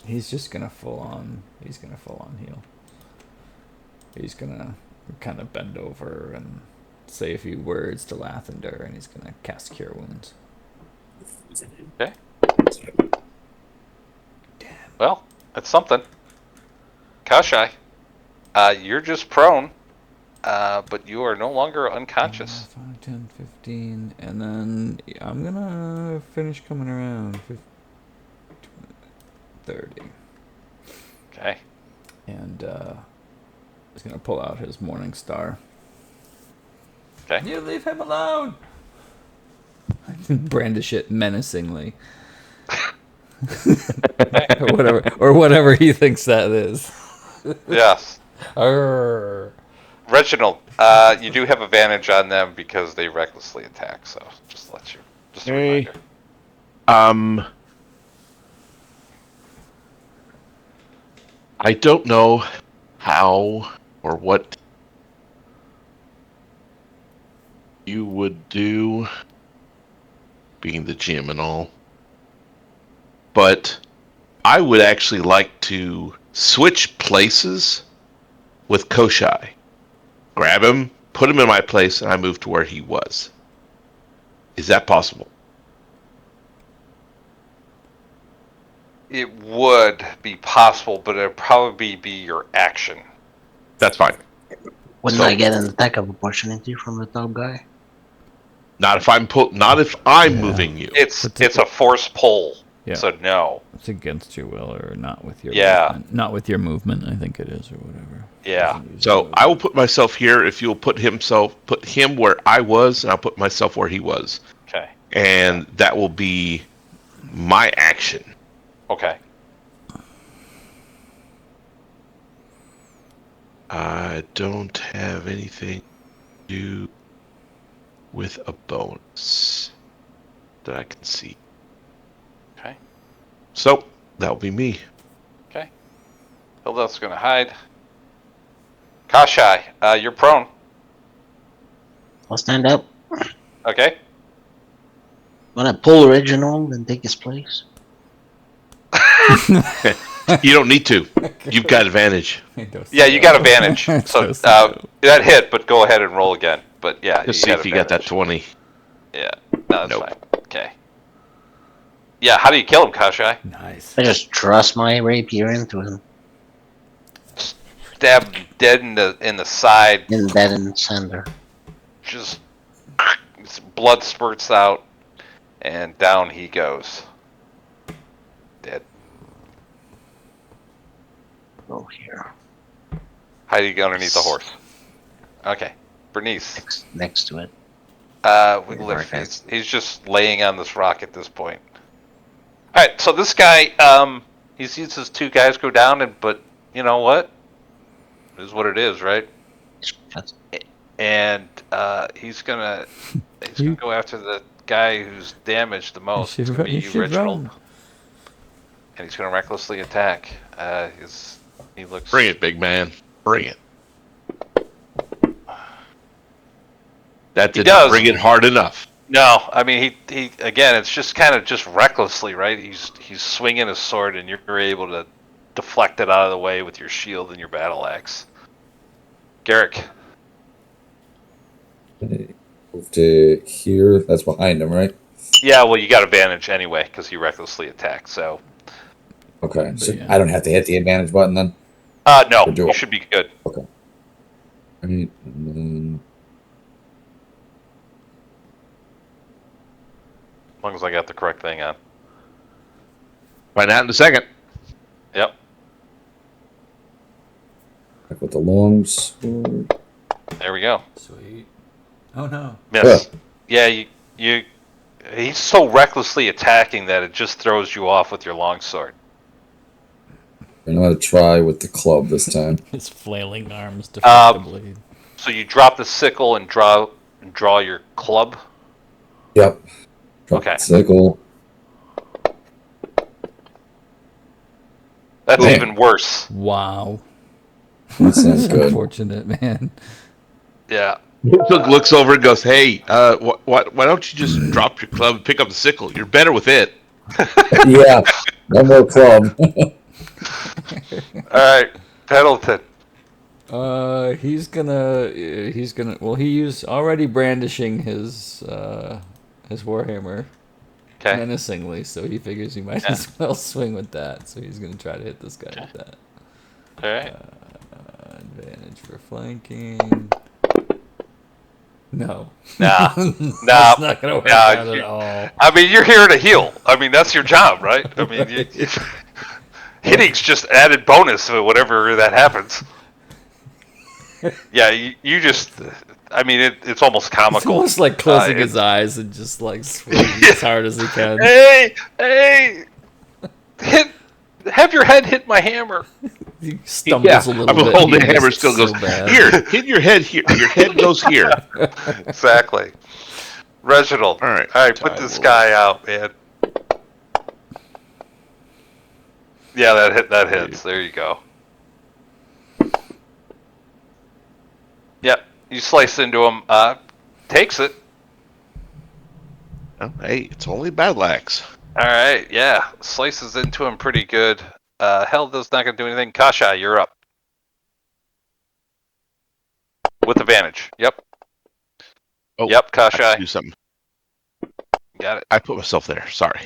He's just gonna full on heal. He's gonna kind of bend over and say a few words to Lathander, and he's gonna cast Cure Wounds. Okay. Damn. Well, that's something. Kashai, you're just prone, but you are no longer unconscious. 5, 10, 15, and then I'm gonna finish coming around. 30. Okay. And he's gonna pull out his Morning Star. Okay. You leave him alone! Brandish it menacingly. whatever he thinks that is. Yes. Arrgh. Reginald, you do have advantage on them because they recklessly attack, so just a Okay. reminder. I don't know how or what you would do, being the GM and all, but I would actually like to switch places with Koshai. Grab him, put him in my place, and I move to where he was. Is that possible? It would be possible, but it'd probably be your action. That's fine. Wouldn't I get an attack of opportunity from the top guy? Not if I'm moving you. It's a force pull. Yeah. So no. It's against your will or not with your Yeah. movement. Not with your movement, I think it is, or whatever. Yeah. So I will put myself here if you'll put him where I was, and I'll put myself where he was. Okay. And that will be my action. Okay. I don't have anything to do with a bonus that I can see. Okay. So that'll be me. Okay. Hilda's going to hide. Kashai, you're prone. I'll stand up. Okay. Want to pull original and take his place? You don't need to. You've got advantage. Yeah, you got advantage. So that hit, but go ahead and roll again. But yeah, Just see if you got that 20. Yeah, no, that's fine. Okay. Yeah, how do you kill him, Kashai? Nice. I just thrust my rapier into him. Stab him dead in the side. In dead in center. Just blood spurts out, and down he goes. Dead. Go here. Hiding underneath the horse. Okay. Bernice. Next to it. He's just laying on this rock at this point. Alright, so this guy, he sees his two guys go down, but you know what? It is what it is, right? And he's gonna go after the guy who's damaged the most. It's gonna be you, Reginald. And he's gonna recklessly attack. He looks. Bring it, big man. Bring it. That didn't bring it hard enough. No, I mean he again. It's just kind of just recklessly, right? He's swinging his sword, and you're able to deflect it out of the way with your shield and your battle axe. Garrick. Move to here. That's behind him, right? Yeah, well, you got advantage anyway because he recklessly attacked. So. Okay, so yeah. I don't have to hit the advantage button then. No, you should be good. Okay. Right, and then... As long as I got the correct thing on. Find out in a second. Yep. Back with the long sword. There we go. Sweet. Oh no. Miss. Yeah, he's so recklessly attacking that it just throws you off with your longsword. I'm going to try with the club this time. His flailing arms deflect the blade. So you drop the sickle and draw your club? Yep. Drop okay. The sickle. That's even worse. Wow. That sounds good. Unfortunate, man. Yeah. Looks over and goes, "Hey, why don't you just drop your club and pick up the sickle? You're better with it." Yeah. No more club. All right, Pendleton. He's gonna. Well, he already brandishing his warhammer, menacingly. So he figures he might as well swing with that. So he's gonna try to hit this guy with that. All right. Advantage for flanking. No. Nah. That's not gonna work out at all. I mean, you're here to heal. I mean, that's your job, right? I mean, hitting's just added bonus for whatever that happens. Yeah, you just. I mean, it's almost comical. It's almost like closing his eyes and just like swinging as hard as he can. Hey! Have your head hit my hammer. He stumbles a little bit. I'm holding the hammer, still goes, here, hit your head here. Your head goes here. Exactly. Reginald. All right, put this guy out, man. Yeah, that hits. There you go. Yep, you slice into him. Takes it. Oh, hey, it's only battle axe. All right, yeah, slices into him pretty good. Helda's not gonna do anything. Kasha, you're up. With advantage. Yep. Oh, yep, Kasha. I do something. Got it. I put myself there. Sorry.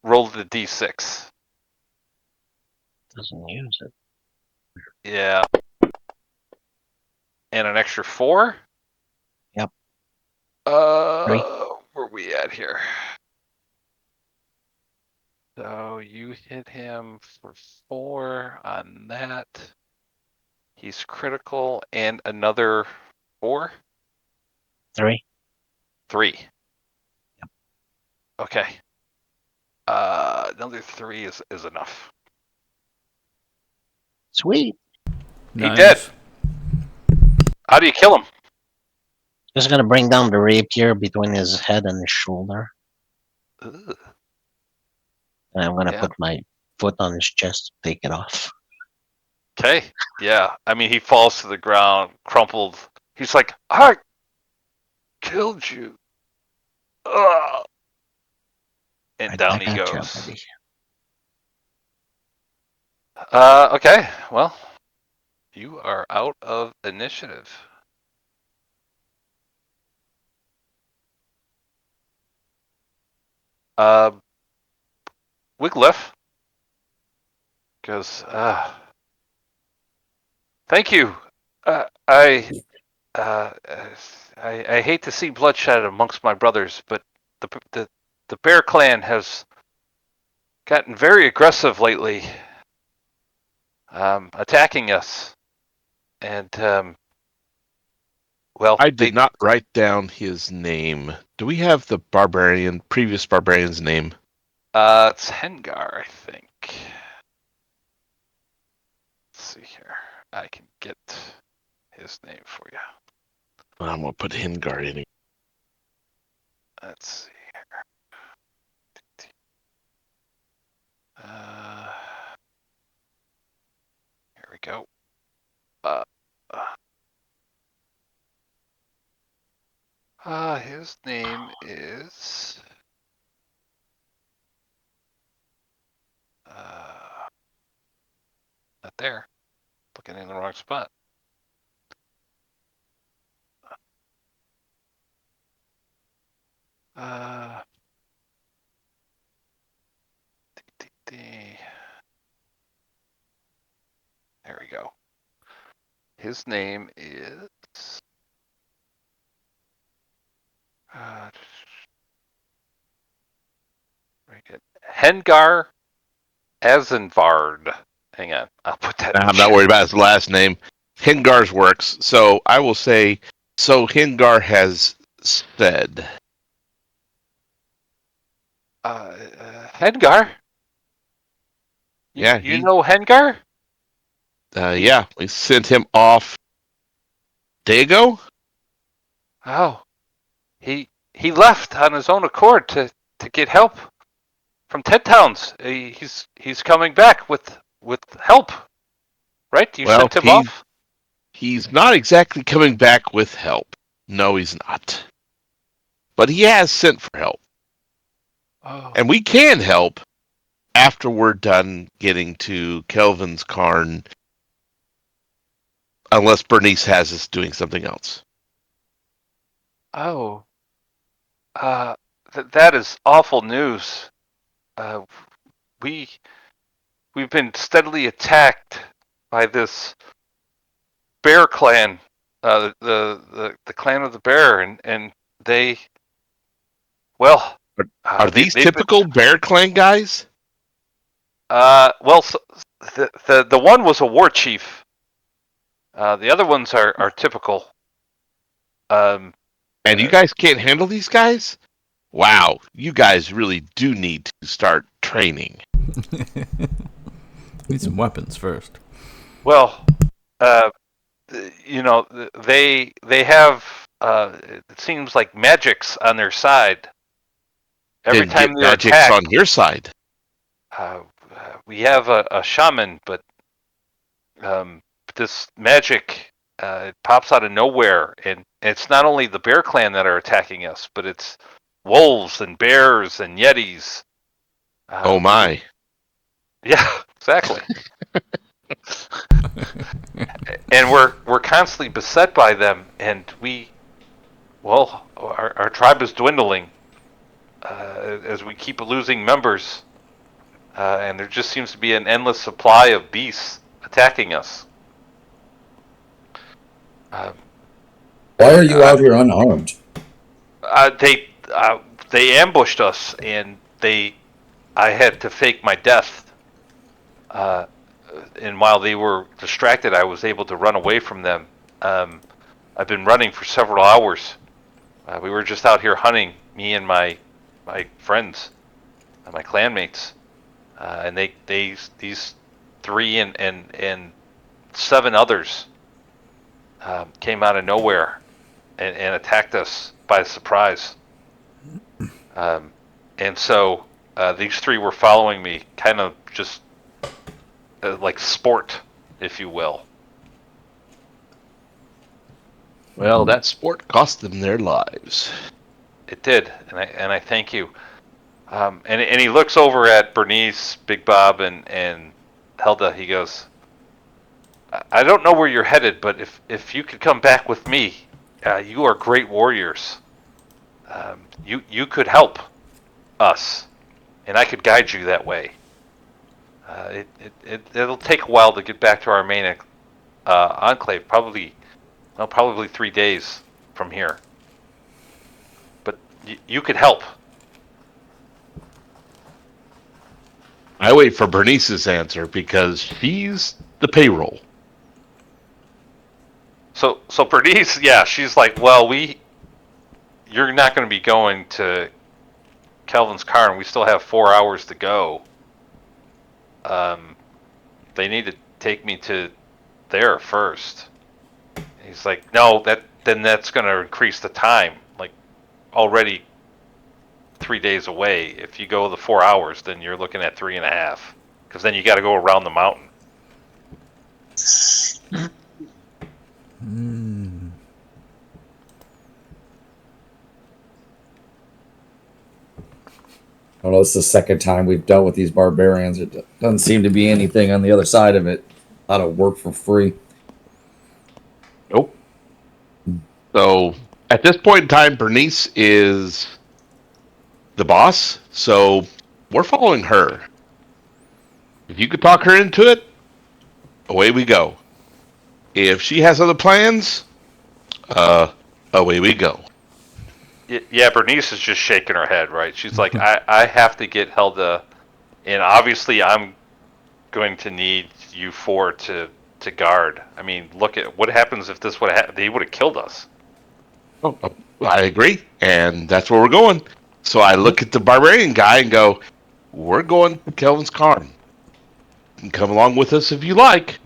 Roll the d6. Doesn't use it. Yeah. And an extra 4? Yep. 3. Where are we at here? So you hit him for 4 on that. He's critical, and another 4? 3. 3. Yep. Okay. Another 3 is enough. Sweet. He dead. Nice. How do you kill him? Just gonna bring down the rapier between his head and his shoulder. Ugh. And I'm gonna Yeah. put my foot on his chest to take it off. Okay. Yeah. I mean, he falls to the ground, crumpled. He's like, I killed you. Ugh. And Right down back he at you, goes. buddy. Okay. Well, you are out of initiative. Wiglif goes, thank you. I hate to see bloodshed amongst my brothers, but the Bear Clan has gotten very aggressive lately, attacking us, and well, I did not write down his name. Do we have the previous barbarian's name? It's Hengar, I think. Let's see here. I can get his name for you. I'm gonna put Hengar in. Let's see here. Here we go. His name is not there. Looking in the wrong spot. There we go. His name is very good. Hengar Azenvard. Hang on, I'll put that. I'm not worried about his last name. Hengar's works. So I will say, so Hengar has said. Hengar. Yeah, you know Hengar? Yeah, we sent him off a day ago. Oh, he left on his own accord to get help from Ted Towns. He's coming back with help, right? You Well, sent him off. he's not exactly coming back with help. No, he's not. But he has sent for help. Oh. And we can help after we're done getting to Kelvin's Cairn, unless Bernice has us doing something else. Oh. That is awful news. We've been steadily attacked by this bear clan, the clan of the bear, and they, well, Are these typical Bear Clan guys? well, so, the one was a war chief. The other ones are typical. And you guys can't handle these guys? Wow, you guys really do need to start training. Need some weapons first. Well, you know, they have it seems like magics on their side. Every Then time get they're magics attacked, on your side. we have a shaman, but this magic it pops out of nowhere, and it's not only the bear clan that are attacking us, but it's wolves and bears and yetis. Oh my. Yeah, exactly. And we're constantly beset by them, and our tribe is dwindling as we keep losing members, and there just seems to be an endless supply of beasts attacking us. Why are you out here unarmed? They ambushed us, and they I had to fake my death. And while they were distracted, I was able to run away from them. I've been running for several hours. We were just out here hunting, me and my friends, my clanmates, and these 3 and 7 others came out of nowhere and attacked us by surprise. And so these 3 were following me, kind of just like sport, if you will. Well, that sport cost them their lives. It did, and I thank you. And he looks over at Bernice, Big Bob, and Helda. He goes, I don't know where you're headed, but if you could come back with me, you are great warriors. You could help us, and I could guide you that way. It'll take a while to get back to our main enclave. Probably 3 days from here. But you could help. I wait for Bernice's answer because she's the payroll. So Bernice, yeah, she's like, well, you're not going to be going to Kelvin's car, and we still have 4 hours to go. They need to take me to there first. He's like, no, that's going to increase the time. Like, already 3 days away. If you go the 4 hours, then you're looking at 3.5, because then you got to go around the mountain. I don't know, it's the second time we've dealt with these barbarians. It doesn't seem to be anything on the other side of it. A lot of work for free. Nope. So at this point in time, Bernice is the boss, so we're following her. If you could talk her into it, away we go. If she has other plans, away we go. Yeah, Bernice is just shaking her head, right? She's like, I have to get Helda, and obviously I'm going to need you 4 to guard. I mean, look at what happens if this would have happened. They would have killed us. Oh, I agree, and that's where we're going. So I look at the barbarian guy and go, we're going to Kelvin's Karn. You can come along with us if you like.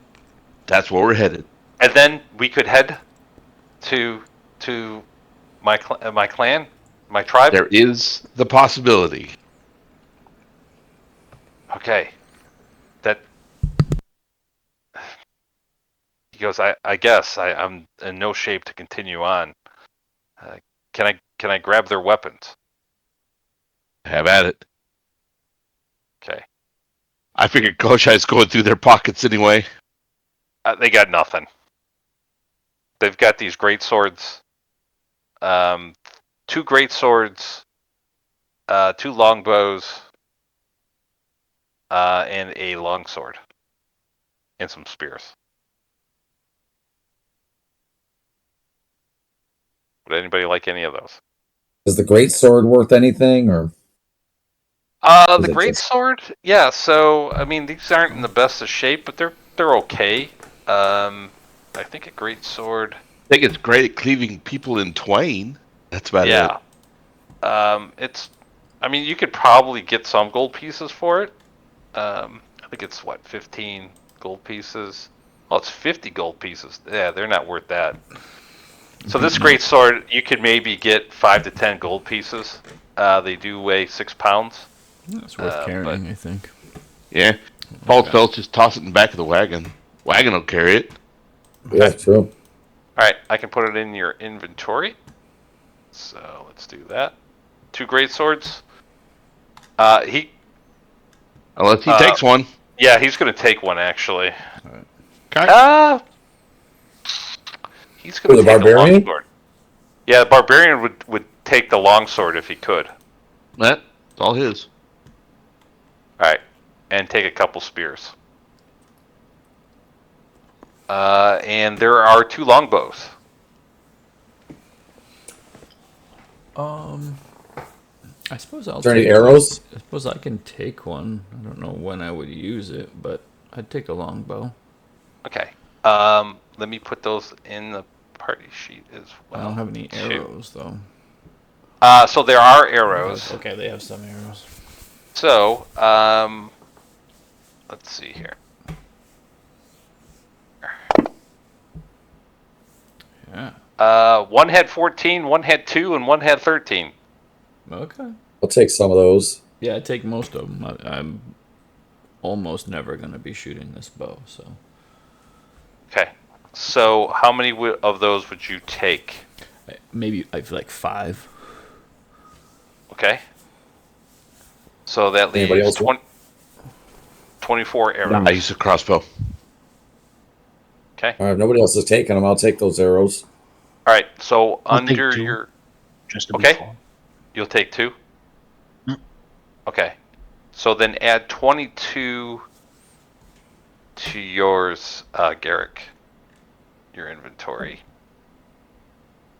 That's where we're headed. And then we could head to my clan, my tribe. There is the possibility. Okay. That. He goes, I guess I'm in no shape to continue on. Can I grab their weapons? Have at it. Okay. I figured Koshai's going through their pockets anyway. They got nothing. They've got these great swords. 2 great swords, 2 longbows, and a longsword, and some spears. Would anybody like any of those? Is the great sword worth anything, or? The great sword, yeah. So I mean, these aren't in the best of shape, but they're okay. I think a great sword. I think it's great at cleaving people in twain. That's about it. It's. I mean, you could probably get some gold pieces for it. I think it's 15 gold pieces. Oh, it's 50 gold pieces. Yeah, they're not worth that. So this great sword, you could maybe get 5 to 10 gold pieces. They do weigh 6 pounds. That's worth carrying, I think. Yeah. Paul Phelps just toss it in the back of the wagon. Wagon will carry it. Yeah, true. Alright, I can put it in your inventory. So let's do that. 2 great swords. Unless he takes one. Yeah, he's going to take one, actually. Okay. He's going to take barbarian? a longsword. Yeah, the barbarian would take the longsword if he could. That's all his. Alright, and take a couple spears. And there are 2 longbows. I suppose I'll Is there any take arrows? I suppose I can take one. I don't know when I would use it, but I'd take a longbow. Okay. Let me put those in the party sheet as well. I don't have any arrows though. So there are arrows. Okay, they have some arrows. So, let's see here. Yeah. One had 14, one had 2, and one had 13. Okay. I'll take some of those. Yeah, I take most of them. I'm almost never going to be shooting this bow, so. Okay. So how many of those would you take? Maybe I feel like 5. Okay. So that Anybody leaves else 24 arrows. I use a crossbow. Okay. All right, if nobody else is taking them, I'll take those arrows. All right. So I'll take under 2, your... just to Okay. be full. You'll take 2? Hmm. Okay. So then add 22 to yours, Garrick. Your inventory.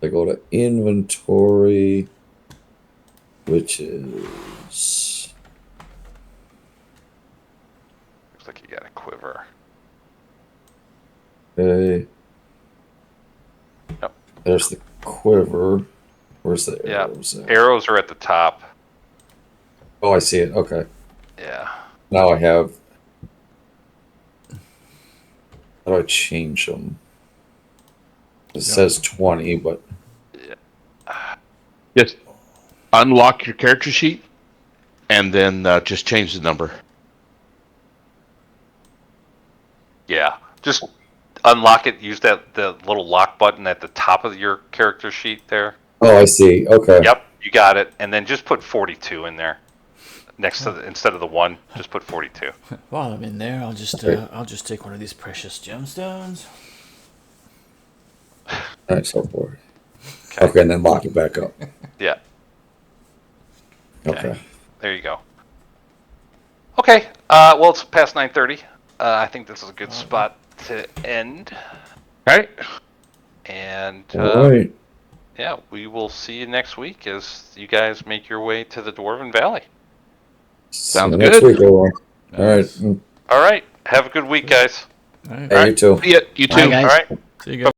I go to inventory, which is... Looks like you got a quiver. Okay. Yep. There's the quiver. Where's the Yeah. arrows? at? Arrows are at the top. Oh, I see it. Okay. Yeah. Now I have... How do I change them? It says 20, but... Just unlock your character sheet, and then just change the number. Yeah. Just unlock it. Use the little lock button at the top of your character sheet there. Oh, I see. Okay. Yep, you got it. And then just put 42 in there. Next to instead of the 1, just put 42. While I'm in there, I'll just take one of these precious gemstones. All right, so forward. Okay, and then lock it back up. Yeah. Okay. There you go. Okay. Well, it's past 9:30. I think this is a good spot to end. All right. And All right. yeah, we will see you next week as you guys make your way to the Dwarven Valley. Sounds See you next good. week, everyone. All right. Nice. All right. Have a good week, guys. All right. Hey, you too. Yeah, you too. Bye, guys. All right. See you guys.